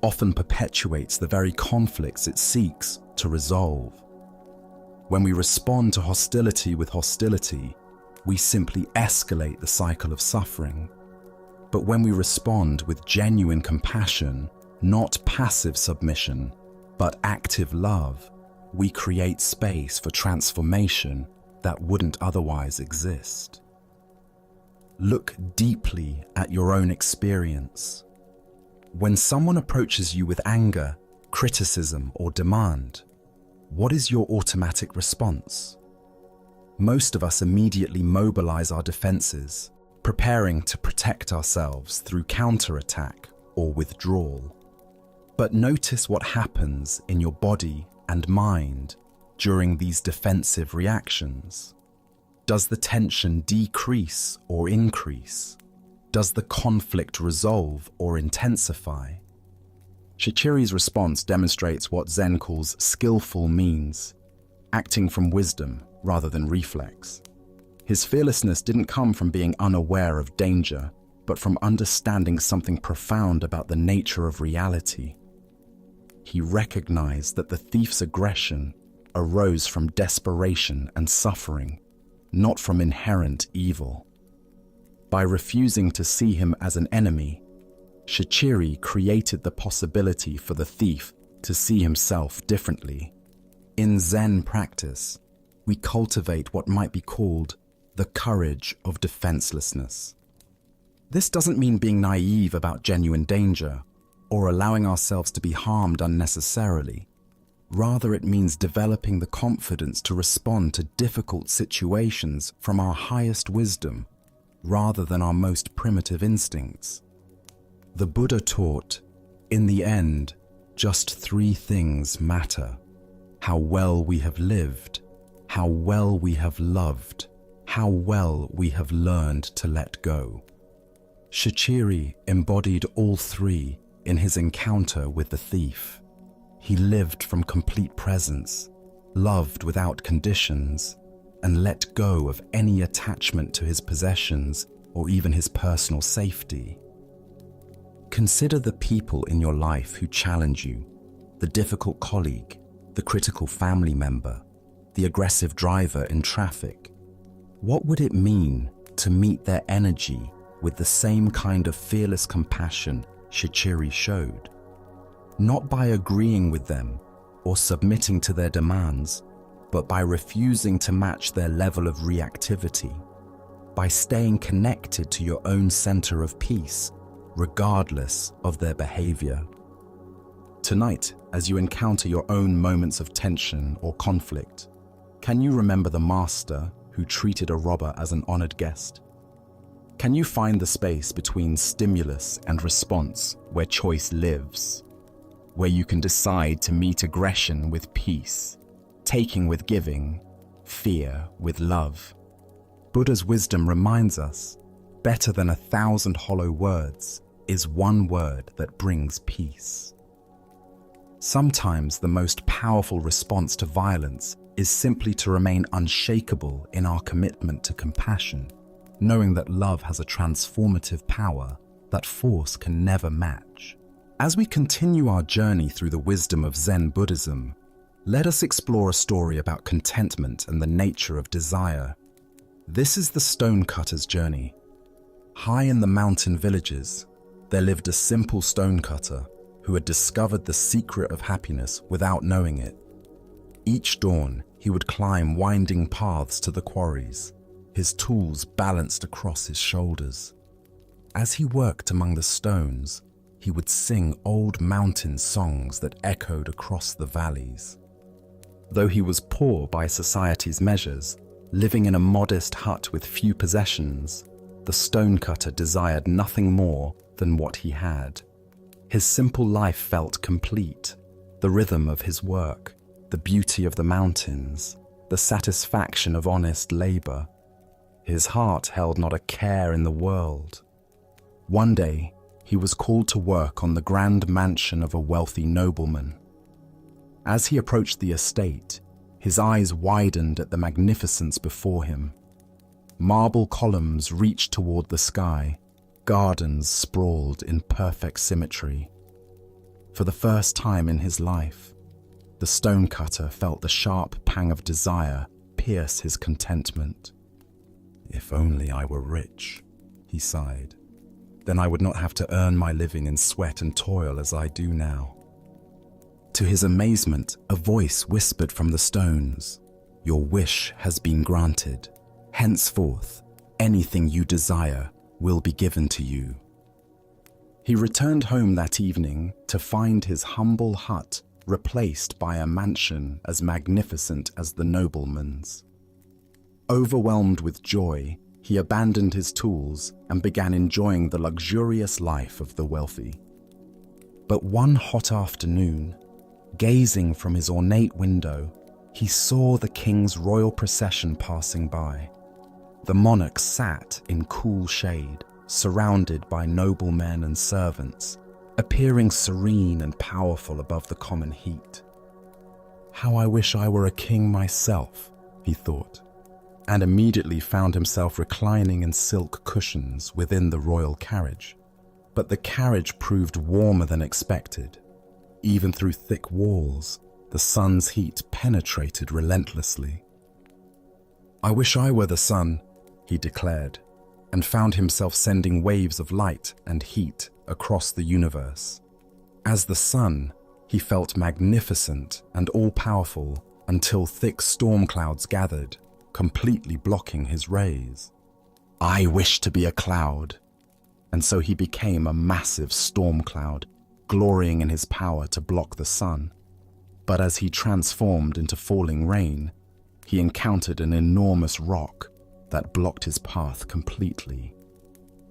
often perpetuates the very conflicts it seeks to resolve. When we respond to hostility with hostility, we simply escalate the cycle of suffering. But when we respond with genuine compassion, not passive submission, but active love, we create space for transformation that wouldn't otherwise exist. Look deeply at your own experience. When someone approaches you with anger, criticism, or demand, what is your automatic response? Most of us immediately mobilize our defenses, preparing to protect ourselves through counterattack or withdrawal. But notice what happens in your body and mind during these defensive reactions. Does the tension decrease or increase? Does the conflict resolve or intensify? Shichiri's response demonstrates what Zen calls skillful means, acting from wisdom rather than reflex. His fearlessness didn't come from being unaware of danger, but from understanding something profound about the nature of reality. He recognized that the thief's aggression arose from desperation and suffering, not from inherent evil. By refusing to see him as an enemy, Shichiri created the possibility for the thief to see himself differently. In Zen practice, we cultivate what might be called the courage of defenselessness. This doesn't mean being naive about genuine danger or allowing ourselves to be harmed unnecessarily. Rather, it means developing the confidence to respond to difficult situations from our highest wisdom, rather than our most primitive instincts. The Buddha taught, in the end, just 3 things matter: how well we have lived, how well we have loved, how well we have learned to let go. Shichiri embodied all 3 in his encounter with the thief. He lived from complete presence, loved without conditions, and let go of any attachment to his possessions or even his personal safety. Consider the people in your life who challenge you: the difficult colleague, the critical family member, the aggressive driver in traffic. What would it mean to meet their energy with the same kind of fearless compassion Shichiri showed? Not by agreeing with them or submitting to their demands, but by refusing to match their level of reactivity, by staying connected to your own center of peace, regardless of their behavior. Tonight, as you encounter your own moments of tension or conflict, can you remember the master who treated a robber as an honored guest? Can you find the space between stimulus and response where choice lives, where you can decide to meet aggression with peace, taking with giving, fear with love? Buddha's wisdom reminds us, better than 1,000 hollow words is one word that brings peace. Sometimes the most powerful response to violence is simply to remain unshakable in our commitment to compassion, knowing that love has a transformative power that force can never match. As we continue our journey through the wisdom of Zen Buddhism, let us explore a story about contentment and the nature of desire. This is the stonecutter's journey. High in the mountain villages, there lived a simple stonecutter who had discovered the secret of happiness without knowing it. Each dawn, he would climb winding paths to the quarries, his tools balanced across his shoulders. As he worked among the stones, he would sing old mountain songs that echoed across the valleys. Though he was poor by society's measures, living in a modest hut with few possessions, the stonecutter desired nothing more than what he had. His simple life felt complete: the rhythm of his work, the beauty of the mountains, the satisfaction of honest labor. His heart held not a care in the world. One day, he was called to work on the grand mansion of a wealthy nobleman. As he approached the estate, his eyes widened at the magnificence before him. Marble columns reached toward the sky, gardens sprawled in perfect symmetry. For the first time in his life, the stonecutter felt the sharp pang of desire pierce his contentment. "If only I were rich," he sighed. "Then I would not have to earn my living in sweat and toil as I do now." To his amazement, a voice whispered from the stones, "Your wish has been granted. Henceforth, anything you desire will be given to you." He returned home that evening to find his humble hut replaced by a mansion as magnificent as the nobleman's. Overwhelmed with joy, he abandoned his tools and began enjoying the luxurious life of the wealthy. But one hot afternoon, gazing from his ornate window, he saw the king's royal procession passing by. The monarch sat in cool shade, surrounded by noblemen and servants, appearing serene and powerful above the common heat. "How I wish I were a king myself," he thought, and immediately found himself reclining in silk cushions within the royal carriage. But the carriage proved warmer than expected. Even through thick walls, the sun's heat penetrated relentlessly. "I wish I were the sun," he declared, and found himself sending waves of light and heat across the universe. As the sun, he felt magnificent and all-powerful until thick storm clouds gathered, completely blocking his rays. "I wish to be a cloud." And so he became a massive storm cloud, glorying in his power to block the sun. But as he transformed into falling rain, he encountered an enormous rock that blocked his path completely.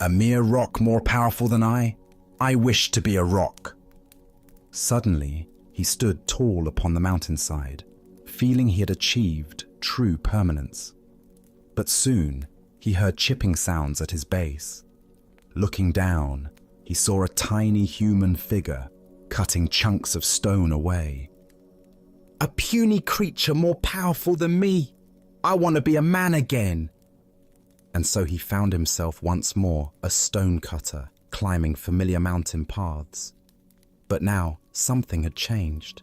"A mere rock more powerful than I? I wish to be a rock." Suddenly, he stood tall upon the mountainside, feeling he had achieved true permanence. But soon, he heard chipping sounds at his base. Looking down, he saw a tiny human figure cutting chunks of stone away. "A puny creature more powerful than me! I want to be a man again!" And so he found himself once more a stonecutter, climbing familiar mountain paths. But now something had changed.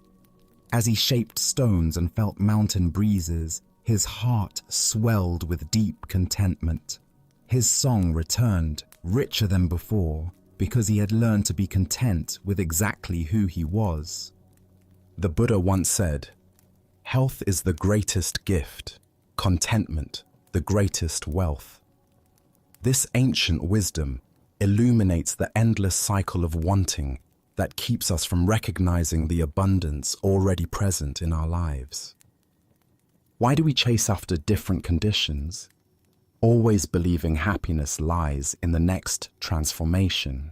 As he shaped stones and felt mountain breezes, his heart swelled with deep contentment. His song returned, richer than before, because he had learned to be content with exactly who he was. The Buddha once said, "Health is the greatest gift, contentment the greatest wealth." This ancient wisdom illuminates the endless cycle of wanting that keeps us from recognizing the abundance already present in our lives. Why do we chase after different conditions, always believing happiness lies in the next transformation?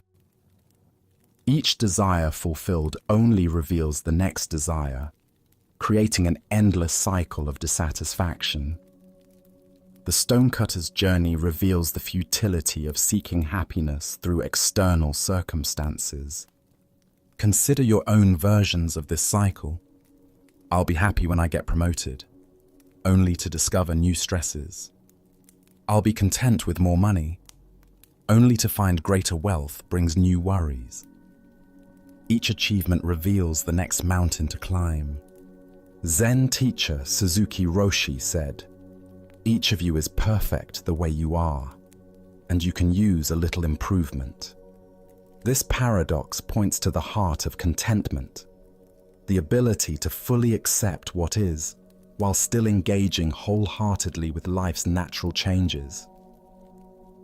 Each desire fulfilled only reveals the next desire, creating an endless cycle of dissatisfaction. The stonecutter's journey reveals the futility of seeking happiness through external circumstances. Consider your own versions of this cycle. "I'll be happy when I get promoted," only to discover new stresses. "I'll be content with more money," only to find greater wealth brings new worries. Each achievement reveals the next mountain to climb. Zen teacher Suzuki Roshi said, "Each of you is perfect the way you are, and you can use a little improvement." This paradox points to the heart of contentment, the ability to fully accept what is, while still engaging wholeheartedly with life's natural changes.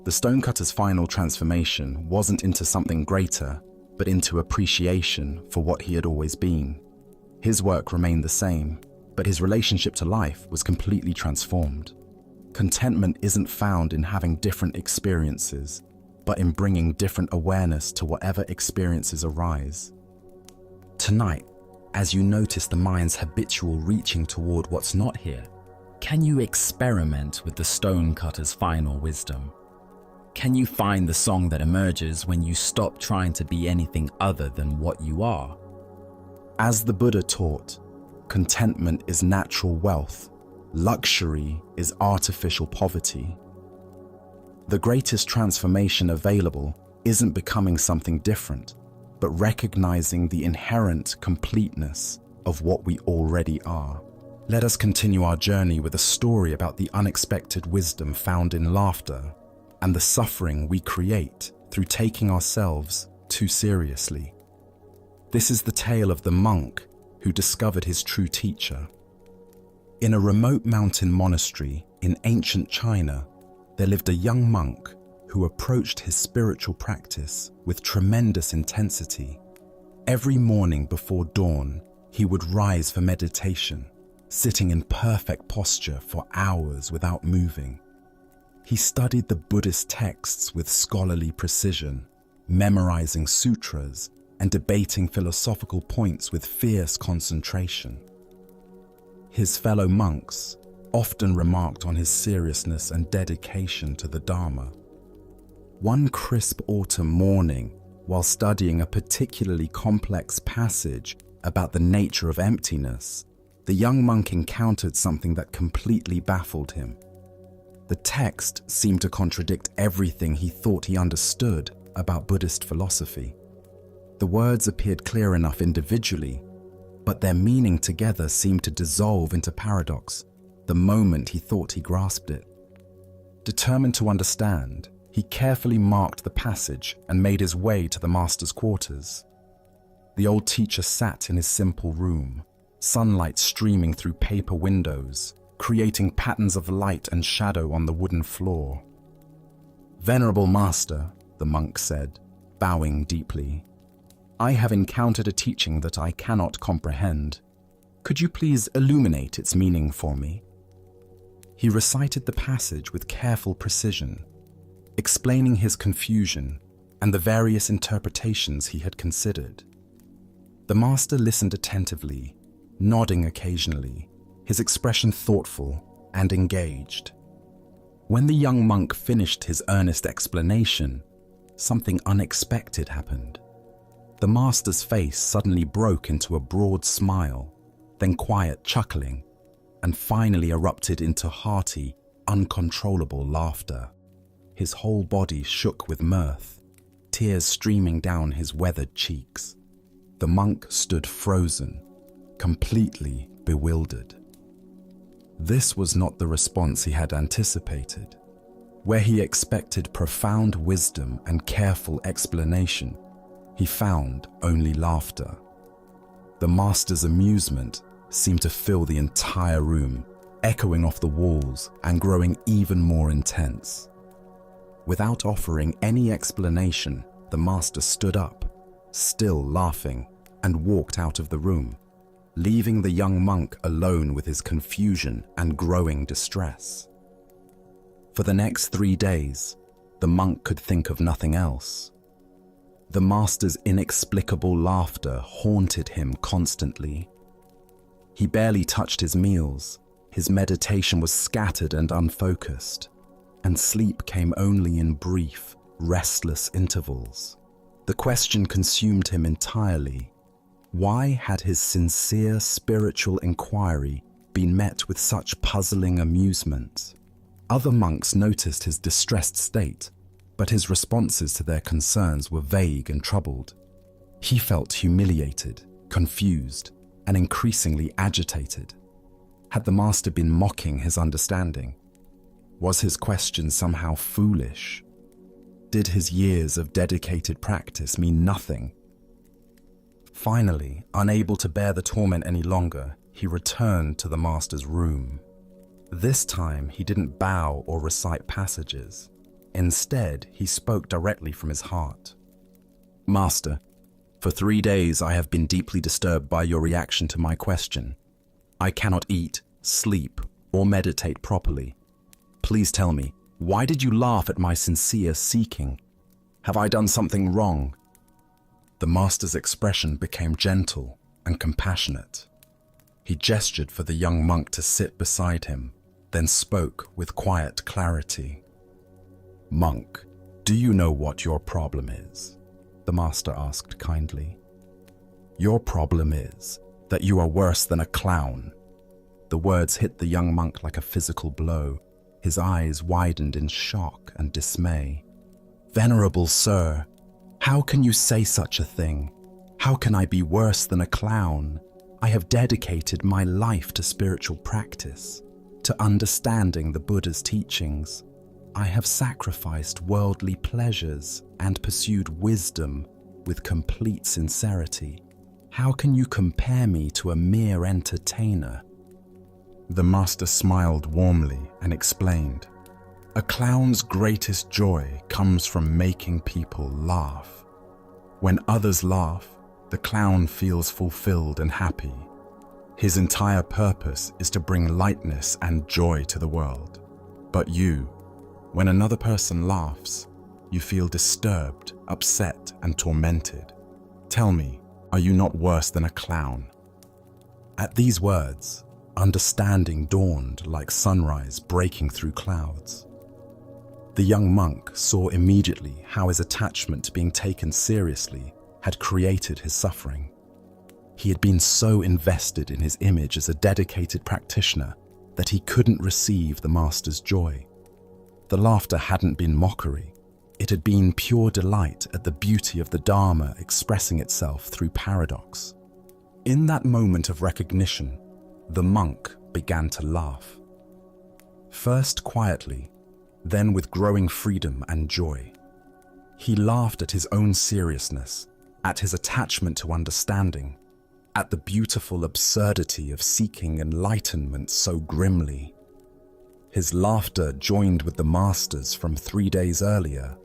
The stonecutter's final transformation wasn't into something greater, but into appreciation for what he had always been. His work remained the same, but his relationship to life was completely transformed. Contentment isn't found in having different experiences, but in bringing different awareness to whatever experiences arise. Tonight, as you notice the mind's habitual reaching toward what's not here, can you experiment with the stonecutter's final wisdom?
Can you find the song that emerges when you stop trying to be anything other than what you are?
As the Buddha taught, contentment is natural wealth, luxury is artificial poverty. The greatest transformation available isn't becoming something different, but recognizing the inherent completeness of what we already are. Let us continue our journey with a story about the unexpected wisdom found in laughter and the suffering we create through taking ourselves too seriously. This is the tale of the monk who discovered his true teacher. In a remote mountain monastery in ancient China, there lived a young monk who approached his spiritual practice with tremendous intensity. Every morning before dawn, he would rise for meditation, sitting in perfect posture for hours without moving. He studied the Buddhist texts with scholarly precision, memorizing sutras and debating philosophical points with fierce concentration. His fellow monks often remarked on his seriousness and dedication to the Dharma. One crisp autumn morning, while studying a particularly complex passage about the nature of emptiness, the young monk encountered something that completely baffled him. The text seemed to contradict everything he thought he understood about Buddhist philosophy. The words appeared clear enough individually, but their meaning together seemed to dissolve into paradox the moment he thought he grasped it. Determined to understand, he carefully marked the passage and made his way to the master's quarters. The old teacher sat in his simple room, sunlight streaming through paper windows, creating patterns of light and shadow on the wooden floor. "Venerable master," the monk said, bowing deeply, "I have encountered a teaching that I cannot comprehend. Could you please illuminate its meaning for me?" He recited the passage with careful precision, explaining his confusion and the various interpretations he had considered. The master listened attentively, nodding occasionally, his expression thoughtful and engaged. When the young monk finished his earnest explanation, something unexpected happened. The master's face suddenly broke into a broad smile, then quiet chuckling, and finally erupted into hearty, uncontrollable laughter. His whole body shook with mirth, tears streaming down his weathered cheeks. The monk stood frozen, completely bewildered. This was not the response he had anticipated. Where he expected profound wisdom and careful explanation, he found only laughter. The master's amusement seemed to fill the entire room, echoing off the walls and growing even more intense. Without offering any explanation, the master stood up, still laughing, and walked out of the room, leaving the young monk alone with his confusion and growing distress. For the next 3 days, the monk could think of nothing else. The master's inexplicable laughter haunted him constantly. He barely touched his meals, his meditation was scattered and unfocused, and sleep came only in brief, restless intervals. The question consumed him entirely. Why had his sincere spiritual inquiry been met with such puzzling amusement? Other monks noticed his distressed state, but his responses to their concerns were vague and troubled. He felt humiliated, confused, and increasingly agitated. Had the master been mocking his understanding? Was his question somehow foolish? Did his years of dedicated practice mean nothing? Finally, unable to bear the torment any longer, he returned to the master's room. This time, he didn't bow or recite passages. Instead, he spoke directly from his heart. "Master, for 3 days I have been deeply disturbed by your reaction to my question. I cannot eat, sleep, or meditate properly. Please tell me, why did you laugh at my sincere seeking? Have I done something wrong?" The master's expression became gentle and compassionate. He gestured for the young monk to sit beside him, then spoke with quiet clarity. "Monk, Do you know what your problem is? The master asked kindly. Your problem is that you are worse than a clown. The words hit the young monk like a physical blow. His eyes widened in shock and dismay. Venerable sir, how can you say such a thing? How can I be worse than a clown? I have dedicated my life to spiritual practice, to understanding the Buddha's teachings. I have sacrificed worldly pleasures and pursued wisdom with complete sincerity. How can you compare me to a mere entertainer? The master smiled warmly and explained, a clown's greatest joy comes from making people laugh. When others laugh, the clown feels fulfilled and happy. His entire purpose is to bring lightness and joy to the world. But you, when another person laughs, you feel disturbed, upset, and tormented. Tell me, are you not worse than a clown? At these words, understanding dawned like sunrise breaking through clouds. The young monk saw immediately how his attachment to being taken seriously had created his suffering. He had been so invested in his image as a dedicated practitioner that he couldn't receive the master's joy. The laughter hadn't been mockery. It had been pure delight at the beauty of the Dharma expressing itself through paradox. In that moment of recognition, the monk began to laugh. First quietly, then with growing freedom and joy. He laughed at his own seriousness, at his attachment to understanding, at the beautiful absurdity of seeking enlightenment so grimly. His laughter joined with the master's from 3 days earlier,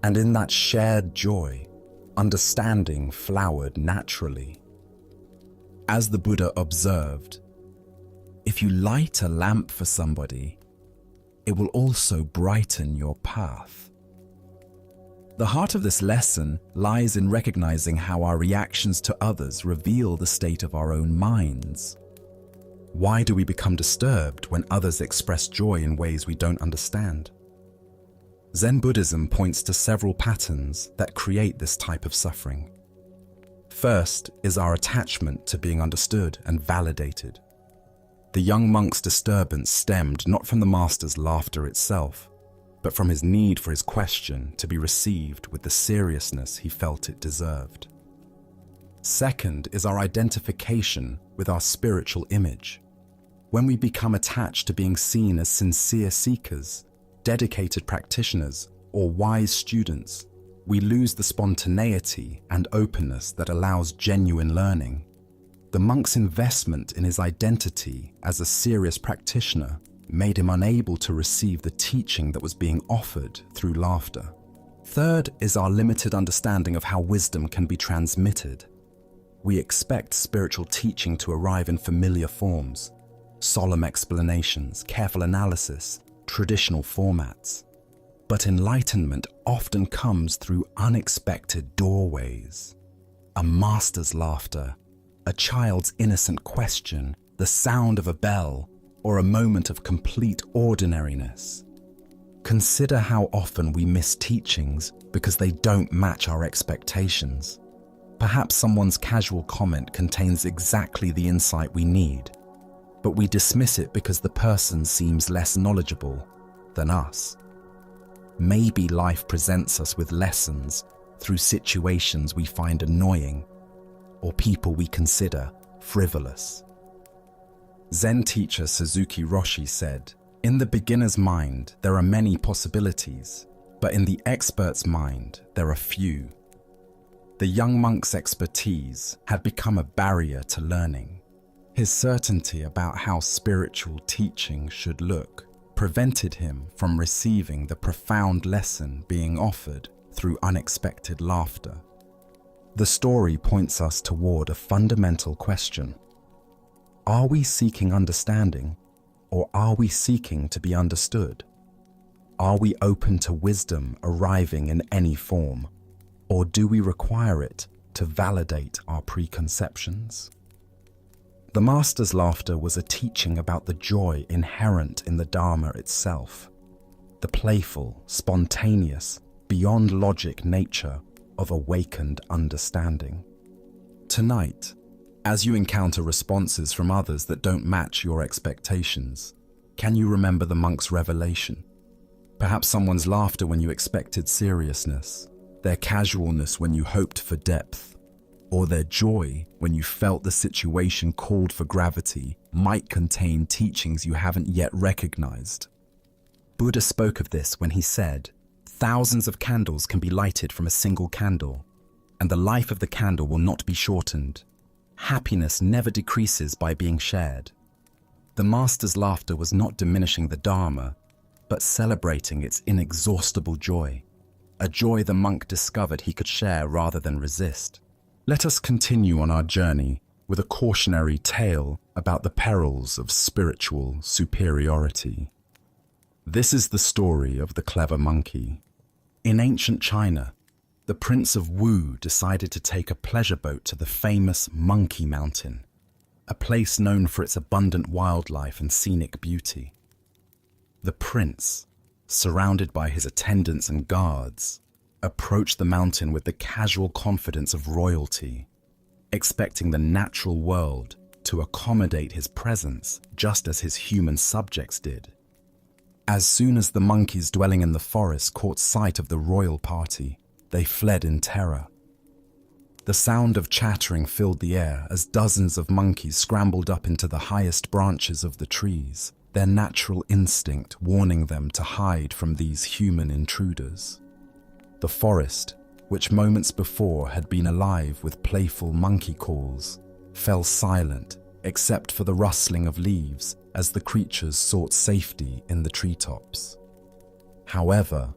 and in that shared joy, understanding flowered naturally. As the Buddha observed, if you light a lamp for somebody, it will also brighten your path. The heart of this lesson lies in recognizing how our reactions to others reveal the state of our own minds. Why do we become disturbed when others express joy in ways we don't understand? Zen Buddhism points to several patterns that create this type of suffering. First is our attachment to being understood and validated. The young monk's disturbance stemmed not from the master's laughter itself, but from his need for his question to be received with the seriousness he felt it deserved. Second is our identification with our spiritual image. When we become attached to being seen as sincere seekers, dedicated practitioners, or wise students, we lose the spontaneity and openness that allows genuine learning. The monk's investment in his identity as a serious practitioner made him unable to receive the teaching that was being offered through laughter. Third is our limited understanding of how wisdom can be transmitted. We expect spiritual teaching to arrive in familiar forms, solemn explanations, careful analysis, traditional formats. But enlightenment often comes through unexpected doorways. A master's laughter, a child's innocent question, the sound of a bell, or a moment of complete ordinariness. Consider how often we miss teachings because they don't match our expectations. Perhaps someone's casual comment contains exactly the insight we need, but we dismiss it because the person seems less knowledgeable than us. Maybe life presents us with lessons through situations we find annoying or people we consider frivolous. Zen teacher Suzuki Roshi said, "In the beginner's mind, there are many possibilities, but in the expert's mind, there are few." The young monk's expertise had become a barrier to learning. His certainty about how spiritual teaching should look prevented him from receiving the profound lesson being offered through unexpected laughter. The story points us toward a fundamental question. Are we seeking understanding, or are we seeking to be understood? Are we open to wisdom arriving in any form, or do we require it to validate our preconceptions? The master's laughter was a teaching about the joy inherent in the Dharma itself, the playful, spontaneous, beyond logic nature of awakened understanding. Tonight, as you encounter responses from others that don't match your expectations, can you remember the monk's revelation? Perhaps someone's laughter when you expected seriousness, their casualness when you hoped for depth, or their joy when you felt the situation called for gravity might contain teachings you haven't yet recognized. Buddha spoke of this when he said, "Thousands of candles can be lighted from a single candle, and the life of the candle will not be shortened. Happiness never decreases by being shared." The master's laughter was not diminishing the Dharma, but celebrating its inexhaustible joy, a joy the monk discovered he could share rather than resist. Let us continue on our journey with a cautionary tale about the perils of spiritual superiority. This is the story of the clever monkey. In ancient China, the Prince of Wu decided to take a pleasure boat to the famous Monkey Mountain, a place known for its abundant wildlife and scenic beauty. The prince, surrounded by his attendants and guards, approached the mountain with the casual confidence of royalty, expecting the natural world to accommodate his presence just as his human subjects did. As soon as the monkeys dwelling in the forest caught sight of the royal party, they fled in terror. The sound of chattering filled the air as dozens of monkeys scrambled up into the highest branches of the trees, their natural instinct warning them to hide from these human intruders. The forest, which moments before had been alive with playful monkey calls, fell silent except for the rustling of leaves as the creatures sought safety in the treetops. However,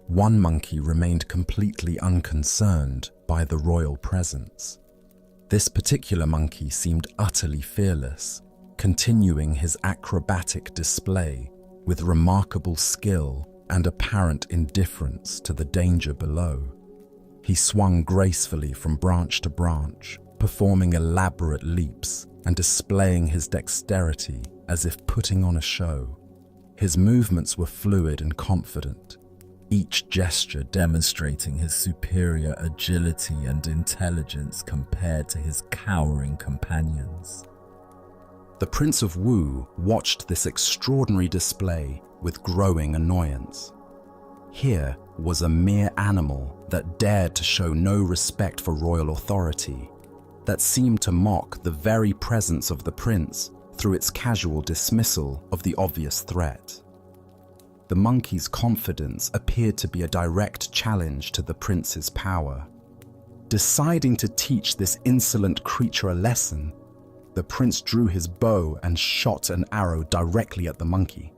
one monkey remained completely unconcerned by the royal presence. This particular monkey seemed utterly fearless, continuing his acrobatic display with remarkable skill and apparent indifference to the danger below. He swung gracefully from branch to branch, performing elaborate leaps and displaying his dexterity as if putting on a show. His movements were fluid and confident, each gesture demonstrating his superior agility and intelligence compared to his cowering companions. The Prince of Wu watched this extraordinary display with growing annoyance. Here was a mere animal that dared to show no respect for royal authority, that seemed to mock the very presence of the prince through its casual dismissal of the obvious threat. The monkey's confidence appeared to be a direct challenge to the prince's power. Deciding to teach this insolent creature a lesson, the prince drew his bow and shot an arrow directly at the monkey.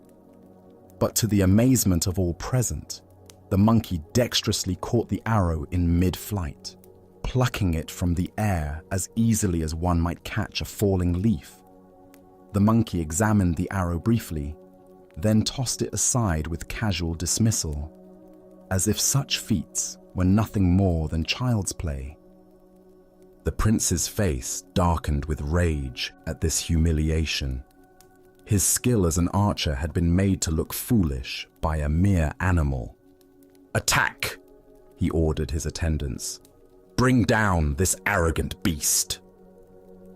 But to the amazement of all present, the monkey dexterously caught the arrow in mid-flight, plucking it from the air as easily as one might catch a falling leaf. The monkey examined the arrow briefly, then tossed it aside with casual dismissal, as if such feats were nothing more than child's play. The prince's face darkened with rage at this humiliation. His skill as an archer had been made to look foolish by a mere animal. "Attack!" he ordered his attendants. "Bring down this arrogant beast."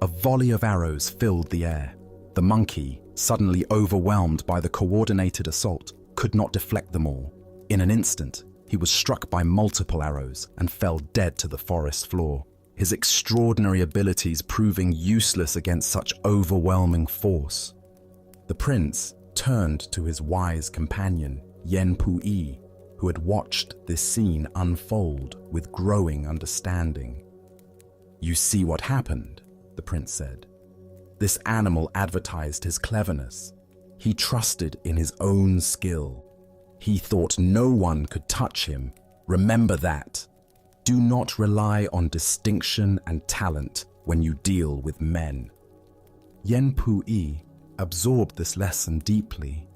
A volley of arrows filled the air. The monkey, suddenly overwhelmed by the coordinated assault, could not deflect them all. In an instant, he was struck by multiple arrows and fell dead to the forest floor, his extraordinary abilities proving useless against such overwhelming force. The prince turned to his wise companion, Yen Puyi, who had watched this scene unfold with growing understanding. "You see what happened," the prince said. "This animal advertised his cleverness. He trusted in his own skill. He thought no one could touch him. Remember that. Do not rely on distinction and talent when you deal with men." Yen Puyi absorbed this lesson deeply.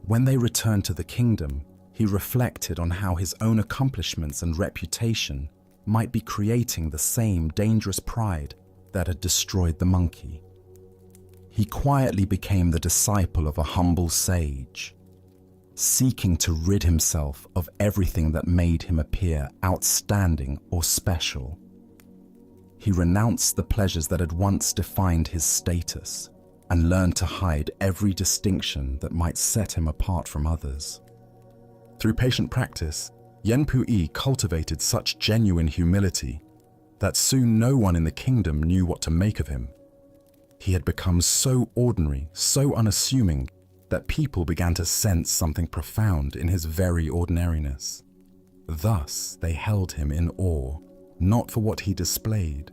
When they returned to the kingdom, he reflected on how his own accomplishments and reputation might be creating the same dangerous pride that had destroyed the monkey. He quietly became the disciple of a humble sage. seeking to rid himself of everything that made him appear outstanding or special. He renounced the pleasures that had once defined his status and learned to hide every distinction that might set him apart from others. Through patient practice, Yen Puyi cultivated such genuine humility that soon no one in the kingdom knew what to make of him. He had become so ordinary, so unassuming, that people began to sense something profound in his very ordinariness. Thus, they held him in awe, not for what he displayed,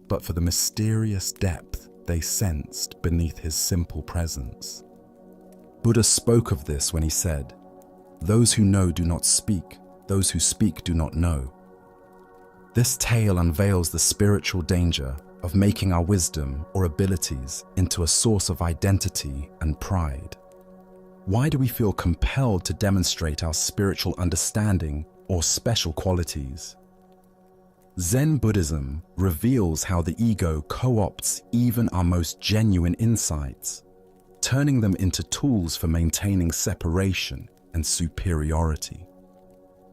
but for the mysterious depth they sensed beneath his simple presence. Buddha spoke of this when he said, "Those who know do not speak, those who speak do not know." This tale unveils the spiritual danger of making our wisdom or abilities into a source of identity and pride. Why do we feel compelled to demonstrate our spiritual understanding or special qualities? Zen Buddhism reveals how the ego co-opts even our most genuine insights, turning them into tools for maintaining separation and superiority.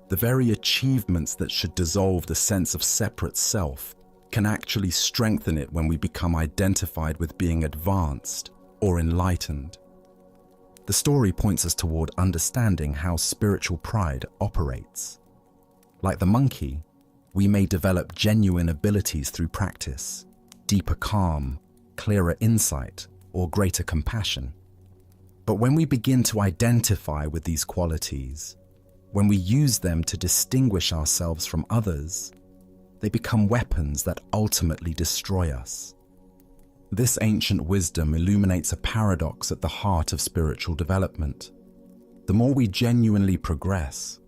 The very achievements that should dissolve the sense of separate self can actually strengthen it when we become identified with being advanced or enlightened. The story points us toward understanding how spiritual pride operates. Like the monkey, we may develop genuine abilities through practice, deeper calm, clearer insight, or greater compassion. But when we begin to identify with these qualities, when we use them to distinguish ourselves from others, they become weapons that ultimately destroy us. This ancient wisdom illuminates a paradox at the heart of spiritual development. The more we genuinely progress,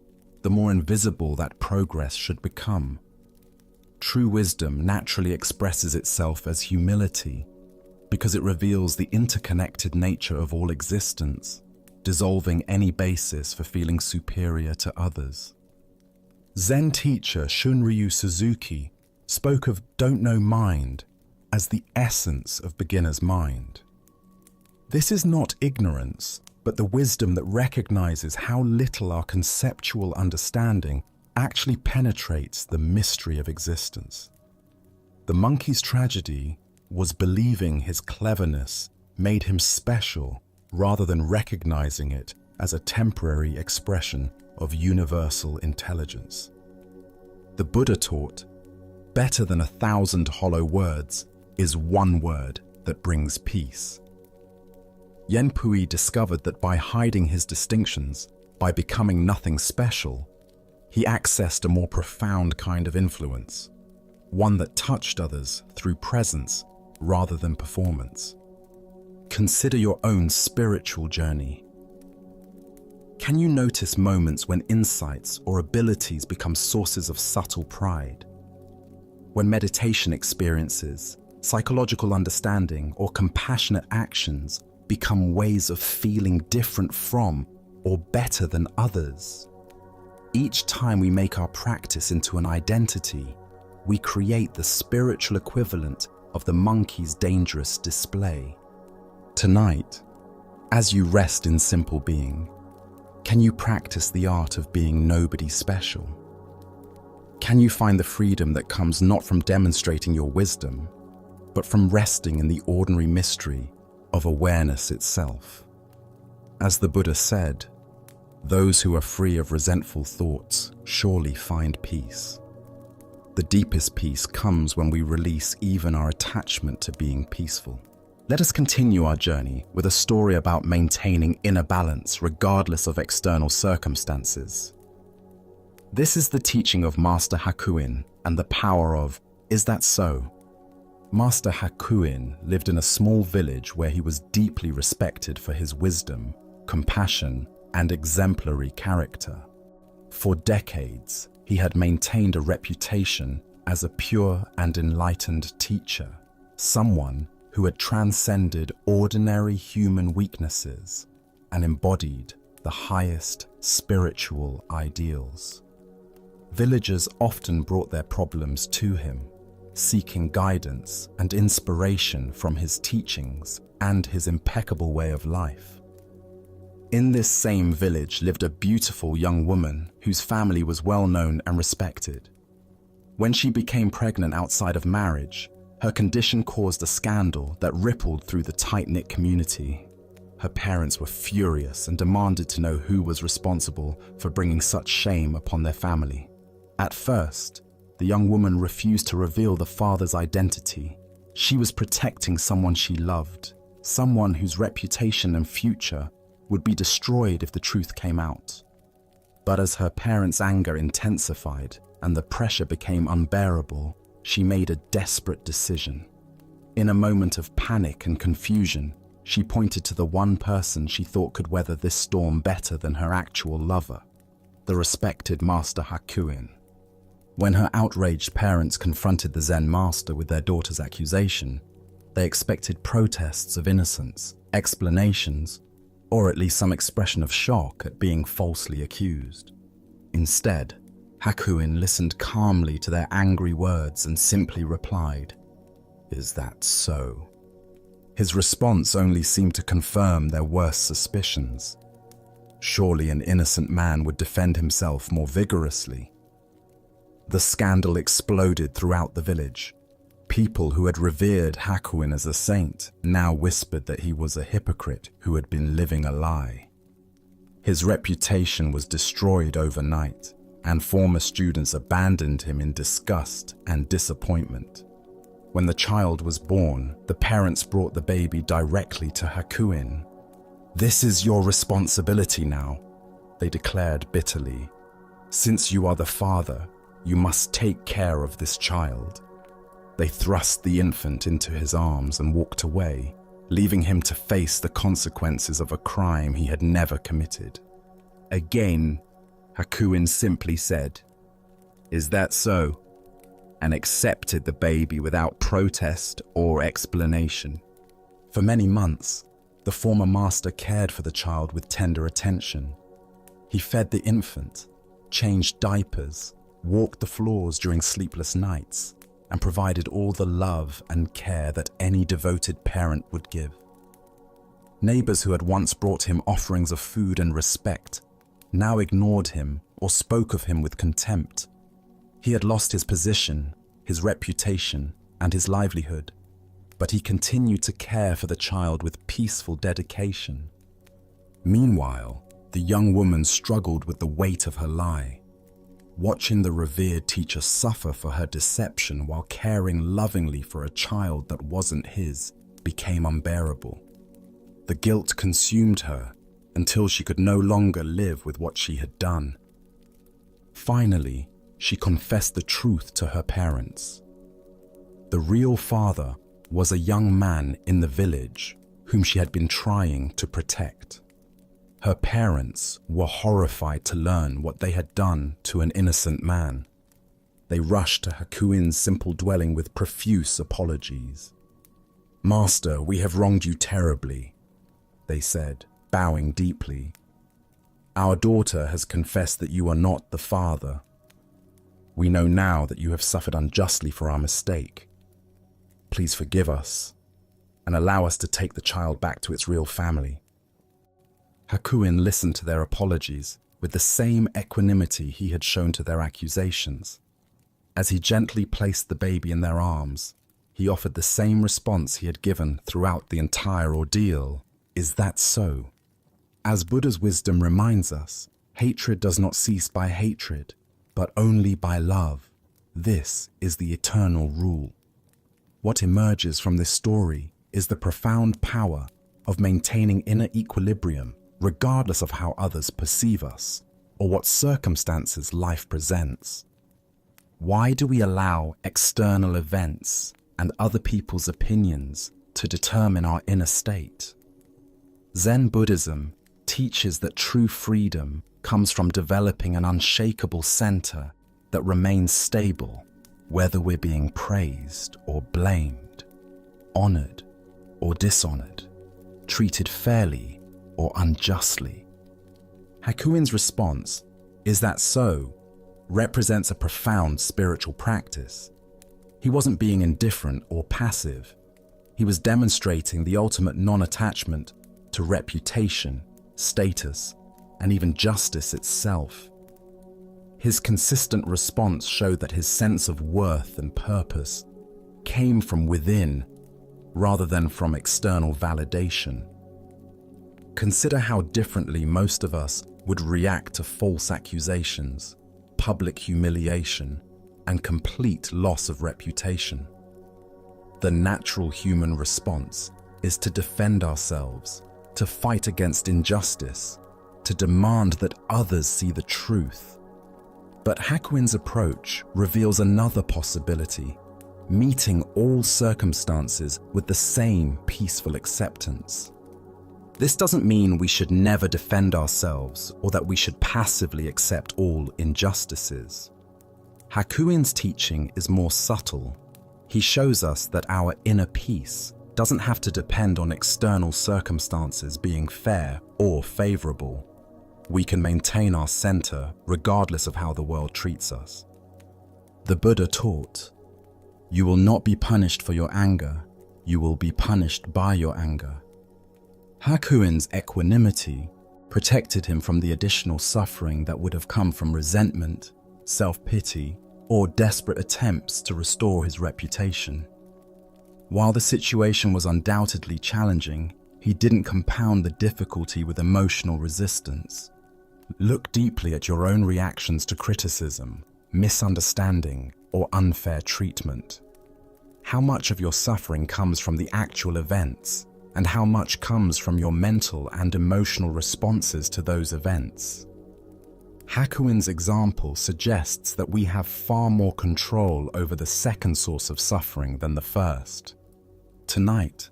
the more invisible that progress should become. True wisdom naturally expresses itself as humility because it reveals the interconnected nature of all existence, dissolving any basis for feeling superior to others. Zen teacher Shunryu Suzuki spoke of "don't know mind" as the essence of beginner's mind. This is not ignorance, but the wisdom that recognizes how little our conceptual understanding actually penetrates the mystery of existence. The monkey's tragedy was believing his cleverness made him special rather than recognizing it as a temporary expression of universal intelligence. The Buddha taught, "Better than 1,000 hollow words is one word that brings peace." Yen Puyi discovered that by hiding his distinctions, by becoming nothing special, he accessed a more profound kind of influence, one that touched others through presence rather than performance. Consider your own spiritual journey. Can you notice moments when insights or abilities become sources of subtle pride? When meditation experiences, psychological understanding, or compassionate actions become ways of feeling different from or better than others? Each time we make our practice into an identity, we create the spiritual equivalent of the monkey's dangerous display. Tonight, as you rest in simple being, can you practice the art of being nobody special? Can you find the freedom that comes not from demonstrating your wisdom, but from resting in the ordinary mystery of awareness itself? As the Buddha said, "Those who are free of resentful thoughts surely find peace." The deepest peace comes when we release even our attachment to being peaceful. Let us continue our journey with a story about maintaining inner balance regardless of external circumstances. This is the teaching of Master Hakuin and the power of "Is that so?" Master Hakuin lived in a small village where he was deeply respected for his wisdom, compassion, and exemplary character. For decades, he had maintained a reputation as a pure and enlightened teacher, someone who had transcended ordinary human weaknesses and embodied the highest spiritual ideals. Villagers often brought their problems to him, seeking guidance and inspiration from his teachings and his impeccable way of life. In this same village lived a beautiful young woman whose family was well known and respected. When she became pregnant outside of marriage, her condition caused a scandal that rippled through the tight-knit community. Her parents were furious and demanded to know who was responsible for bringing such shame upon their family. At first, the young woman refused to reveal the father's identity. She was protecting someone she loved, someone whose reputation and future would be destroyed if the truth came out. But as her parents' anger intensified and the pressure became unbearable, she made a desperate decision. In a moment of panic and confusion, she pointed to the one person she thought could weather this storm better than her actual lover, the respected Master Hakuin. When her outraged parents confronted the Zen master with their daughter's accusation, they expected protests of innocence, explanations, or at least some expression of shock at being falsely accused. Instead, Hakuin listened calmly to their angry words and simply replied, "Is that so?" His response only seemed to confirm their worst suspicions. Surely an innocent man would defend himself more vigorously. The scandal exploded throughout the village. People who had revered Hakuin as a saint now whispered that he was a hypocrite who had been living a lie. His reputation was destroyed overnight, and former students abandoned him in disgust and disappointment. When the child was born, the parents brought the baby directly to Hakuin. "This is your responsibility now," they declared bitterly. "Since you are the father, you must take care of this child." They thrust the infant into his arms and walked away, leaving him to face the consequences of a crime he had never committed. Again, Hakuin simply said, "Is that so?" and accepted the baby without protest or explanation. For many months, the former master cared for the child with tender attention. He fed the infant, changed diapers, walked the floors during sleepless nights, and provided all the love and care that any devoted parent would give. Neighbors who had once brought him offerings of food and respect now ignored him or spoke of him with contempt. He had lost his position, his reputation, and his livelihood, but he continued to care for the child with peaceful dedication. Meanwhile, the young woman struggled with the weight of her lie. Watching the revered teacher suffer for her deception while caring lovingly for a child that wasn't his became unbearable. The guilt consumed her until she could no longer live with what she had done. Finally, she confessed the truth to her parents. The real father was a young man in the village whom she had been trying to protect. Her parents were horrified to learn what they had done to an innocent man. They rushed to Hakuin's simple dwelling with profuse apologies. "Master, we have wronged you terribly," they said, bowing deeply. "Our daughter has confessed that you are not the father. We know now that you have suffered unjustly for our mistake. Please forgive us and allow us to take the child back to its real family." Hakuin listened to their apologies with the same equanimity he had shown to their accusations. As he gently placed the baby in their arms, he offered the same response he had given throughout the entire ordeal. "Is that so?" As Buddha's wisdom reminds us, hatred does not cease by hatred, but only by love. This is the eternal rule. What emerges from this story is the profound power of maintaining inner equilibrium regardless of how others perceive us or what circumstances life presents. Why do we allow external events and other people's opinions to determine our inner state? Zen Buddhism teaches that true freedom comes from developing an unshakable center that remains stable, whether we're being praised or blamed, honored or dishonored, treated fairly or unjustly. Hakuin's response, "Is that so?" represents a profound spiritual practice. He wasn't being indifferent or passive. He was demonstrating the ultimate non-attachment to reputation, status, and even justice itself. His consistent response showed that his sense of worth and purpose came from within rather than from external validation. Consider how differently most of us would react to false accusations, public humiliation, and complete loss of reputation. The natural human response is to defend ourselves, to fight against injustice, to demand that others see the truth. But Hakuin's approach reveals another possibility, meeting all circumstances with the same peaceful acceptance. This doesn't mean we should never defend ourselves or that we should passively accept all injustices. Hakuin's teaching is more subtle. He shows us that our inner peace doesn't have to depend on external circumstances being fair or favorable. We can maintain our center regardless of how the world treats us. The Buddha taught, "You will not be punished for your anger, you will be punished by your anger." Hakuin's equanimity protected him from the additional suffering that would have come from resentment, self-pity, or desperate attempts to restore his reputation. While the situation was undoubtedly challenging, he didn't compound the difficulty with emotional resistance. Look deeply at your own reactions to criticism, misunderstanding, or unfair treatment. How much of your suffering comes from the actual events, and how much comes from your mental and emotional responses to those events? Hakuin's example suggests that we have far more control over the second source of suffering than the first. Tonight,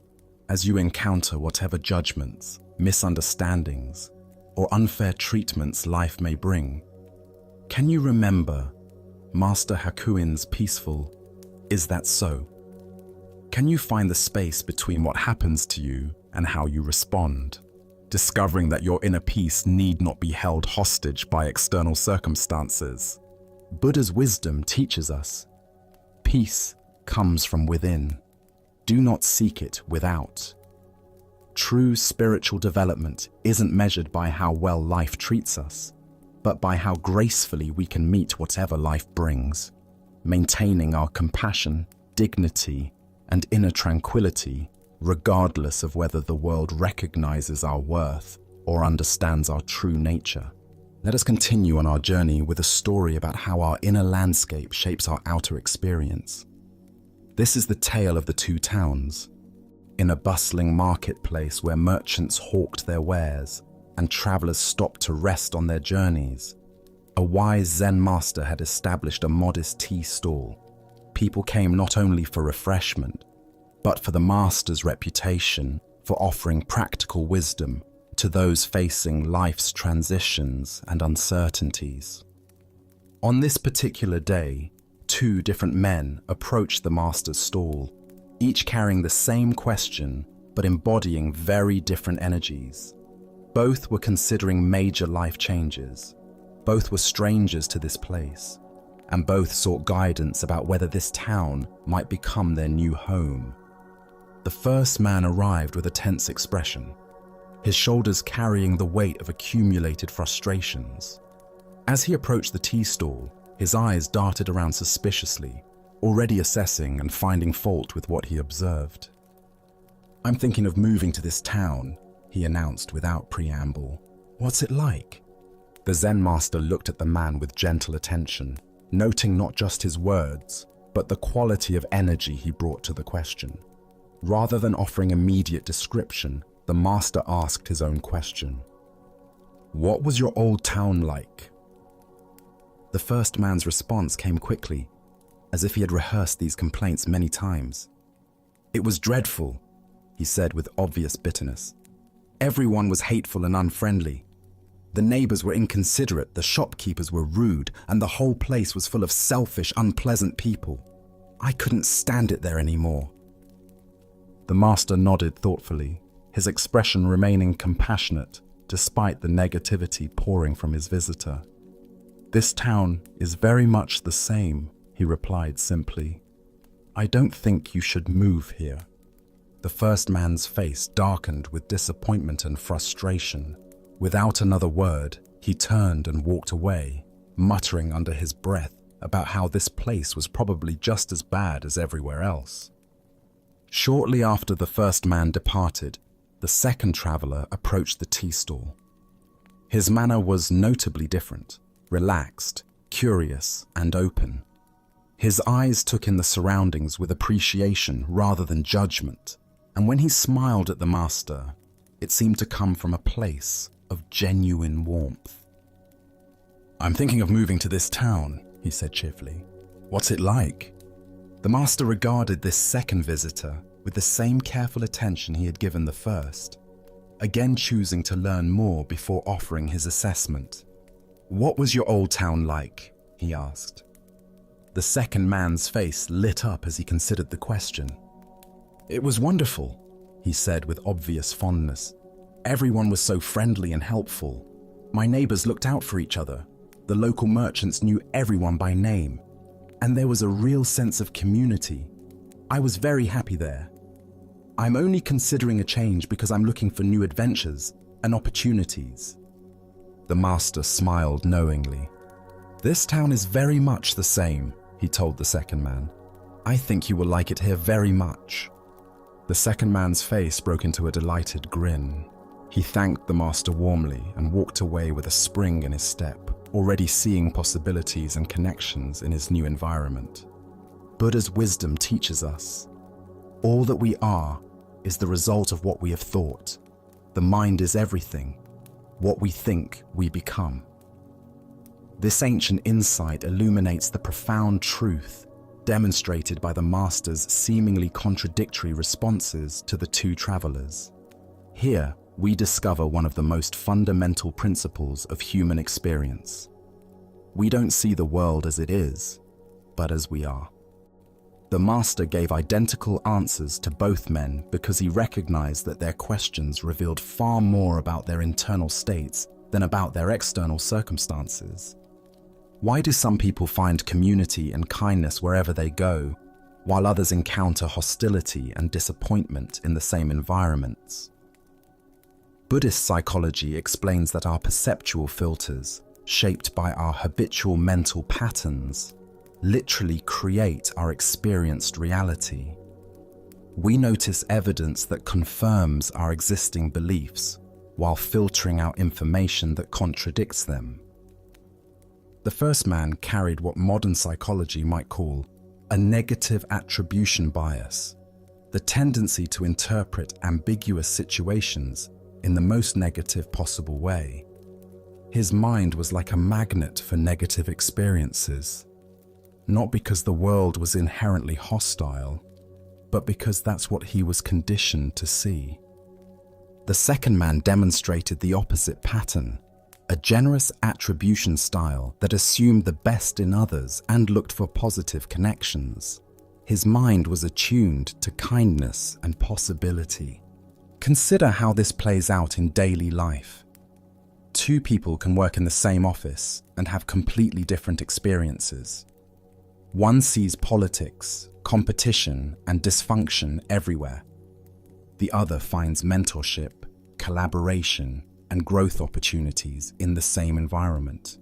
as you encounter whatever judgments, misunderstandings, or unfair treatments life may bring, can you remember Master Hakuin's peaceful, "Is that so?" Can you find the space between what happens to you and how you respond, discovering that your inner peace need not be held hostage by external circumstances? Buddha's wisdom teaches us, peace comes from within. Do not seek it without. True spiritual development isn't measured by how well life treats us, but by how gracefully we can meet whatever life brings, maintaining our compassion, dignity, and inner tranquility, regardless of whether the world recognizes our worth or understands our true nature. Let us continue on our journey with a story about how our inner landscape shapes our outer experience. This is the tale of the two towns. In a bustling marketplace where merchants hawked their wares and travelers stopped to rest on their journeys, a wise Zen master had established a modest tea stall. People came not only for refreshment, but for the master's reputation for offering practical wisdom to those facing life's transitions and uncertainties. On this particular day, two different men approached the master's stall, each carrying the same question but embodying very different energies. Both were considering major life changes. Both were strangers to this place, and both sought guidance about whether this town might become their new home. The first man arrived with a tense expression, his shoulders carrying the weight of accumulated frustrations. As he approached the tea stall, his eyes darted around suspiciously, already assessing and finding fault with what he observed. "I'm thinking of moving to this town," he announced without preamble. "What's it like?" The Zen master looked at the man with gentle attention, noting not just his words, but the quality of energy he brought to the question. Rather than offering immediate description, the master asked his own question. "What was your old town like?" The first man's response came quickly, as if he had rehearsed these complaints many times. "It was dreadful," he said with obvious bitterness. "Everyone was hateful and unfriendly. The neighbors were inconsiderate, the shopkeepers were rude, and the whole place was full of selfish, unpleasant people. I couldn't stand it there anymore." The master nodded thoughtfully, his expression remaining compassionate despite the negativity pouring from his visitor. "This town is very much the same," he replied simply. "I don't think you should move here." The first man's face darkened with disappointment and frustration. Without another word, he turned and walked away, muttering under his breath about how this place was probably just as bad as everywhere else. Shortly after the first man departed, the second traveler approached the tea stall. His manner was notably different, relaxed, curious, and open. His eyes took in the surroundings with appreciation rather than judgment, and when he smiled at the master, it seemed to come from a place of genuine warmth. "I'm thinking of moving to this town," he said cheerfully. "What's it like?" The master regarded this second visitor with the same careful attention he had given the first, again choosing to learn more before offering his assessment. "What was your old town like?" he asked. The second man's face lit up as he considered the question. "It was wonderful," he said with obvious fondness. "Everyone was so friendly and helpful. My neighbors looked out for each other. The local merchants knew everyone by name, and there was a real sense of community. I was very happy there. I'm only considering a change because I'm looking for new adventures and opportunities." The master smiled knowingly. "This town is very much the same," he told the second man. "I think you will like it here very much." The second man's face broke into a delighted grin. He thanked the master warmly and walked away with a spring in his step, already seeing possibilities and connections in his new environment. Buddha's wisdom teaches us, all that we are is the result of what we have thought. The mind is everything. What we think, we become. This ancient insight illuminates the profound truth demonstrated by the master's seemingly contradictory responses to the two travelers. Here, we discover one of the most fundamental principles of human experience. We don't see the world as it is, but as we are. The master gave identical answers to both men because he recognized that their questions revealed far more about their internal states than about their external circumstances. Why do some people find community and kindness wherever they go, while others encounter hostility and disappointment in the same environments? Buddhist psychology explains that our perceptual filters, shaped by our habitual mental patterns, literally create our experienced reality. We notice evidence that confirms our existing beliefs while filtering out information that contradicts them. The first man carried what modern psychology might call a negative attribution bias, the tendency to interpret ambiguous situations in the most negative possible way. His mind was like a magnet for negative experiences, not because the world was inherently hostile, but because that's what he was conditioned to see. The second man demonstrated the opposite pattern, a generous attribution style that assumed the best in others and looked for positive connections. His mind was attuned to kindness and possibility. Consider how this plays out in daily life. Two people can work in the same office and have completely different experiences. One sees politics, competition, and dysfunction everywhere. The other finds mentorship, collaboration, and growth opportunities in the same environment.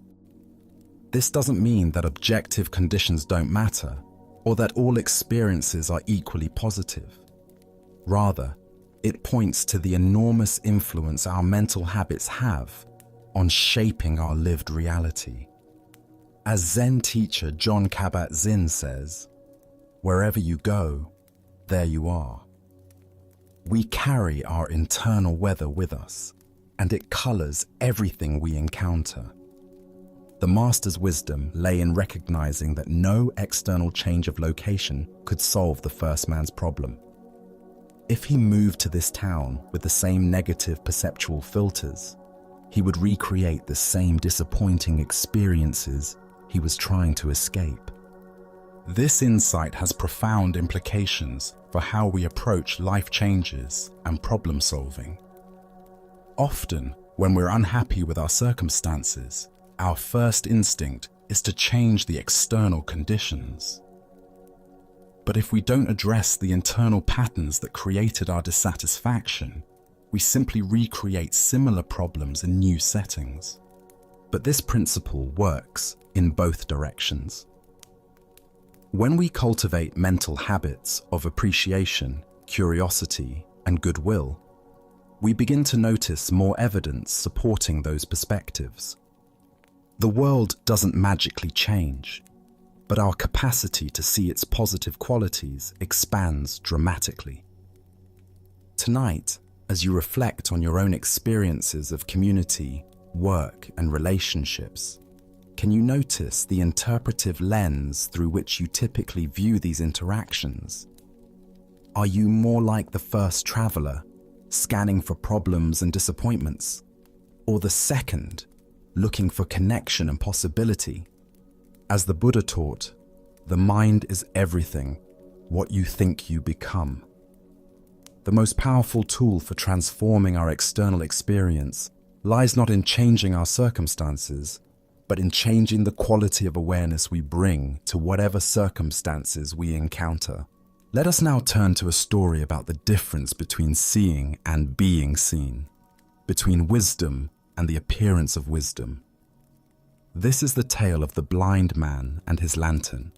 This doesn't mean that objective conditions don't matter, or that all experiences are equally positive. Rather, it points to the enormous influence our mental habits have on shaping our lived reality. As Zen teacher Jon Kabat-Zinn says, "Wherever you go, there you are." We carry our internal weather with us, and it colors everything we encounter. The master's wisdom lay in recognizing that no external change of location could solve the first man's problem. If he moved to this town with the same negative perceptual filters, he would recreate the same disappointing experiences he was trying to escape. This insight has profound implications for how we approach life changes and problem solving. Often, when we're unhappy with our circumstances, our first instinct is to change the external conditions. But if we don't address the internal patterns that created our dissatisfaction, we simply recreate similar problems in new settings. But this principle works in both directions. When we cultivate mental habits of appreciation, curiosity, and goodwill, we begin to notice more evidence supporting those perspectives. The world doesn't magically change, but our capacity to see its positive qualities expands dramatically. Tonight, as you reflect on your own experiences of community, work, and relationships, can you notice the interpretive lens through which you typically view these interactions? Are you more like the first traveler, scanning for problems and disappointments, or the second, looking for connection and possibility? As the Buddha taught, the mind is everything, what you think you become. The most powerful tool for transforming our external experience lies not in changing our circumstances, but in changing the quality of awareness we bring to whatever circumstances we encounter. Let us now turn to a story about the difference between seeing and being seen, between wisdom and the appearance of wisdom. This is the tale of the blind man and his lantern.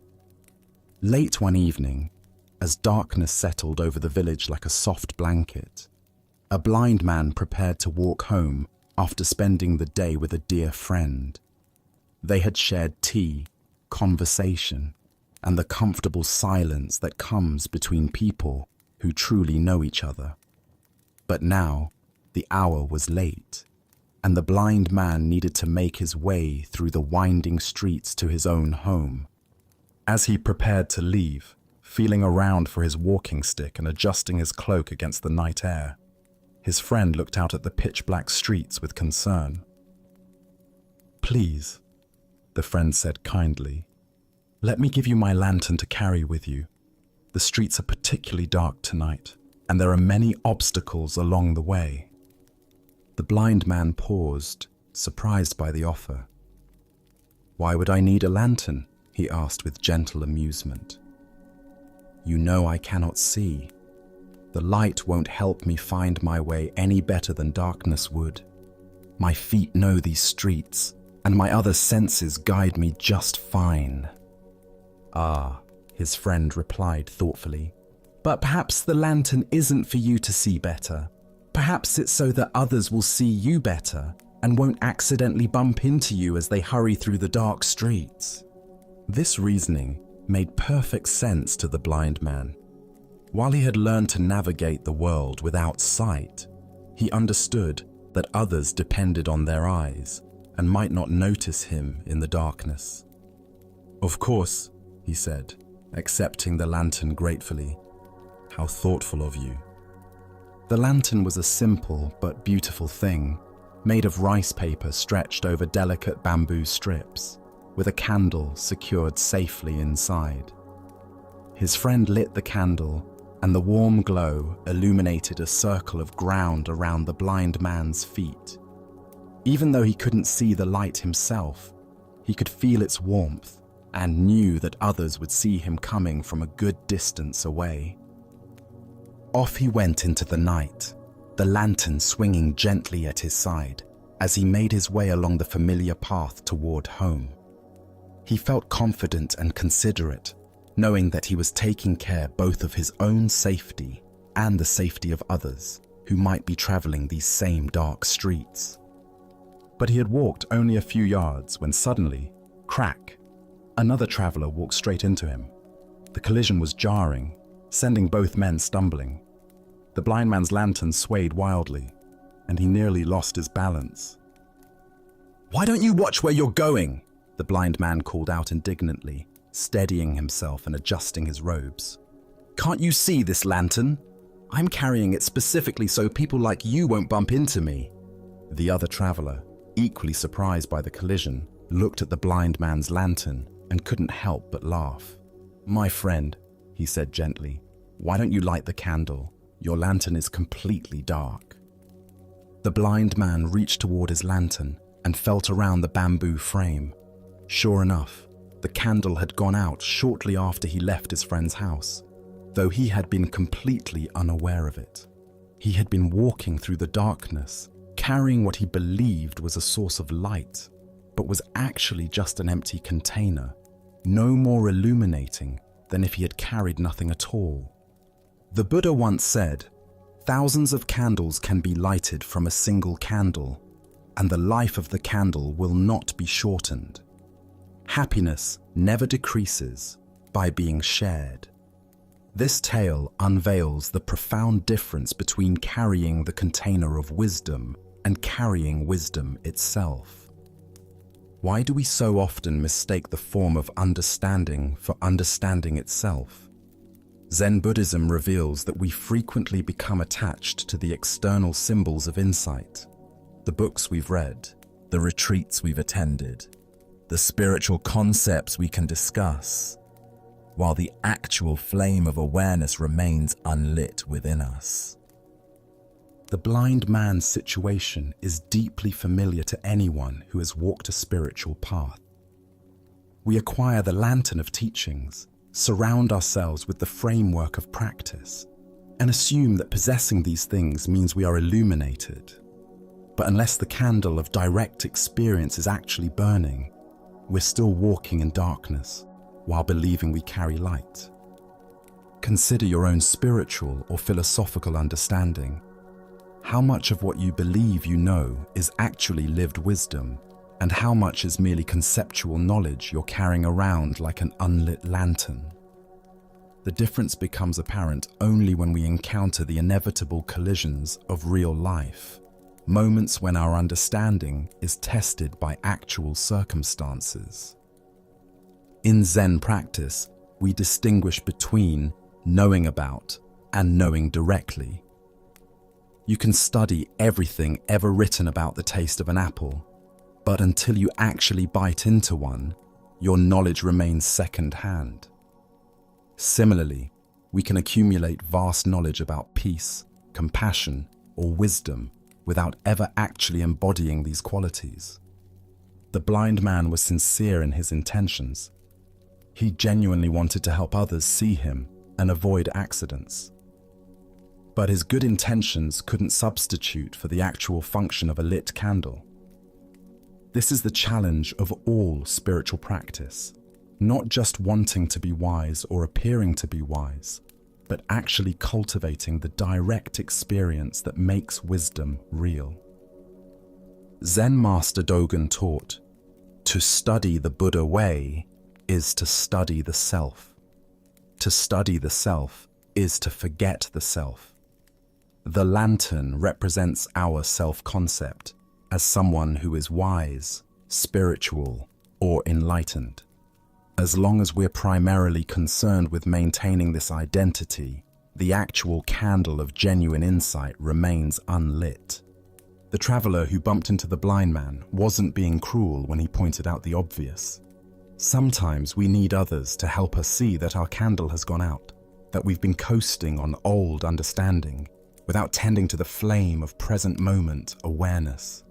Late one evening, as darkness settled over the village like a soft blanket, a blind man prepared to walk home after spending the day with a dear friend. They had shared tea, conversation, and the comfortable silence that comes between people who truly know each other. But now, the hour was late, and the blind man needed to make his way through the winding streets to his own home. As he prepared to leave, feeling around for his walking stick and adjusting his cloak against the night air, his friend looked out at the pitch-black streets with concern. "Please," the friend said kindly, "let me give you my lantern to carry with you. The streets are particularly dark tonight, and there are many obstacles along the way." The blind man paused, surprised by the offer. "Why would I need a lantern?" he asked with gentle amusement. "You know I cannot see. The light won't help me find my way any better than darkness would. My feet know these streets, and my other senses guide me just fine." "Ah," his friend replied thoughtfully, "but perhaps the lantern isn't for you to see better. Perhaps it's so that others will see you better and won't accidentally bump into you as they hurry through the dark streets." This reasoning made perfect sense to the blind man. While he had learned to navigate the world without sight, he understood that others depended on their eyes and might not notice him in the darkness. "Of course," he said, accepting the lantern gratefully. "How thoughtful of you." The lantern was a simple but beautiful thing, made of rice paper stretched over delicate bamboo strips, with a candle secured safely inside. His friend lit the candle, and the warm glow illuminated a circle of ground around the blind man's feet. Even though he couldn't see the light himself, he could feel its warmth and knew that others would see him coming from a good distance away. Off he went into the night, the lantern swinging gently at his side as he made his way along the familiar path toward home. He felt confident and considerate, knowing that he was taking care both of his own safety and the safety of others who might be traveling these same dark streets. But he had walked only a few yards when suddenly, crack, another traveler walked straight into him. The collision was jarring, sending both men stumbling. The blind man's lantern swayed wildly, and he nearly lost his balance. "Why don't you watch where you're going?" the blind man called out indignantly, steadying himself and adjusting his robes. "Can't you see this lantern? I'm carrying it specifically so people like you won't bump into me." The other traveler, equally surprised by the collision, looked at the blind man's lantern and couldn't help but laugh. "My friend," he said gently, "why don't you light the candle? Your lantern is completely dark." The blind man reached toward his lantern and felt around the bamboo frame. Sure enough, the candle had gone out shortly after he left his friend's house, though he had been completely unaware of it. He had been walking through the darkness, carrying what he believed was a source of light, but was actually just an empty container, no more illuminating than if he had carried nothing at all. The Buddha once said, "Thousands of candles can be lighted from a single candle, and the life of the candle will not be shortened. Happiness never decreases by being shared." This tale unveils the profound difference between carrying the container of wisdom and carrying wisdom itself. Why do we so often mistake the form of understanding for understanding itself? Zen Buddhism reveals that we frequently become attached to the external symbols of insight, the books we've read, the retreats we've attended, the spiritual concepts we can discuss, while the actual flame of awareness remains unlit within us. The blind man's situation is deeply familiar to anyone who has walked a spiritual path. We acquire the lantern of teachings, surround ourselves with the framework of practice, and assume that possessing these things means we are illuminated. But unless the candle of direct experience is actually burning, we're still walking in darkness while believing we carry light. Consider your own spiritual or philosophical understanding. How much of what you believe you know is actually lived wisdom, and how much is merely conceptual knowledge you're carrying around like an unlit lantern? The difference becomes apparent only when we encounter the inevitable collisions of real life, moments when our understanding is tested by actual circumstances. In Zen practice, we distinguish between knowing about and knowing directly. You can study everything ever written about the taste of an apple, but until you actually bite into one, your knowledge remains second-hand. Similarly, we can accumulate vast knowledge about peace, compassion, or wisdom without ever actually embodying these qualities. The blind man was sincere in his intentions. He genuinely wanted to help others see him and avoid accidents. But his good intentions couldn't substitute for the actual function of a lit candle. This is the challenge of all spiritual practice, not just wanting to be wise or appearing to be wise, but actually cultivating the direct experience that makes wisdom real. Zen Master Dogen taught, "To study the Buddha way is to study the self. To study the self is to forget the self." The lantern represents our self-concept as someone who is wise, spiritual, or enlightened. As long as we're primarily concerned with maintaining this identity, the actual candle of genuine insight remains unlit. The traveler who bumped into the blind man wasn't being cruel when he pointed out the obvious. Sometimes we need others to help us see that our candle has gone out, that we've been coasting on old understanding, without tending to the flame of present moment awareness.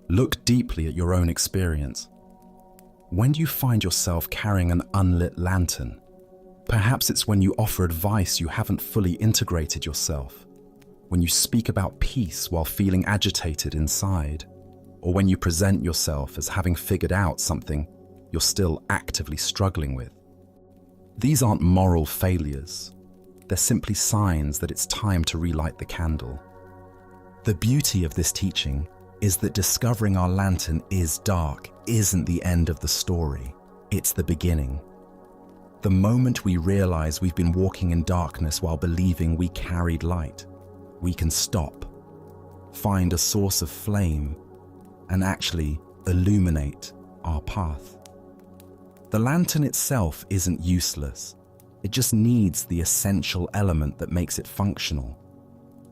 Look deeply at your own experience. When do you find yourself carrying an unlit lantern? Perhaps it's when you offer advice you haven't fully integrated yourself, when you speak about peace while feeling agitated inside, or when you present yourself as having figured out something you're still actively struggling with. These aren't moral failures. They're simply signs that it's time to relight the candle. The beauty of this teaching is that discovering our lantern is dark isn't the end of the story. It's the beginning. The moment we realize we've been walking in darkness while believing we carried light, we can stop, find a source of flame, and actually illuminate our path. The lantern itself isn't useless. It just needs the essential element that makes it functional.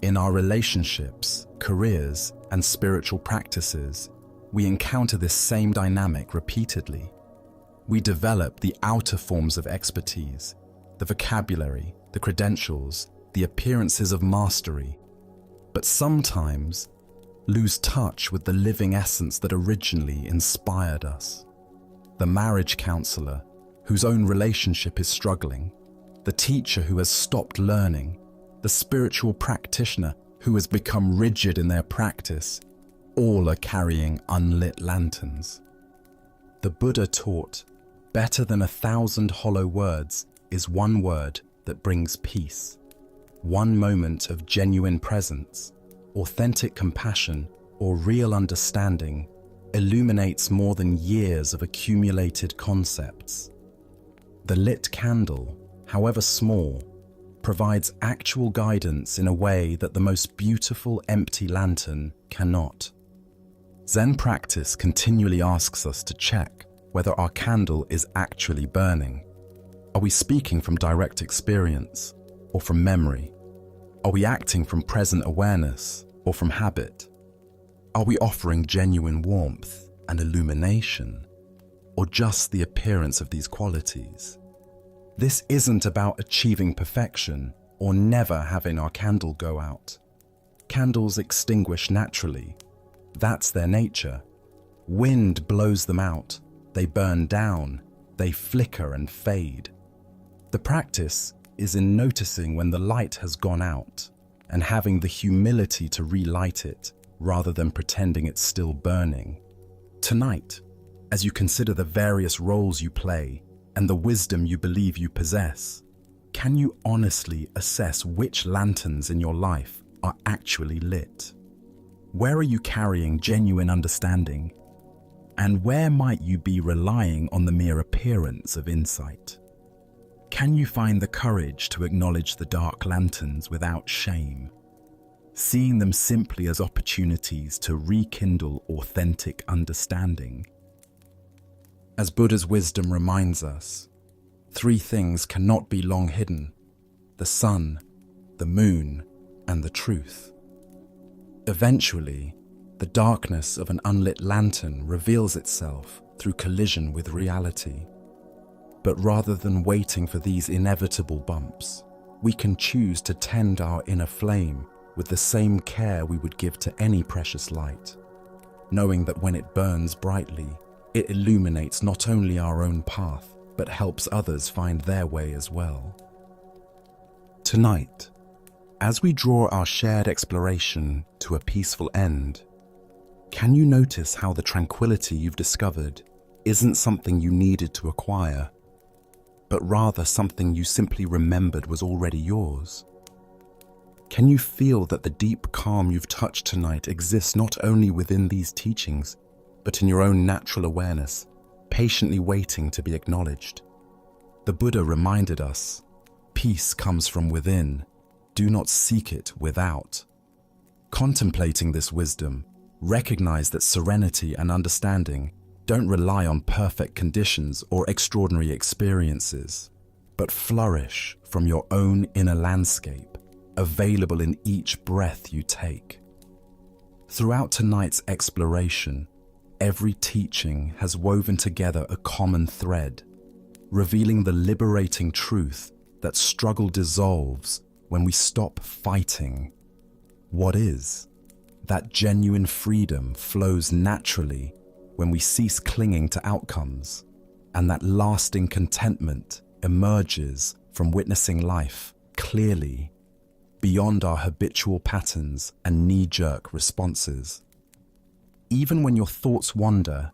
In our relationships, careers, and spiritual practices, we encounter this same dynamic repeatedly. We develop the outer forms of expertise, the vocabulary, the credentials, the appearances of mastery, but sometimes lose touch with the living essence that originally inspired us. The marriage counselor whose own relationship is struggling, the teacher who has stopped learning, the spiritual practitioner who has become rigid in their practice, all are carrying unlit lanterns. The Buddha taught, better than 1,000 hollow words is one word that brings peace. One moment of genuine presence, authentic compassion, or real understanding illuminates more than years of accumulated concepts. The lit candle, however small, provides actual guidance in a way that the most beautiful empty lantern cannot. Zen practice continually asks us to check whether our candle is actually burning. Are we speaking from direct experience or from memory? Are we acting from present awareness or from habit? Are we offering genuine warmth and illumination, or just the appearance of these qualities? This isn't about achieving perfection or never having our candle go out. Candles extinguish naturally. That's their nature. Wind blows them out. They burn down. They flicker and fade. The practice is in noticing when the light has gone out and having the humility to relight it rather than pretending it's still burning. Tonight, as you consider the various roles you play and the wisdom you believe you possess, can you honestly assess which lanterns in your life are actually lit? Where are you carrying genuine understanding? And where might you be relying on the mere appearance of insight? Can you find the courage to acknowledge the dark lanterns without shame, seeing them simply as opportunities to rekindle authentic understanding? As Buddha's wisdom reminds us, 3 things cannot be long hidden: the sun, the moon, and the truth. Eventually, the darkness of an unlit lantern reveals itself through collision with reality. But rather than waiting for these inevitable bumps, we can choose to tend our inner flame with the same care we would give to any precious light, knowing that when it burns brightly, it illuminates not only our own path, but helps others find their way as well. Tonight, as we draw our shared exploration to a peaceful end, can you notice how the tranquility you've discovered isn't something you needed to acquire, but rather something you simply remembered was already yours? Can you feel that the deep calm you've touched tonight exists not only within these teachings, but in your own natural awareness, patiently waiting to be acknowledged? The Buddha reminded us, peace comes from within. Do not seek it without. Contemplating this wisdom, recognize that serenity and understanding don't rely on perfect conditions or extraordinary experiences, but flourish from your own inner landscape, available in each breath you take. Throughout tonight's exploration, every teaching has woven together a common thread, revealing the liberating truth that struggle dissolves when we stop fighting what is. That genuine freedom flows naturally when we cease clinging to outcomes, and that lasting contentment emerges from witnessing life clearly, beyond our habitual patterns and knee-jerk responses. Even when your thoughts wander,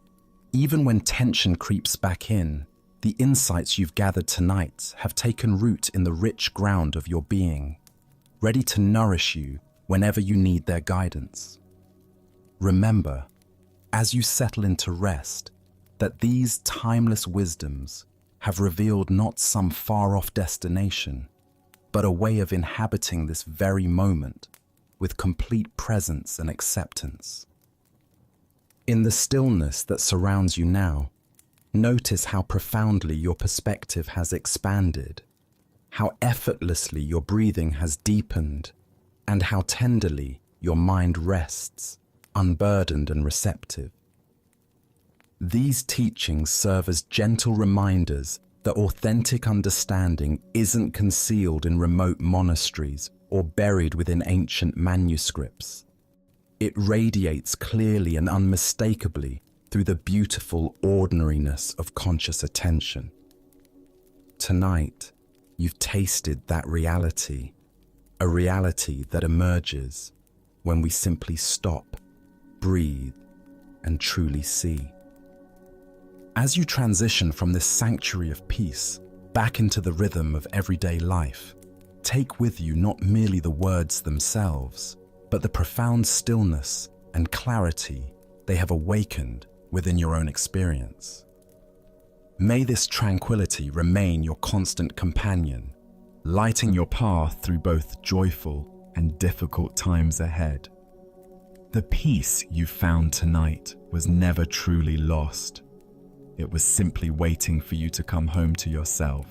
even when tension creeps back in, the insights you've gathered tonight have taken root in the rich ground of your being, ready to nourish you whenever you need their guidance. Remember, as you settle into rest, that these timeless wisdoms have revealed not some far-off destination, but a way of inhabiting this very moment with complete presence and acceptance. In the stillness that surrounds you now, notice how profoundly your perspective has expanded, how effortlessly your breathing has deepened, and how tenderly your mind rests, unburdened and receptive. These teachings serve as gentle reminders that authentic understanding isn't concealed in remote monasteries or buried within ancient manuscripts. It radiates clearly and unmistakably through the beautiful ordinariness of conscious attention. Tonight, you've tasted that reality, a reality that emerges when we simply stop, breathe, and truly see. As you transition from this sanctuary of peace back into the rhythm of everyday life, take with you not merely the words themselves, but the profound stillness and clarity they have awakened within your own experience. May this tranquility remain your constant companion, lighting your path through both joyful and difficult times ahead. The peace you found tonight was never truly lost. It was simply waiting for you to come home to yourself.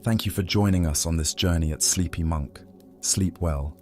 Thank you for joining us on this journey at Sleepy Monk. Sleep well